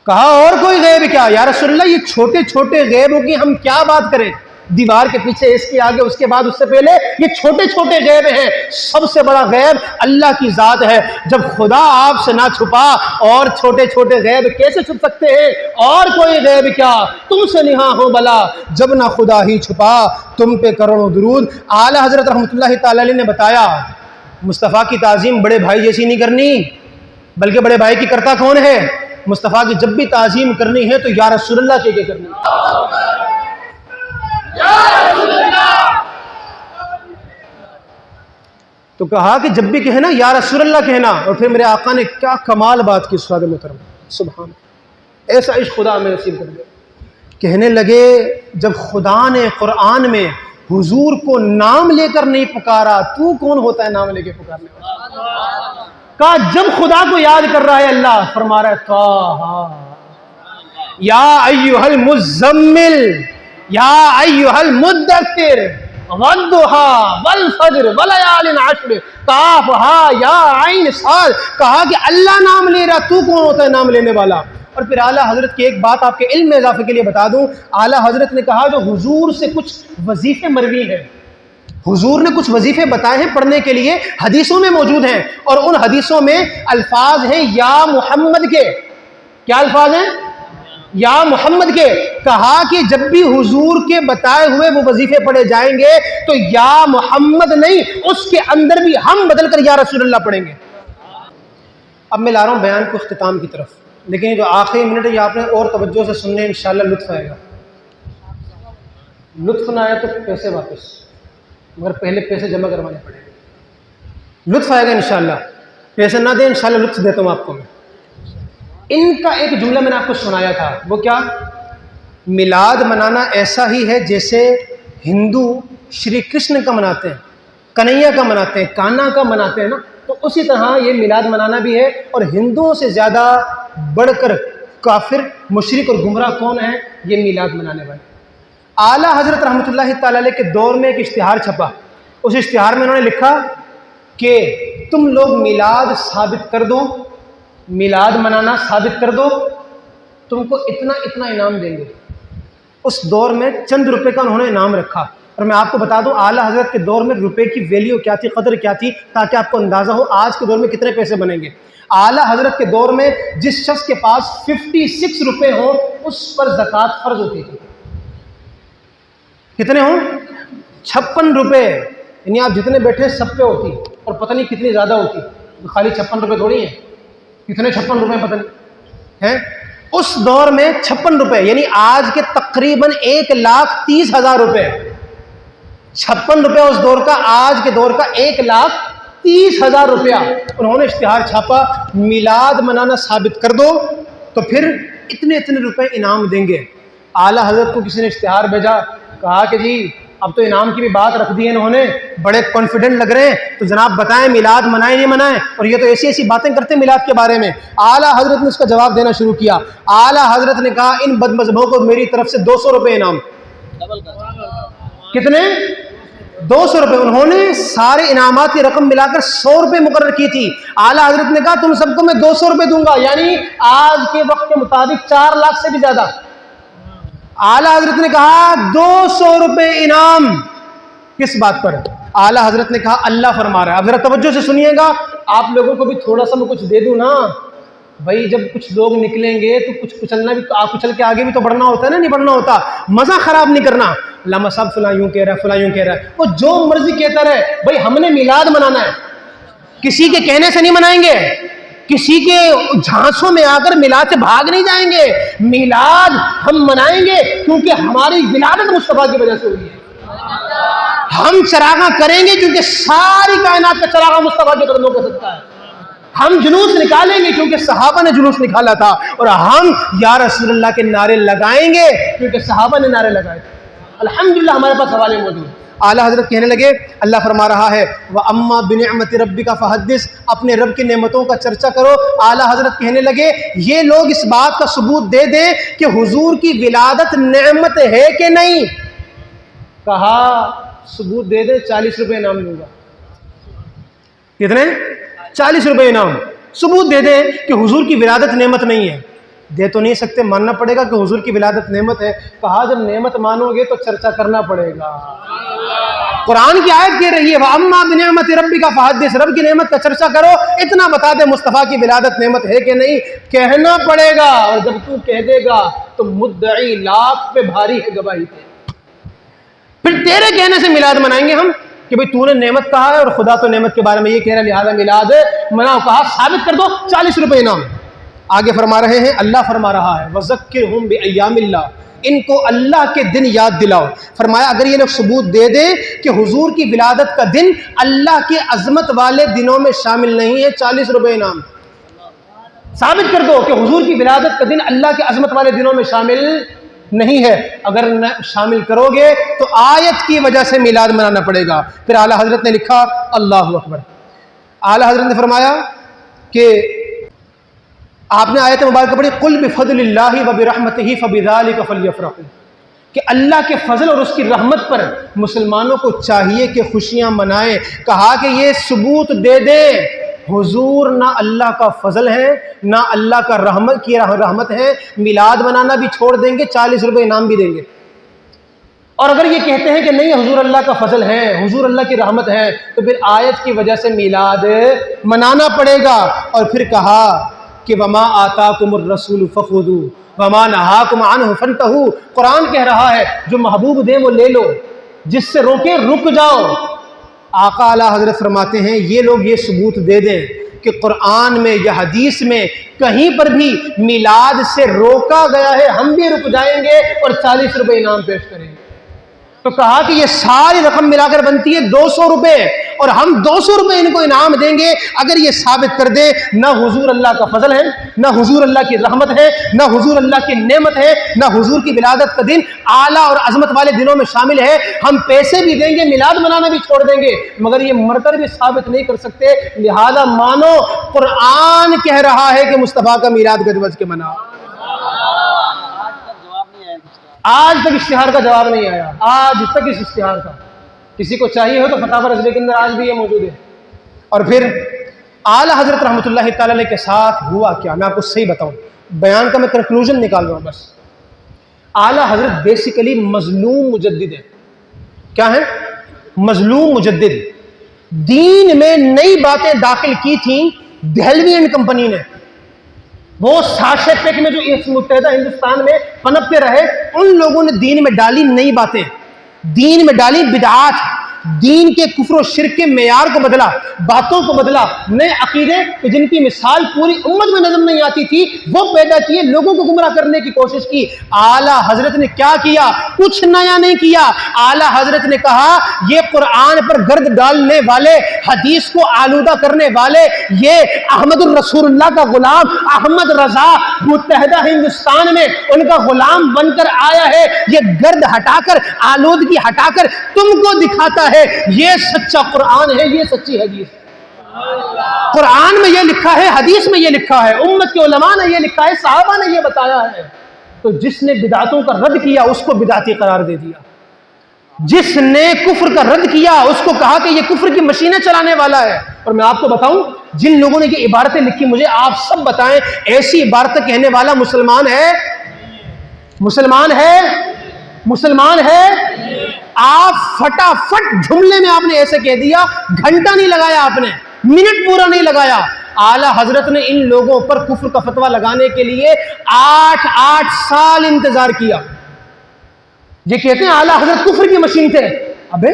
کہا اور کوئی غیب کیا، یا رسول اللہ یہ چھوٹے چھوٹے غیبوں کی ہم کیا بات کریں، دیوار کے پیچھے، اس کے آگے، اس کے بعد، اس سے پہلے، یہ چھوٹے چھوٹے غیب ہیں، سب سے بڑا غیب اللہ کی ذات ہے۔ جب خدا آپ سے نہ چھپا اور چھوٹے چھوٹے غیب کیسے چھپ سکتے ہیں، اور کوئی غیب کیا، تم سے نہاں ہو بلا، جب نہ خدا ہی چھپا تم پہ کروڑوں درود۔ اعلی حضرت رحمۃ اللہ تعالی علیہ نے بتایا مصطفیٰ کی تعظیم بڑے بھائی جیسی نہیں کرنی، بلکہ بڑے بھائی کی کرتا کون ہے؟ مصطفیٰ کی جب بھی تعظیم کرنی ہے تو یا رسول اللہ کے کرنی ہے۔ تو کہا کہ جب بھی کہنا یا رسول اللہ کہنا، اور پھر میرے آقا نے کیا کمال بات کی سعادت محترم، سبحان ایسا عشق خدا میں نصیب کر دے۔ کہنے لگے جب خدا نے قرآن میں حضور کو نام لے کر نہیں پکارا، تو کون ہوتا ہے نام لے کے پکارنے والا؟ کہا جب خدا کو یاد کر رہا ہے اللہ فرما رہا ہے طٰہٰ یا ایھا المزمل یا ایھا المدثر والضحیٰ والفجر ولیال عشر قاف ہا یا عین صاد۔ کہا کہ اللہ نام لے رہا، تو کون ہوتا ہے نام لینے والا؟ اور پھر اعلیٰ حضرت کی ایک بات آپ کے علم میں اضافے کے لیے بتا دوں، اعلیٰ حضرت نے کہا جو حضور سے کچھ وظیفے مروی ہیں، حضور نے کچھ وظیفے بتائے ہیں پڑھنے کے لیے، حدیثوں میں موجود ہیں، اور ان حدیثوں میں الفاظ ہیں یا محمد کے۔ کیا الفاظ ہیں؟ یا محمد کے۔ کہا کہ جب بھی حضور کے بتائے ہوئے وہ وظیفے پڑھے جائیں گے تو یا محمد نہیں، اس کے اندر بھی ہم بدل کر یا رسول اللہ پڑھیں گے۔ اب میں لا رہا ہوں بیان کو اختتام کی طرف، لیکن یہ جو آخری منٹ ہے یہ آپ نے اور توجہ سے سننے، انشاءاللہ لطف آئے گا۔ لطف نہ آیا تو پیسے واپس، مگر پہلے پیسے جمع کروانے پڑیں گے۔ لطف آئے گا انشاءاللہ، پیسے نہ دیں انشاءاللہ لطف دیتا ہوں آپ کو میں۔ ان کا ایک جملہ میں نے آپ کو سنایا تھا، وہ کیا؟ میلاد منانا ایسا ہی ہے جیسے ہندو شری کرشن کا مناتے ہیں، کنہیا کا مناتے ہیں، کانا کا مناتے ہیں نا، تو اسی طرح یہ میلاد منانا بھی ہے۔ اور ہندوؤں سے زیادہ بڑھ کر کافر، مشرک اور گمراہ کون ہیں؟ یہ میلاد منانے والے۔ اعلیٰ حضرت رحمۃ اللہ تعالی علیہ کے دور میں ایک اشتہار چھپا، اس اشتہار میں انہوں نے لکھا کہ تم لوگ میلاد ثابت کر دو، میلاد منانا ثابت کر دو، تم کو اتنا اتنا انعام دیں گے۔ اس دور میں چند روپے کا انہوں نے انعام رکھا، اور میں آپ کو بتا دوں اعلیٰ حضرت کے دور میں روپے کی ویلیو کیا تھی، قدر کیا تھی، تاکہ آپ کو اندازہ ہو آج کے دور میں کتنے پیسے بنیں گے۔ اعلیٰ حضرت کے دور میں جس شخص کے پاس 56 روپے ہوں اس پر زکوٰۃ فرض ہوتی تھی۔ کتنے ہوں؟ 56 روپے، یعنی آپ جتنے بیٹھے سب پہ ہوتی، اور پتہ نہیں کتنی زیادہ ہوتی، خالی 56 روپے تھوڑی ہیں، کتنے 56 روپے پتہ نہیں ہیں۔ اس دور میں 56 روپے یعنی آج کے تقریباً 1,30,000 روپے، 56 روپے اس دور کا، آج کے دور کا 1,30,000 روپیہ۔ انہوں نے اشتہار چھاپا میلاد منانا ثابت کر دو تو پھر اتنے اتنے روپے انعام دیں گے۔ اعلیٰ حضرت کو کسی نے اشتہار بھیجا، کہا کہ جی اب تو انعام کی بھی بات رکھ دی ہے انہوں نے، بڑے کانفیڈنٹ لگ رہے ہیں، تو جناب بتائیں میلاد منائیں نہیں منائیں، اور یہ تو ایسی ایسی باتیں کرتے ہیں میلاد کے بارے میں۔ اعلیٰ حضرت نے اس کا جواب دینا شروع کیا۔ اعلیٰ حضرت نے کہا ان بد مذہبوں کو میری طرف سے 200 روپے انعام۔ کتنے؟ 200 روپے۔ انہوں نے سارے انعامات کی رقم ملا کر 100 روپے مقرر کی تھی۔ اعلیٰ حضرت نے کہا تم سب کو میں 200 روپے دوں گا، یعنی آج کے وقت کے مطابق 4 لاکھ سے بھی زیادہ۔ اعلیٰ حضرت نے کہا 200 روپے انعام۔ کس بات پر؟ اعلیٰ حضرت نے کہا اللہ فرما رہا ہے۔ اب ذرا توجہ سے سنیے گا، آپ لوگوں کو بھی تھوڑا سا میں کچھ دے دوں نا بھائی، جب کچھ لوگ نکلیں گے تو کچھ کچلنا بھی، کچل کے آگے بھی تو بڑھنا ہوتا ہے نا، نہیں بڑھنا ہوتا، مزہ خراب نہیں کرنا۔ علامہ صاحب فلاں یوں کہہ رہا ہے، فلاں یوں کہہ رہا ہے، وہ جو مرضی کہتا رہے، بھائی ہم نے میلاد منانا ہے، کسی کے کہنے سے نہیں منائیں گے، کسی کے جھانسوں میں آ کر میلاد سے بھاگ نہیں جائیں گے۔ میلاد ہم منائیں گے کیونکہ ہماری ولادت مصطفیٰ کی وجہ سے ہوئی ہے۔ ہم چراغاں کریں گے کیونکہ ساری کائنات کا چراغاں مصطفیٰ کے قدموں کا صدقہ ہے۔ ہم جلوس نکالیں گے کیونکہ صحابہ نے جلوس نکالا تھا، اور ہم یا رسول اللہ کے نعرے لگائیں گے کیونکہ صحابہ نے نعرے لگائے تھے۔ الحمدللہ ہمارے پاس حوالے موجود ہیں۔ اعلیٰ حضرت کہنے لگے، اللہ فرما رہا ہے وَأَمَّا بِنِعْمَةِ رَبِّكَ فَحَدِّثْ، اپنے رب کی نعمتوں کا چرچا کرو۔ اعلیٰ حضرت کہنے لگے یہ لوگ اس بات کا ثبوت دے دیں کہ حضور کی ولادت نعمت ہے کہ نہیں۔ کہا ثبوت دے دیں، 40 روپے انعام دوں گا۔ کتنے؟ 40 روپے انعام۔ ثبوت دے دیں کہ حضور کی ولادت نعمت نہیں ہے۔ دے تو نہیں سکتے، ماننا پڑے گا کہ حضور کی ولادت نعمت ہے۔ کہا جب نعمت مانو گے تو چرچا کرنا پڑے گا۔ قرآن کی آیت کہہ رہی ہے وَأَمَّا بِنِعْمَةِ رَبِّكَ فَحَدِّثْ، رب کی نعمت کا چرچا کرو، اتنا بتا دے مصطفیٰ کی ولادت نعمت ہے کہ نہیں، کہنا پڑے گا۔ اور جب تو کہہ دے گا تو مدعی لاکھ پہ بھاری ہے گواہی پہ۔ پھر تیرے کہنے سے میلاد منائیں گے ہم کہ بھئی تو نے نعمت کہا ہے اور خدا تو نعمت کے بارے میں یہ کہہ رہا ہے لہذا میلاد مناؤ۔ کہا ثابت کر دو، 40 روپے انعام۔ آگے فرما رہے ہیں، اللہ فرما رہا ہے وَذَكِّرْهُمْ بِأَيَّامِ اللَّهِ، ان کو اللہ کے دن یاد دلاؤ۔ فرمایا اگر یہ لوگ ثبوت دے دیں کہ حضور کی ولادت کا دن اللہ کے عظمت والے دنوں میں شامل نہیں ہے، 40 روپے انعام۔ ثابت کر دو کہ حضور کی ولادت کا دن اللہ کے عظمت والے دنوں میں شامل نہیں ہے۔ اگر شامل کرو گے تو آیت کی وجہ سے میلاد منانا پڑے گا۔ پھر اعلیٰ حضرت نے لکھا اللہ اکبر، اعلیٰ حضرت نے فرمایا کہ آپ نے آیت مبارکہ پڑھی قُلْ بِفَضْلِ اللَّهِ وَبِرَحْمَتِهِ فَبِذَلِكَ فَلْيَفْرَحُوا، کہ اللہ کے فضل اور اس کی رحمت پر مسلمانوں کو چاہیے کہ خوشیاں منائیں۔ کہا کہ یہ ثبوت دے دیں حضور نہ اللہ کا فضل ہے نہ اللہ کا رحمت ہے، میلاد منانا بھی چھوڑ دیں گے، 40 روپے انعام بھی دیں گے۔ اور اگر یہ کہتے ہیں کہ نہیں حضور اللہ کا فضل ہے، حضور اللہ کی رحمت ہے، تو پھر آیت کی وجہ سے میلاد منانا پڑے گا۔ اور پھر کہا کہ وَمَا آتَاكُمُ الرَّسُولُ فَخُذُوهُ وَمَا نَهَاكُمْ عَنْهُ فَانْتَهُوا، قرآن کہہ رہا ہے جو محبوب دے وہ لے لو، جس سے روکے رک جاؤ۔ آقا اعلیٰ حضرت فرماتے ہیں یہ لوگ یہ ثبوت دے دیں کہ قرآن میں یا حدیث میں کہیں پر بھی میلاد سے روکا گیا ہے، ہم بھی رک جائیں گے اور 40 روپے انعام پیش کریں گے۔ تو کہا کہ یہ ساری رقم ملا کر بنتی ہے 200 روپے، اور ہم 200 روپے ان کو انعام دیں گے اگر یہ ثابت کر دے نہ حضور اللہ کا فضل ہے، نہ حضور اللہ کی رحمت ہے، نہ حضور اللہ کی نعمت ہے، نہ حضور کی ولادت کا دن اعلیٰ اور عظمت والے دنوں میں شامل ہے۔ ہم پیسے بھی دیں گے، میلاد منانا بھی چھوڑ دیں گے، مگر یہ مر کر بھی ثابت نہیں کر سکتے، لہذا مانو قرآن کہہ رہا ہے کہ مصطفیٰ کا میلاد گدوج کے مناؤ۔ آج تک اشتہار کا جواب نہیں آیا، آج تک اس اشتہار کا۔ کسی کو چاہیے ہو تو فتاوی رضویہ کے اندر آج بھی یہ موجود ہے۔ اور پھر اعلیٰ حضرت رحمۃ اللہ تعالی علیہ کے ساتھ ہوا کیا، میں آپ کو صحیح بتاؤں، بیان کا میں کنکلوژن نکال رہا ہوں بس۔ اعلیٰ حضرت بیسیکلی مظلوم مجدد ہیں۔ کیا ہیں؟ مظلوم مجدد۔ دین میں نئی باتیں داخل کی تھیں دہلوی اینڈ کمپنی نے، وہ ساشے پیک میں جو اس متحدہ ہندوستان میں پنپتے رہے، ان لوگوں نے دین میں ڈالی نئی باتیں، دین میں ڈالی بدعات، دین کے کفر و شرک کے معیار کو بدلا، باتوں کو بدلا، نئے عقیدے کہ جن کی مثال پوری امت میں نظر نہیں آتی تھی وہ پیدا کیے، لوگوں کو گمراہ کرنے کی کوشش کی۔ اعلیٰ حضرت نے کیا کیا؟ کچھ نیا نہیں کیا۔ اعلیٰ حضرت نے کہا یہ قرآن پر گرد ڈالنے والے، حدیث کو آلودہ کرنے والے، یہ احمد الرسول اللہ کا غلام احمد رضا متحدہ ہندوستان میں ان کا غلام بن کر آیا ہے، یہ گرد ہٹا کر، آلودگی ہٹا کر تم کو دکھاتا ہے یہ سچا قرآن ہے، یہ سچی حدیث ہے۔ قرآن میں یہ لکھا ہے، حدیث میں یہ لکھا ہے، امت کے علماء نے یہ لکھا ہے، صحابہ نے یہ بتایا ہے۔ تو جس نے بدعتوں کا رد کیا اس کو بدعتی قرار دے دیا، جس نے کفر کا رد کیا اس کو کہا کہ یہ کفر کی مشینیں چلانے والا ہے۔ اور میں آپ کو بتاؤں جن لوگوں نے یہ عبارتیں لکھی، مجھے آپ سب بتائیں ایسی عبارتیں کہنے والا مسلمان ہے؟ مسلمان ہے؟ مسلمان ہے؟ آپ فٹافٹ جملے میں آپ نے ایسے کہہ دیا، گھنٹہ نہیں لگایا، آپ نے منٹ پورا نہیں لگایا۔ اعلیٰ حضرت نے ان لوگوں پر کفر کا فتویٰ لگانے کے لیے 8 سال انتظار کیا۔ یہ کہتے ہیں اعلیٰ حضرت کفر کی مشین تھے، ابے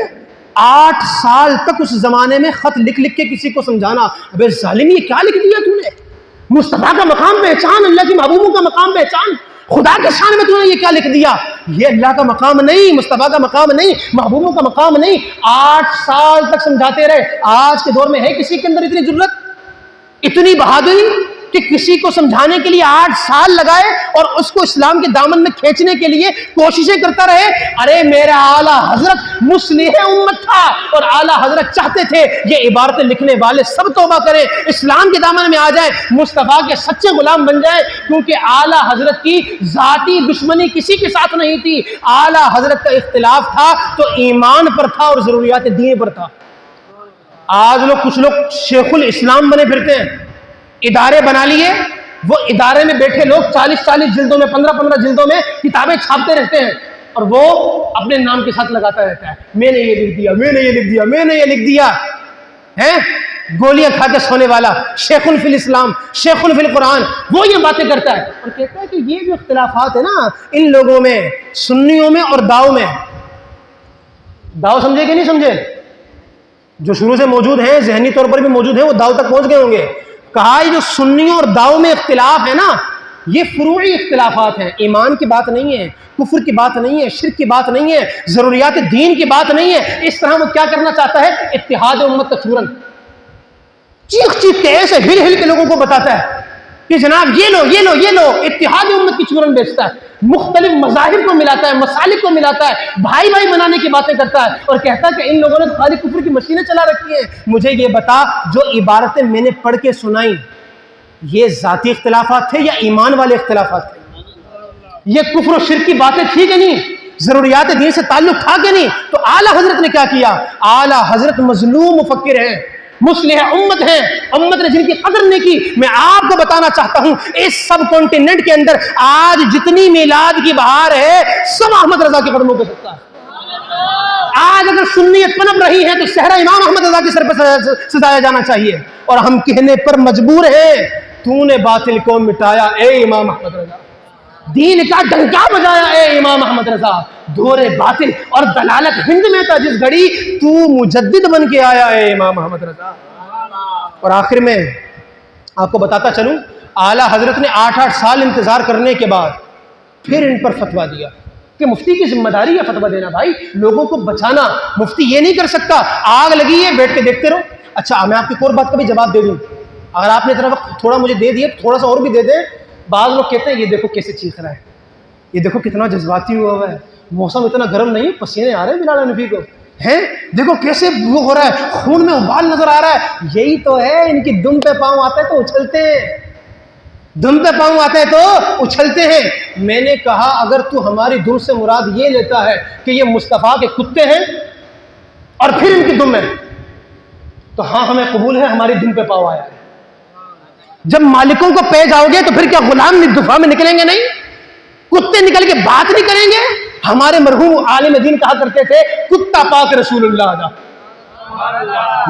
8 سال تک اس زمانے میں خط لکھ لکھ کے کسی کو سمجھانا، ابے ظالم یہ کیا لکھ دیا تو نے؟ مصطفیٰ کا مقام پہچان، اللہ کی محبوبوں کا مقام پہچان، خدا کے شان میں تو نے یہ کیا لکھ دیا؟ یہ اللہ کا مقام نہیں، مصطفیٰ کا مقام نہیں، محبوبوں کا مقام نہیں۔ 8 سال تک سمجھاتے رہے۔ آج کے دور میں ہے کسی کے اندر اتنی ضرورت؟ اتنی بہادری کہ کسی کو سمجھانے کے لیے 8 سال لگائے اور اس کو اسلام کے دامن میں کھینچنے کے لیے کوششیں کرتا رہے. ارے میرا اعلیٰ حضرت مصلح امت تھا اور اعلیٰ حضرت چاہتے تھے یہ عبارتیں لکھنے والے سب توبہ کریں, اسلام کے دامن میں آ جائیں, مصطفیٰ کے سچے غلام بن جائیں, کیونکہ اعلیٰ حضرت کی ذاتی دشمنی کسی کے ساتھ نہیں تھی. اعلیٰ حضرت کا اختلاف تھا تو ایمان پر تھا اور ضروریات دین پر تھا. آج کچھ لوگ شیخ الاسلام بنے پھرتے ہیں, ادارے بنا لیے, وہ ادارے میں بیٹھے لوگ 40 جلدوں میں 15 جلدوں میں کتابیں چھاپتے رہتے ہیں اور وہ اپنے نام کے ساتھ لگاتا رہتا ہے, میں نے یہ لکھ دیا, میں نے یہ لکھ دیا, میں نے یہ لکھ دیا ہے. گولیاں کھا کے سونے والا شیخ فی الاسلام, شیخ فی القرآن, وہ یہ باتیں کرتا ہے اور کہتا ہے کہ یہ جو اختلافات ہیں نا ان لوگوں میں, سنیوں میں اور داؤ میں, داؤ سمجھے کہ نہیں سمجھے, جو شروع سے موجود ہیں ذہنی طور پر بھی موجود ہیں وہ داؤ تک پہنچ گئے ہوں گے. کہا یہ جو سنیوں اور داؤ میں اختلاف ہے نا یہ فروعی اختلافات ہیں, ایمان کی بات نہیں ہے, کفر کی بات نہیں ہے, شرک کی بات نہیں ہے, ضروریات دین کی بات نہیں ہے. اس طرح وہ کیا کرنا چاہتا ہے, اتحاد امت کا چورن چیخ چیخ کے ایسے ہل ہل کے لوگوں کو بتاتا ہے کہ جناب یہ لو یہ لو یہ لو, اتحاد امت کی چورن بیچتا ہے, مختلف مذاہب کو ملاتا ہے, مسالک کو ملاتا ہے, بھائی بھائی بنانے کی باتیں کرتا ہے اور کہتا ہے کہ ان لوگوں نے خالی کفر کی مشینیں چلا رکھی ہیں. مجھے یہ بتا جو عبارتیں میں نے پڑھ کے سنائیں یہ ذاتی اختلافات تھے یا ایمان والے اختلافات تھے؟ یہ کفر و شرک کی باتیں تھی کہ نہیں, ضروریات دین سے تعلق تھا کہ نہیں؟ تو اعلیٰ حضرت نے کیا کیا, اعلیٰ حضرت مظلوم مفکر ہیں, مصلح امت ہیں, امت نے جن کی قدر نہیں کی. میں آپ کو بتانا چاہتا ہوں اس سب کانٹیننٹ کے اندر آج جتنی میلاد کی بہار ہے سب احمد رضا کے قدموں پہ سکتا ہے. آج اگر سنیت پنپ رہی ہے تو صحرا امام احمد رضا کے سر پہ سجایا جانا چاہیے, اور ہم کہنے پر مجبور ہیں تو نے باطل کو مٹایا اے امام احمد رضا, دین کا ڈنکا بجایا اے امام احمد رضا, دور باطل اور دلالت ہند میں تھا جس گھڑی تو مجدد بن کے آیا اے امام احمد رضا. اور آخر میں آپ کو بتاتا چلوں اعلیٰ حضرت نے 8 سال انتظار کرنے کے بعد پھر ان پر فتویٰ دیا کہ مفتی کی ذمہ داری ہے فتویٰ دینا, بھائی لوگوں کو بچانا. مفتی یہ نہیں کر سکتا آگ لگی ہے بیٹھ کے دیکھتے رہو. اچھا میں آپ کی ایک اور بات کا بھی جواب دے دوں, اگر آپ نے اتنا وقت تھوڑا مجھے دے دیا تھوڑا سا اور بھی دے دیں. بعض لوگ کہتے ہیں یہ دیکھو کیسے چیخ رہا ہے, یہ دیکھو کتنا جذباتی ہوا ہے, موسم اتنا گرم نہیں, پسینے آ رہے ہیں بلال حنفی کو, ہیں دیکھو کیسے وہ ہو رہا ہے, خون میں ابال نظر آ رہا ہے. یہی تو ہے ان کی دم پہ پاؤں آتا ہے تو اچھلتے ہیں, دم پہ پاؤں آتا ہے تو اچھلتے ہیں. میں نے کہا اگر تو ہماری دم سے مراد یہ لیتا ہے کہ یہ مصطفیٰ کے کتے ہیں اور پھر ان کی دم ہے تو ہاں ہمیں قبول ہے, ہماری دم پہ پاؤں آیا ہے. جب مالکوں کو پہ جاؤ گے تو پھر کیا غلام دفاع میں نکلیں گے؟ نہیں, کتے نکل کے بات نہیں کریں گے. ہمارے مرحوم عالم دین کہا کرتے تھے کتا پاک رسول اللہ دا,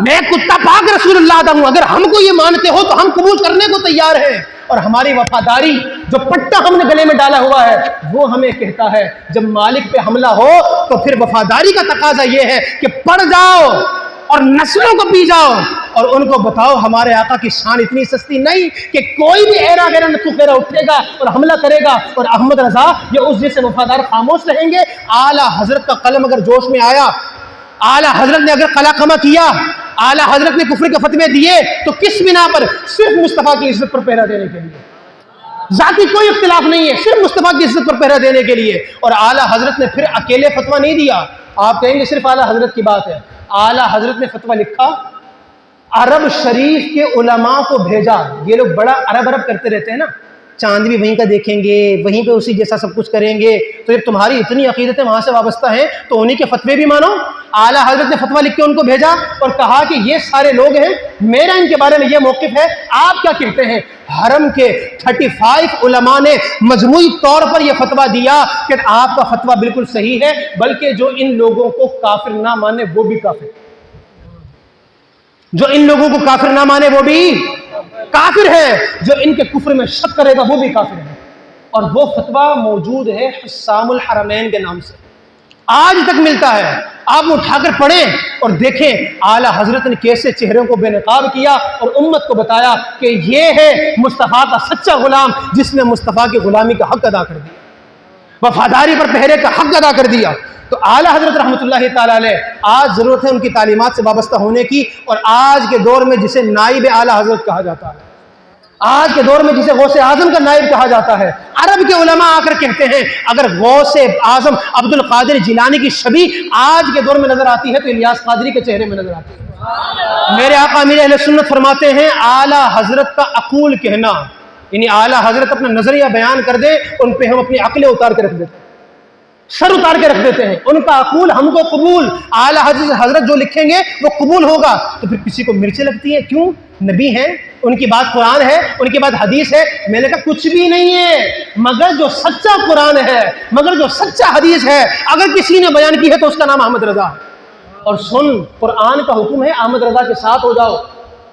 میں کتا پاک رسول اللہ دا ہوں. اگر ہم کو یہ مانتے ہو تو ہم قبول کرنے کو تیار ہیں, اور ہماری وفاداری جو پٹا ہم نے گلے میں ڈالا ہوا ہے وہ ہمیں کہتا ہے جب مالک پہ حملہ ہو تو پھر وفاداری کا تقاضا یہ ہے کہ پڑ جاؤ اور نسلوں کو پی جاؤ اور ان کو بتاؤ ہمارے آقا کی شان اتنی سستی نہیں کہ کوئی بھی ایرا غیرہ نتو خیرہ اٹھے گا اور حملہ کرے گا اور احمد رضا یا اس جیسے وفادار خاموش رہیں گے. اعلیٰ حضرت کا قلم اگر جوش میں آیا, اعلیٰ حضرت نے اگر قلع قمع کیا, اعلیٰ حضرت نے کفر کے فتوے دیے تو کس بنا پر؟ صرف مصطفیٰ کی عزت پر پہرا دینے کے لیے, ذاتی کوئی اختلاف نہیں ہے, صرف مصطفیٰ کی عزت پر پہرا دینے کے لیے. اور اعلیٰ حضرت نے پھر اکیلے فتویٰ نہیں دیا, آپ کہیں گے صرف اعلیٰ حضرت کی بات ہے. اعلیٰ حضرت نے فتویٰ لکھا, عرب شریف کے علماء کو بھیجا. یہ لوگ بڑا عرب کرتے رہتے ہیں نا, چاند بھی وہیں کا دیکھیں گے, وہیں پہ اسی جیسا سب کچھ کریں گے, تو جب تمہاری اتنی عقیدتیں وہاں سے وابستہ ہیں تو انہی کے فتوے بھی مانو. اعلیٰ حضرت نے فتویٰ لکھ کے ان کو بھیجا اور کہا کہ یہ سارے لوگ ہیں, میرا ان کے بارے میں یہ موقف ہے, آپ کیا کہتے ہیں؟ حرم کے 35 علماء نے مجموعی طور پر یہ فتویٰ دیا کہ آپ کا فتویٰ بالکل صحیح ہے, بلکہ جو ان لوگوں کو کافر نہ مانے وہ بھی کافر, جو ان لوگوں کو کافر نہ مانے وہ بھی کافر ہے, جو ان کے کفر میں شک کرے گا وہ بھی کافر ہے. اور وہ فتویٰ موجود ہے حسام الحرمین کے نام سے, آج تک ملتا ہے. آپ اٹھا کر پڑھیں اور دیکھیں اعلیٰ حضرت نے کیسے چہروں کو بے نقاب کیا اور امت کو بتایا کہ یہ ہے مصطفیٰ کا سچا غلام جس نے مصطفیٰ کی غلامی کا حق ادا کر دیا. وفاداری پر پہرے کا حق ادا کر دیا. تو اعلیٰ حضرت رحمۃ اللہ تعالیٰ علیہ آج ضرورت ہے ان کی تعلیمات سے وابستہ ہونے کی. اور آج کے دور میں جسے نائب اعلیٰ حضرت کہا جاتا ہے، آج کے دور میں جسے غوث اعظم کا نائب کہا جاتا ہے، عرب کے علماء آ کر کہتے ہیں اگر غوث اعظم عبد القادر جیلانی کی شبیہ آج کے دور میں نظر آتی ہے تو الیاس قادری کے چہرے میں نظر آتی ہے. میرے آقا امیر اہل سنت فرماتے ہیں اعلیٰ حضرت کا اقول کہنا، یعنی اعلیٰ حضرت اپنا نظریہ بیان کر دے، ان پہ ہم اپنی عقلیں اتار کے رکھ دیتے ہیں، سر اتار کے رکھ دیتے ہیں. ان کا اقول ہم کو قبول، اعلیٰ حضرت جو لکھیں گے وہ قبول ہوگا. تو پھر کسی کو مرچیں لگتی ہیں، کیوں؟ نبی ہیں، ان کی بات قرآن ہے، ان کی بات حدیث ہے. میں نے کہا کچھ بھی نہیں ہے مگر جو سچا قرآن ہے، مگر جو سچا حدیث ہے، اگر کسی نے بیان کی ہے تو اس کا نام احمد رضا ہے. اور سن، قرآن کا حکم ہے احمد رضا کے ساتھ ہو جاؤ.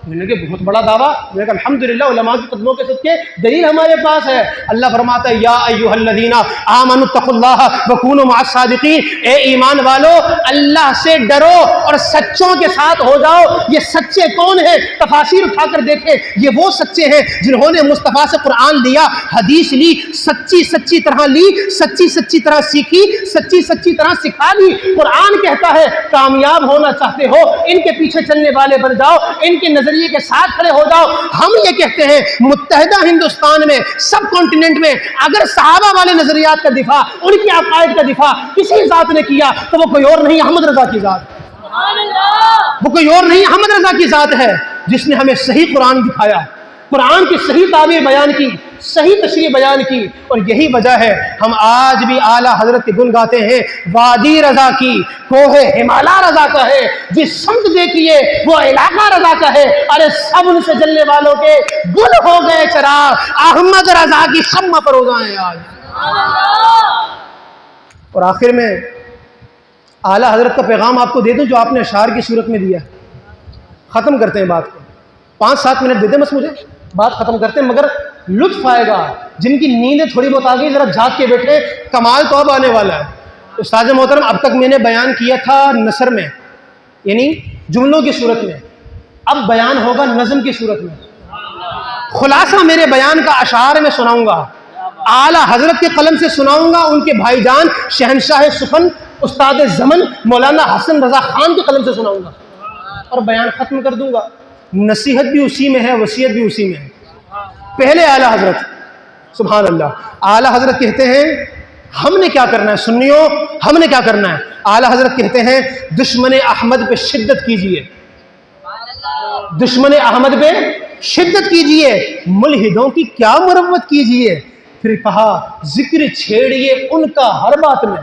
میں نے کہا بہت بڑا دعویٰ. میں نے کہا الحمدللہ علماء کے قدموں کے صدقے دلیل ہمارے پاس ہے. اللہ فرماتا ہے یا ایھا الذین آمنوا اتقوا اللہ وکونوا مع الصادقین، اے ایمان والو اللہ سے ڈرو اور سچوں کے ساتھ ہو جاؤ. یہ سچے کون ہیں؟ تفاسیر اٹھا کر دیکھیں، یہ وہ سچے ہیں جنہوں نے مصطفیٰ سے قرآن لیا، حدیث لی، سچی طرح لی، سچی طرح سیکھی، سچی طرح سکھا لی. قرآن کہتا ہے کامیاب ہونا چاہتے ہو ان کے پیچھے چلنے والے بن جاؤ، ان کے نظریے کے ساتھ کھڑے ہو جاؤ. ہم یہ کہتے ہیں متحدہ ہندوستان میں، سب کانٹیننٹ میں اگر صحابہ والے نظریات کا دفاع، ان کی عقائد کا دفاع کسی ذات نے کیا تو وہ کوئی اور نہیں احمد رضا کی ذات ہے. وہ کوئی اور نہیں احمد رضا کی ذات ہے جس نے ہمیں صحیح قرآن دکھایا، قرآن کی صحیح تعبیر بیان کی، صحیح تشریح بیان کی. اور یہی وجہ ہے ہم آج بھی اعلیٰ حضرت کے گن گاتے ہیں. وادی رضا کی، کوہ ہمالا رضا کا ہے، جس سمت دیکھیے وہ علاقہ رضا کا ہے. ارے سب ان سے جلنے والوں کے گل ہو گئے چراغ، احمد رضا کی شمع فروزاں آج. اور آخر میں اعلیٰ حضرت کا پیغام آپ کو دے دوں جو آپ نے اشعار کی صورت میں دیا. ختم کرتے ہیں بات کو، 5-7 منٹ دے دیں بس مجھے، بات ختم کرتے ہیں. مگر لطف آئے گا جن کی نیندیں تھوڑی بہت آ گئی، ذرا جھاگ کے بیٹھے، کمال تو اب آنے والا ہے. استاد محترم اب تک میں نے بیان کیا تھا نثر میں، یعنی جملوں کی صورت میں، اب بیان ہوگا نظم کی صورت میں. خلاصہ میرے بیان کا اشعار میں سناؤں گا، اعلیٰ حضرت کے قلم سے سناؤں گا، ان کے بھائی جان شہنشاہ سخن استاد زمن مولانا حسن رضا خان کے قلم سے سناؤں گا اور بیان ختم کر دوں گا. نصیحت بھی اسی میں ہے، وصیت بھی اسی میں ہے. پہلے اعلیٰ حضرت، سبحان اللہ، اعلیٰ حضرت کہتے ہیں ہم نے کیا کرنا ہے، سنیو ہم نے کیا کرنا ہے. اعلیٰ حضرت کہتے ہیں دشمن احمد پہ شدت کیجئے، دشمن احمد پہ شدت کیجئے، ملحدوں کی کیا مروت کیجئے. پھر کہا ذکر چھیڑیے ان کا ہر بات میں،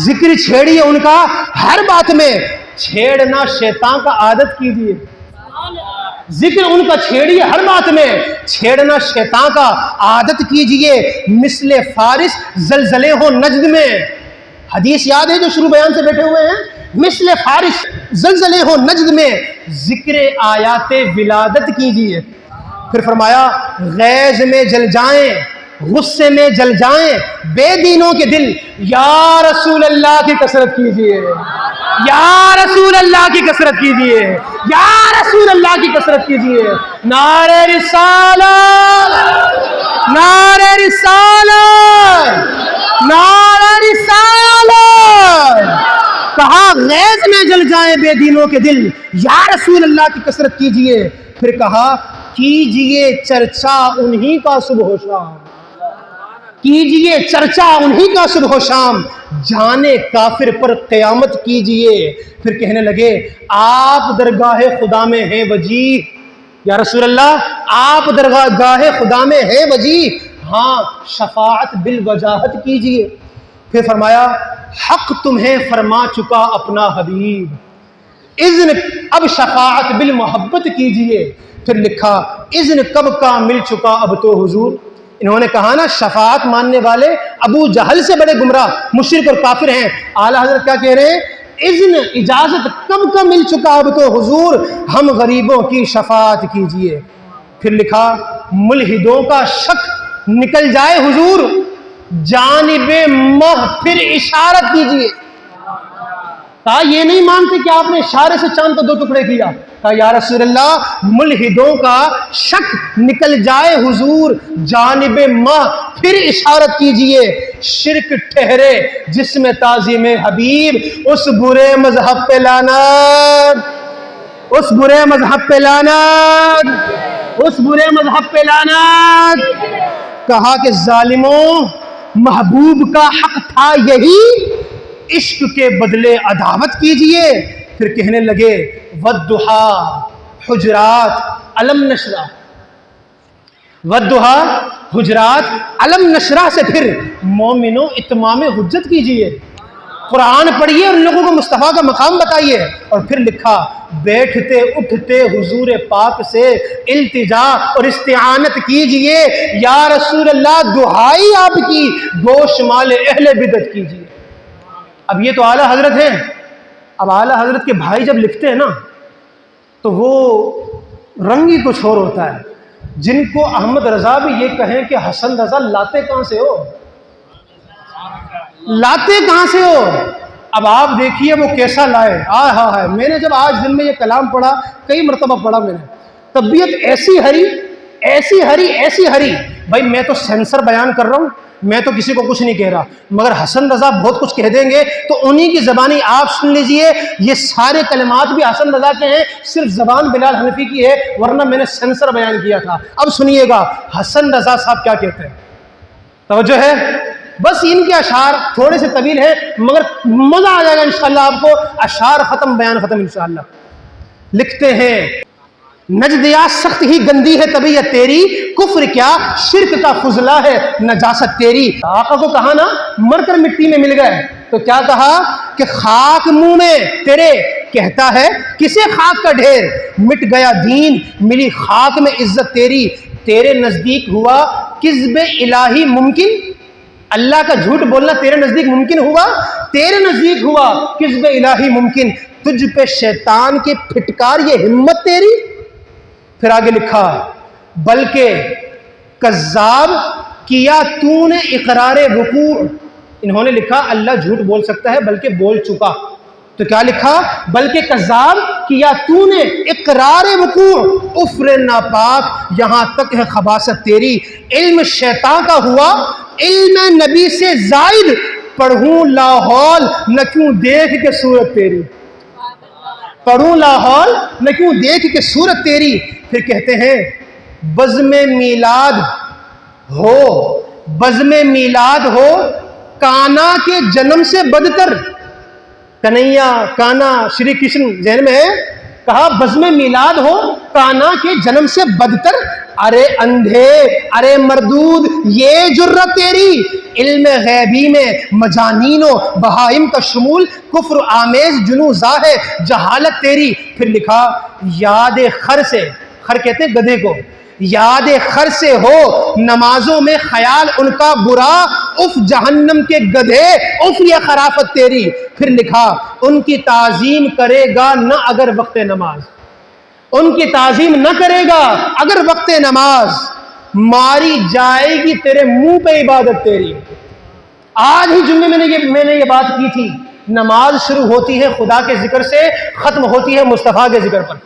ذکر چھیڑیے ان کا ہر بات میں، چھیڑنا شیطان کا عادت کیجئے. ذکر ان کا چھیڑیے ہر بات میں، چھیڑنا شیطان کا عادت کیجئے. مثل فارس زلزلے ہو نجد میں، حدیث یاد ہے جو شروع بیان سے بیٹھے ہوئے ہیں، مثل فارس زلزلے ہو نجد میں، ذکر آیات ولادت کیجئے. پھر فرمایا غیظ میں جل جائیں، غصے میں جل جائیں بے دینوں کے دل، یا رسول اللہ کی کثرت کیجئے، یا رسول اللہ کی کثرت کیجئے، یا رسول اللہ کی کثرت کیجئے. نعرہ رسالت، نعرہ رسالت، نعرہ رسالت. کہا غیظ میں جل جائیں بے دینوں کے دل، یا رسول اللہ کی کثرت کیجئے. پھر کہا کیجئے چرچا انہی کا صبح و شام، کیجئے چرچا انہی کا صبح و شام، جانے کافر پر قیامت کیجئے. پھر کہنے لگے آپ درگاہ خدا میں ہیں وجیح، یا رسول اللہ آپ درگاہ خدا میں ہیں وجیح، ہاں شفاعت بالوجاہت کیجئے. پھر فرمایا حق تمہیں فرما چکا اپنا حبیب، اذن اب شفاعت بالمحبت کیجئے. پھر لکھا اذن کب کا مل چکا اب تو حضور. انہوں نے کہا نا شفاعت ماننے والے ابو جہل سے بڑے گمراہ مشرک اور کافر ہیں. اعلیٰ حضرت کیا کہہ رہے ہیں؟ اذن اجازت کب کا مل چکا اب تو حضور، ہم غریبوں کی شفاعت کیجئے. پھر لکھا ملحدوں کا شک نکل جائے حضور، جانب مہ پھر اشارت کیجئے. کہا یہ نہیں مانتے کہ آپ نے اشارے سے چاند کو 2 ٹکڑے کیا؟ کہا یا رسول اللہ ملحدوں کا شک نکل جائے حضور جانب ماہ پھر اشارت کیجئے، شرک ٹھہرے جس میں تعظیم حبیب اس برے مذہب پہ لعنت، اس برے مذہب پہ لعنت، اس برے مذہب پہ لعنت۔ کہا کہ ظالموں محبوب کا حق تھا یہی، عشق کے بدلے عداوت کیجئے۔ پھر کہنے لگے والضحیٰ حجرات علم نشرہ، والضحیٰ حجرات علم نشرہ سے پھر مومنوں اتمام حجت کیجئے، قرآن پڑھیے اور ان لوگوں کو مصطفیٰ کا مقام بتائیے۔ اور پھر لکھا بیٹھتے اٹھتے حضور پاک سے التجا اور استعانت کیجئے، یا رسول اللہ دعائی آپ کی گوشمال اہل بدعت کیجئے۔ اب یہ تو اعلیٰ حضرت ہیں، اب اعلیٰ حضرت کے بھائی جب لکھتے ہیں نا تو وہ رنگ ہی کچھ اور ہوتا ہے۔ جن کو احمد رضا بھی یہ کہیں کہ حسن رضا لاتے کہاں سے ہو، لاتے کہاں سے ہو؟ اب آپ دیکھیے وہ کیسا لائے۔ ہائے میں نے جب آج دن میں یہ کلام پڑھا، کئی مرتبہ پڑھا میں نے، طبیعت ایسی ہری ایسی ہری ایسی ہری۔ بھائی میں تو سینسر بیان کر رہا ہوں، میں تو کسی کو کچھ نہیں کہہ رہا، مگر حسن رضا بہت کچھ کہہ دیں گے تو انہی کی زبانی آپ سن لیجئے۔ یہ سارے کلمات بھی حسن رضا کے ہیں، صرف زبان بلال حنفی کی ہے، ورنہ میں نے سینسر بیان کیا تھا۔ اب سنیے گا حسن رضا صاحب کیا کہتے ہیں، توجہ ہے؟ بس ان کے اشعار تھوڑے سے طویل ہیں مگر مزہ آ جائے گا انشاءاللہ آپ کو۔ اشعار ختم، بیان ختم انشاءاللہ۔ لکھتے ہیں نجدیا سخت ہی گندی ہے طبیعت تیری، کفر کیا شرک کا فضلہ ہے نجاست تیری۔ آقا کو کہا نا مر کر مٹی میں مل گئے تو کیا کہا کہ خاک منہ میں تیرے، کہتا ہے کسے خاک کا ڈھیر، مٹ گیا دین ملی خاک میں عزت تیری، تیرے نزدیک ہوا کذب الہی ممکن، اللہ کا جھوٹ بولنا تیرے نزدیک ممکن ہوا، تیرے نزدیک ہوا کذب الہی ممکن، تجھ پہ شیطان کے پھٹکار یہ ہمت تیری۔ پھر آگے لکھا بلکہ کذاب کیا تو نے اقرار وقوع، انہوں نے لکھا اللہ جھوٹ بول سکتا ہے بلکہ بول چکا، تو کیا لکھا بلکہ کذاب کیا تو نے اقرار وقوع، افر ناپاک یہاں تک ہے خباثت تیری، علم شیطان کا ہوا علم نبی سے زائد، پڑھوں لاحول نہ کیوں دیکھ کے صورت تیری، پڑھوں لاحول نہ کیوں دیکھ کے صورت تیری۔ پھر کہتے ہیں بزم میلاد ہو، بزم میلاد ہو کانا کے جنم سے بدتر، کنیا کانا شری کرشن ذہن میں ہے، کہا بزم میلاد ہو کانا کے جنم سے بدتر، ارے اندھے ارے مردود یہ جرت تیری، علم غیبی میں مجانین و بہائم کا شمول، کفر آمیز جنوزا ہے جہالت تیری۔ پھر لکھا یاد خر سے، خر کہتے ہیں گدھے کو، یاد خر سے ہو نمازوں میں خیال ان کا برا، اف جہنم کے گدھے اف یہ خرافت تیری۔ پھر لکھا ان کی تعظیم کرے گا نہ اگر وقت نماز، ان کی تعظیم نہ کرے گا اگر وقت نماز، ماری جائے گی تیرے منہ پہ عبادت تیری۔ آج ہی جمعے میں نے یہ بات کی تھی، نماز شروع ہوتی ہے خدا کے ذکر سے، ختم ہوتی ہے مصطفیٰ کے ذکر پر۔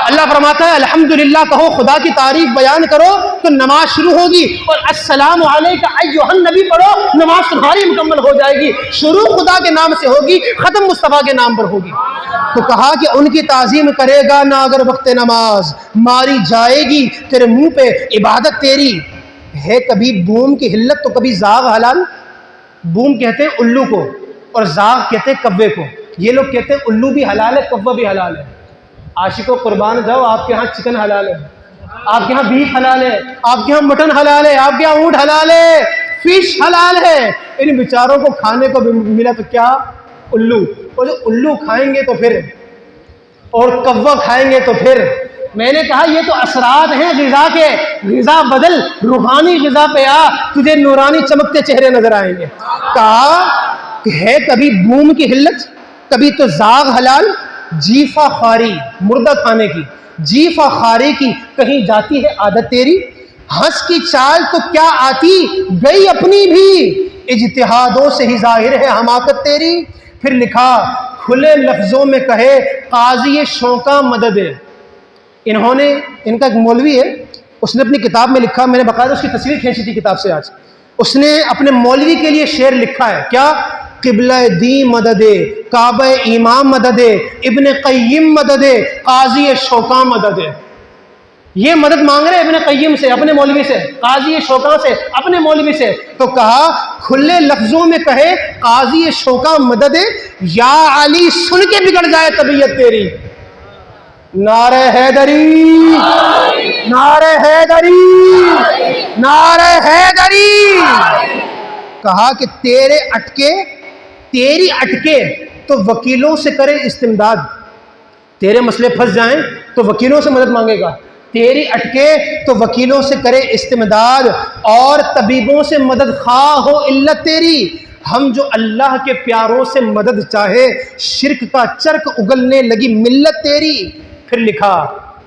اللہ فرماتا ہے الحمدللہ کہو، خدا کی تعریف بیان کرو تو نماز شروع ہوگی، اور السلام علیکہ ایھا النبی پڑھو نماز تمہاری مکمل ہو جائے گی۔ شروع خدا کے نام سے ہوگی، ختم مصطفیٰ کے نام پر ہوگی۔ تو کہا کہ ان کی تعظیم کرے گا نہ اگر وقت نماز، ماری جائے گی تیرے منہ پہ عبادت تیری۔ ہے کبھی بوم کی حلت تو کبھی زاغ حلال، بوم کہتے ہیں الو کو اور زاغ کہتے ہیں کوے کو، یہ لوگ کہتے ہیں الو بھی حلال ہے کوہ بھی حلال ہے۔ عاشقوں قربان جاؤ، آپ کے ہاں چکن حلال ہے، آپ کے ہاں بیف حلال ہے، آپ کے ہاں مٹن حلال ہے، آپ کے ہاں اونٹ حلال ہے، فش حلال ہے، ان بیچاروں کو کھانے کو ملا تو کیا الو، اور جو الو کھائیں گے تو پھر اور کوہ کھائیں گے تو پھر، میں نے کہا یہ تو اثرات ہیں غذا کے، غذا بدل روحانی غذا پہ آ، تجھے نورانی چمکتے چہرے نظر آئیں گے۔ کہا کہ ہے کبھی بوم کی حلت کبھی تو زاغ حلال، جیفا خاری مردہ کھانے کی، جیفا خاری کی کہیں جاتی ہے عادت تیری، ہنس کی چال تو کیا آتی گئی اپنی بھی، اجتہادوں سے ہی ظاہر ہے حماقت تیری۔ پھر لکھا کھلے لفظوں میں کہے قاضی شوقاں مدد ہے. انہوں نے، ان کا ایک مولوی ہے، اس نے اپنی کتاب میں لکھا، میں نے باقاعدہ اس کی تصویر کھینچی تھی کتاب سے آج. اس نے اپنے مولوی کے لیے شعر لکھا ہے، کیا؟ قبلہ دی مدد، کعبہ امام مدد، ابن قیم مدد، قاضی شوقاں مدد. یہ مدد مانگ رہے ابن قیم سے اپنے مولوی سے، قاضی شوقاں سے اپنے مولوی سے. تو کہا کھلے لفظوں میں کہے قاضی شوقاں مدد، یا علی سن کے بگڑ جائے طبیعت تیری. نعرہ حیدری، نعرہ حیدری، نعرہ حیدری. کہا کہ تیرے اٹکے، تیری اٹکے تو وکیلوں سے کرے استمداد. تیرے مسئلے پھنس جائیں تو وکیلوں سے مدد مانگے گا، تیری اٹکے تو وکیلوں سے کرے استمداد، اور طبیبوں سے مدد خواہ ہو علت تیری. ہم جو اللہ کے پیاروں سے مدد چاہے، شرک کا چرک اگلنے لگی ملت تیری. پھر لکھا،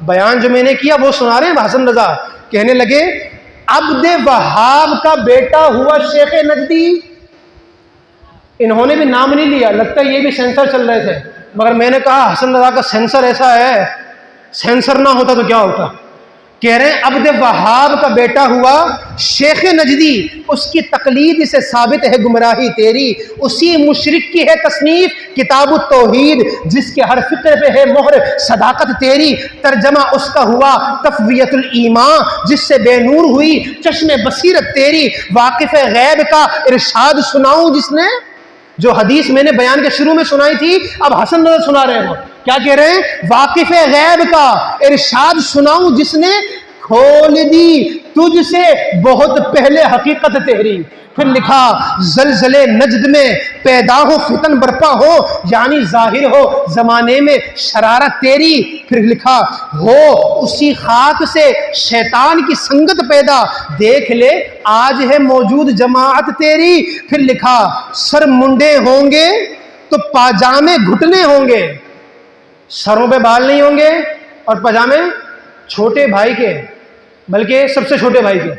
بیان جو میں نے کیا وہ سنا رہے ہیں حسن رضا. کہنے لگے عبد وہاب کا بیٹا ہوا شیخ نجدی. انہوں نے بھی نام نہیں لیا، لگتا ہے یہ بھی سینسر چل رہے تھے، مگر میں نے کہا حسن رضا کا سینسر ایسا ہے، سینسر نہ ہوتا تو کیا ہوتا. کہہ رہے ہیں عبد وہاب کا بیٹا ہوا شیخ نجدی، اس کی تقلید سے ثابت ہے گمراہی تیری. اسی مشرک کی ہے تصنیف کتاب التوحید، جس کے ہر فکر پہ ہے مہر صداقت تیری. ترجمہ اس کا ہوا تفویت الایمان، جس سے بے نور ہوئی چشم بصیرت تیری. واقف غیب کا ارشاد سناؤں جس نے، جو حدیث میں نے بیان کے شروع میں سنائی تھی اب حسن رضا سنا رہے ہیں. کیا کہہ رہے ہیں؟ واقف غیب کا ارشاد سناؤں جس نے کھول دی تجھ سے بہت پہلے حقیقت تیری. پھر لکھا زلزلے نجد میں پیدا ہو فتن برپا ہو، یعنی ظاہر ہو زمانے میں شرارت تیری. پھر لکھا ہو اسی خاک سے شیطان کی سنگت پیدا، دیکھ لے آج ہے موجود جماعت تیری. پھر لکھا سر منڈے ہوں گے تو پاجامے گھٹنے ہوں گے. سروں پہ بال نہیں ہوں گے اور پاجامے چھوٹے بھائی کے، بلکہ سب سے چھوٹے بھائی کے.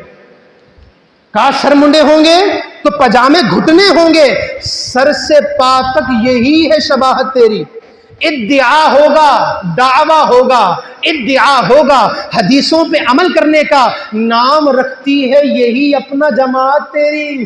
کہا سر منڈے ہوں گے تو پاجامے گھٹنے ہوں گے، سر سے پا تک یہی ہے شباہت تیری. ادعا ہوگا، دعویٰ ہوگا، ادعا ہوگا حدیثوں پہ عمل کرنے کا، نام رکھتی ہے یہی اپنا جماعت تیری.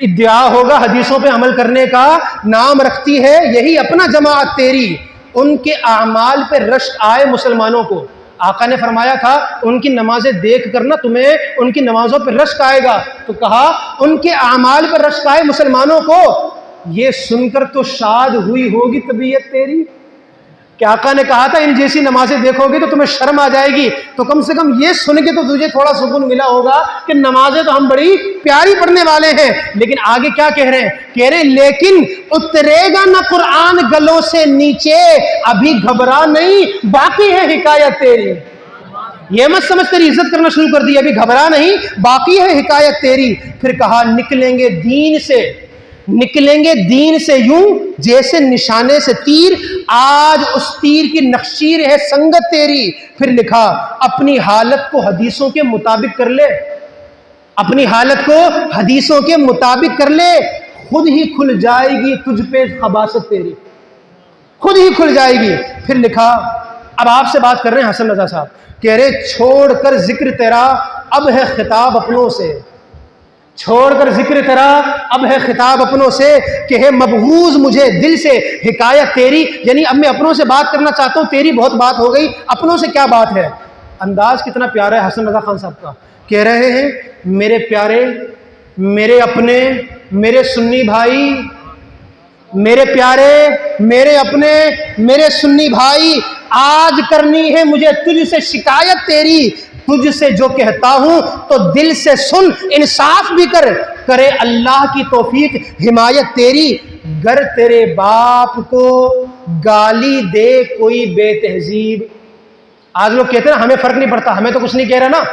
ادعا ہوگا حدیثوں پہ عمل کرنے کا، نام رکھتی ہے یہی اپنا جماعت تیری. ان کے اعمال پہ رشک آئے مسلمانوں کو. آقا نے فرمایا تھا ان کی نمازیں دیکھ کر نا تمہیں ان کی نمازوں پہ رشک آئے گا. تو کہا ان کے اعمال پہ رشک آئے مسلمانوں کو، یہ سن کر تو شاد ہوئی ہوگی طبیعت تیری. کہ آقا نے کہا تھا ان جیسی نمازیں دیکھو گے تو تمہیں شرم آ جائے گی، تو کم سے کم یہ سن کے تو تجھے تھوڑا سکون ملا ہوگا کہ نمازیں تو ہم بڑی پیاری پڑھنے والے ہیں. لیکن آگے کیا کہہ رہے ہیں؟ کہہ رہے ہیں لیکن اترے گا نہ قرآن گلوں سے نیچے، ابھی گھبرا نہیں باقی ہے حکایت تیری. یہ مت سمجھ تیری عزت کرنا شروع کر دی، ابھی گھبرا نہیں باقی ہے حکایت تیری. پھر کہا نکلیں گے دین سے، نکلیں گے دین سے یوں جیسے نشانے سے تیر، آج اس تیر کی نخشیر ہے سنگت تیری. پھر لکھا اپنی حالت کو حدیثوں کے مطابق کر لے، اپنی حالت کو حدیثوں کے مطابق کر لے، خود ہی کھل جائے گی تجھ پہ خباثت تیری، خود ہی کھل جائے گی. پھر لکھا، اب آپ سے بات کر رہے ہیں حسن رضا صاحب، کہہ رہے چھوڑ کر ذکر تیرا اب ہے خطاب اپنوں سے، چھوڑ کر ذکر تیرا اب ہے خطاب اپنوں سے، کہ ہے مبغوض مجھے دل سے حکایت تیری. یعنی اب میں اپنوں سے بات کرنا چاہتا ہوں، تیری بہت بات ہو گئی، اپنوں سے کیا بات ہے. انداز کتنا پیارا ہے حسن رضا خان صاحب کا. کہہ رہے ہیں میرے پیارے، میرے اپنے، میرے سنی بھائی، میرے پیارے، میرے اپنے، میرے سنی بھائی، آج کرنی ہے مجھے تجھ سے شکایت تیری. تجھ سے جو کہتا ہوں تو دل سے سن، انصاف بھی کر، کرے اللہ کی توفیق حمایت تیری. گر تیرے باپ کو گالی دے کوئی بے تہذیب، آج لوگ کہتے ہیں نا ہمیں فرق نہیں پڑتا، ہمیں تو کچھ نہیں کہہ رہا نا،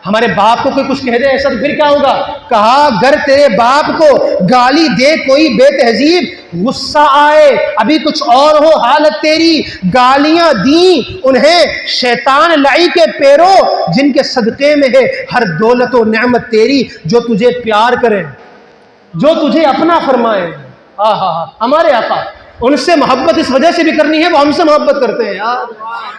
ہمارے باپ کو کوئی کچھ کہہ دے ایسا تو پھر کیا ہوگا. کہا گر تیرے باپ کو گالی دے کوئی بے تہذیب، غصہ آئے ابھی کچھ اور ہو حالت تیری. گالیاں دیں انہیں شیطان لعی کے پیرو، جن کے صدقے میں ہے ہر دولت و نعمت تیری. جو تجھے پیار کریں، جو تجھے اپنا فرمائیں، ہمارے آقا ان سے محبت اس وجہ سے بھی کرنی ہے وہ ہم سے محبت کرتے ہیں یار.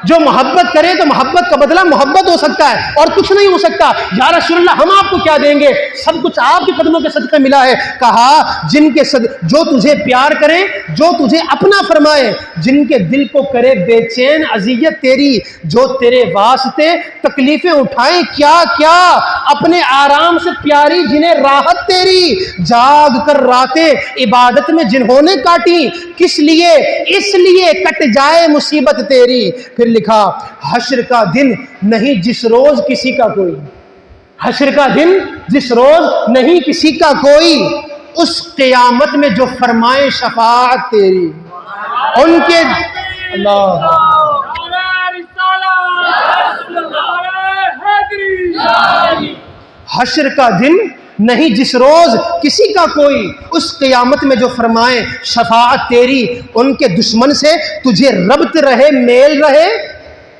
جو محبت کرے تو محبت کا بدلہ محبت ہو سکتا ہے اور کچھ نہیں ہو سکتا. یا رسول اللہ ہم آپ کو کیا دیں گے, سب کچھ آپ کے قدموں کے صدقے ملا ہے. کہا جن کے جو تجھے پیار کریں, جو تجھے اپنا فرمائے, جن کے دل کو کرے بے چین اذیت تیری, جو تیرے واسطے تکلیفیں اٹھائیں کیا کیا, اپنے آرام سے پیاری جنہیں راحت تیری, جاگ کر راتیں عبادت میں جنہوں نے کاٹی, کس لیے اس لیے کٹ جائے مصیبت تیری. پھر لکھا حشر کا دن نہیں جس روز کسی کا کوئی, حشر کا دن جس روز نہیں کسی کا کوئی, اس قیامت میں جو فرمائے شفاعت تیری. ان کے اللہ حشر کا دن نہیں جس روز کسی کا کوئی, اس قیامت میں جو فرمائے شفاعت تیری. ان کے دشمن سے تجھے ربط رہے میل رہے.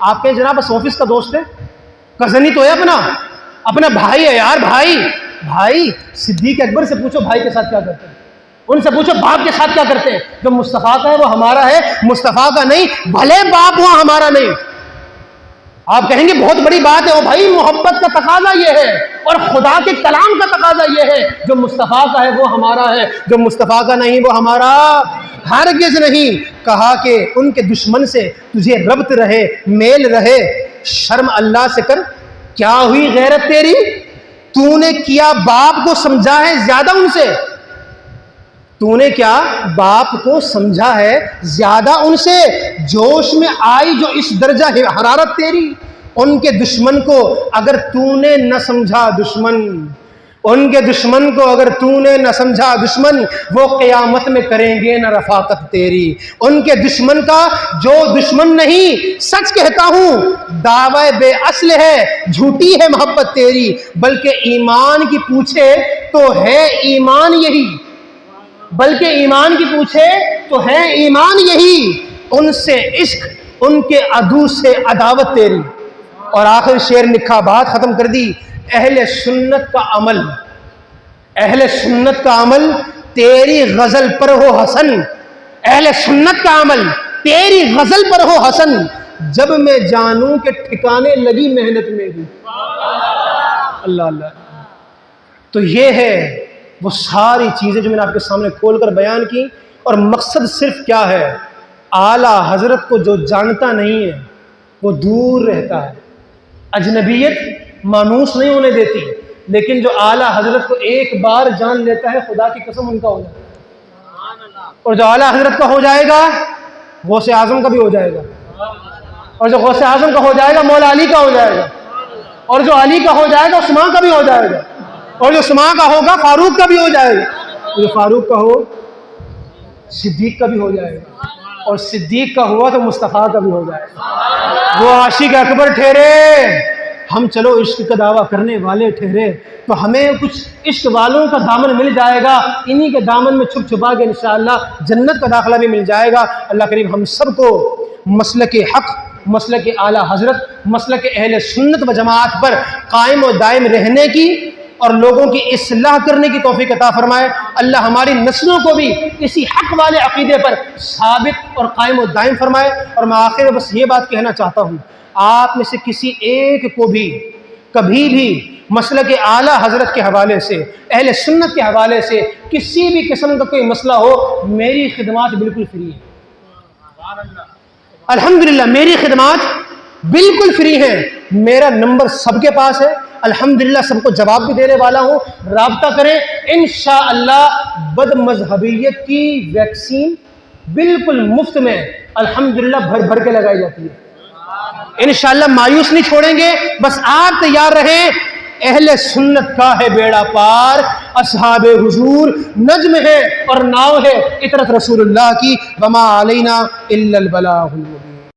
آپ کے جناب بس آفس کا دوست ہے, کزن ہی تو ہے, اپنا بھائی ہے یار. بھائی صدیق اکبر سے پوچھو بھائی کے ساتھ کیا کرتے ہیں, ان سے پوچھو باپ کے ساتھ کیا کرتے ہیں. جو مصطفیٰ کا ہے وہ ہمارا ہے, مصطفیٰ کا نہیں, بھلے باپ ہوا ہمارا نہیں. آپ کہیں گے بہت بڑی بات ہے. او بھائی محبت کا تقاضا یہ ہے اور خدا کے کلام کا تقاضا یہ ہے, جو مصطفیٰ کا ہے وہ ہمارا ہے, جو مصطفیٰ کا نہیں وہ ہمارا ہرگز نہیں. کہا کہ ان کے دشمن سے تجھے ربط رہے میل رہے. شرم اللہ سے کر کیا ہوئی غیرت تیری, تو نے کیا باپ کو سمجھا ہے زیادہ ان سے, تو نے کیا باپ کو سمجھا ہے زیادہ ان سے. جوش میں آئی جو اس درجہ حرارت تیری, ان کے دشمن کو اگر تو نے نہ سمجھا دشمن, ان کے دشمن کو اگر تو نے نہ سمجھا دشمن, وہ قیامت میں کریں گے نہ رفاقت تیری. ان کے دشمن کا جو دشمن نہیں, سچ کہتا ہوں دعوی بے اصل ہے, جھوٹی ہے محبت تیری. بلکہ ایمان کی پوچھے تو ہے ایمان یہی, بلکہ ایمان کی پوچھے تو ہے ایمان یہی. ان سے عشق ان کے عدو سے عداوت تیری. اور آخر شعر لکھا, بات ختم کر دی. اہل سنت کا عمل, اہل سنت کا عمل تیری غزل پر ہو حسن, اہل سنت کا عمل تیری غزل پر ہو حسن. جب میں جانوں کہ ٹھکانے لگی محنت میری. اللہ اللہ. تو یہ ہے وہ ساری چیزیں جو میں نے آپ کے سامنے کھول کر بیان کی. اور مقصد صرف کیا ہے, اعلیٰ حضرت کو جو جانتا نہیں ہے وہ دور رہتا ہے. اجنبیت مانوس نہیں ہونے دیتی, لیکن جو اعلیٰ حضرت کو ایک بار جان لیتا ہے خدا کی قسم ان کا ہو جائے گا. اور جو اعلیٰ حضرت کا ہو جائے گا غوث اعظم کا بھی ہو جائے گا, اور جو غوث اعظم کا ہو جائے گا مولا علی کا ہو جائے گا, اور جو علی کا ہو جائے گا عثمان کا بھی ہو جائے گا, اور جو عثمان کا ہوگا فاروق کا بھی ہو جائے گا, جو فاروق کا ہو صدیق کا بھی ہو جائے گا, اور صدیق کا ہوا تو مصطفیٰ کا بھی ہو جائے گا. وہ عاشق اکبر ٹھہرے, ہم چلو عشق کا دعویٰ کرنے والے ٹھہرے, تو ہمیں کچھ عشق والوں کا دامن مل جائے گا. انہی کے دامن میں چھپ چھپا کے انشاءاللہ جنت کا داخلہ بھی مل جائے گا. اللہ کریم ہم سب کو مسلک حق, مسلک اعلیٰ حضرت, مسلک اہل سنت و جماعت پر قائم و دائم رہنے کی اور لوگوں کی اصلاح کرنے کی توفیق عطا فرمائے. اللہ ہماری نسلوں کو بھی اسی حق والے عقیدے پر ثابت اور قائم و دائم فرمائے. اور میں آخر میں بس یہ بات کہنا چاہتا ہوں, آپ میں سے کسی ایک کو بھی کبھی بھی مسلک اعلیٰ حضرت کے حوالے سے, اہل سنت کے حوالے سے کسی بھی قسم کا کوئی مسئلہ ہو, میری خدمات بالکل فری ہیں. الحمدللہ میری خدمات بالکل فری ہیں. میرا نمبر سب کے پاس ہے, الحمدللہ سب کو جواب بھی دینے والا ہوں. رابطہ کریں. انشاءاللہ بد مذہبیت کی ویکسین بالکل مفت میں الحمدللہ بھر بھر کے لگائی جاتی ہے. انشاءاللہ مایوس نہیں چھوڑیں گے. بس آپ تیار رہیں. اہل سنت کا ہے بیڑا پار, اصحاب حضور نجم ہے اور ناؤ ہے عطرت رسول اللہ کی. وما علینا الا البلاغ المبین.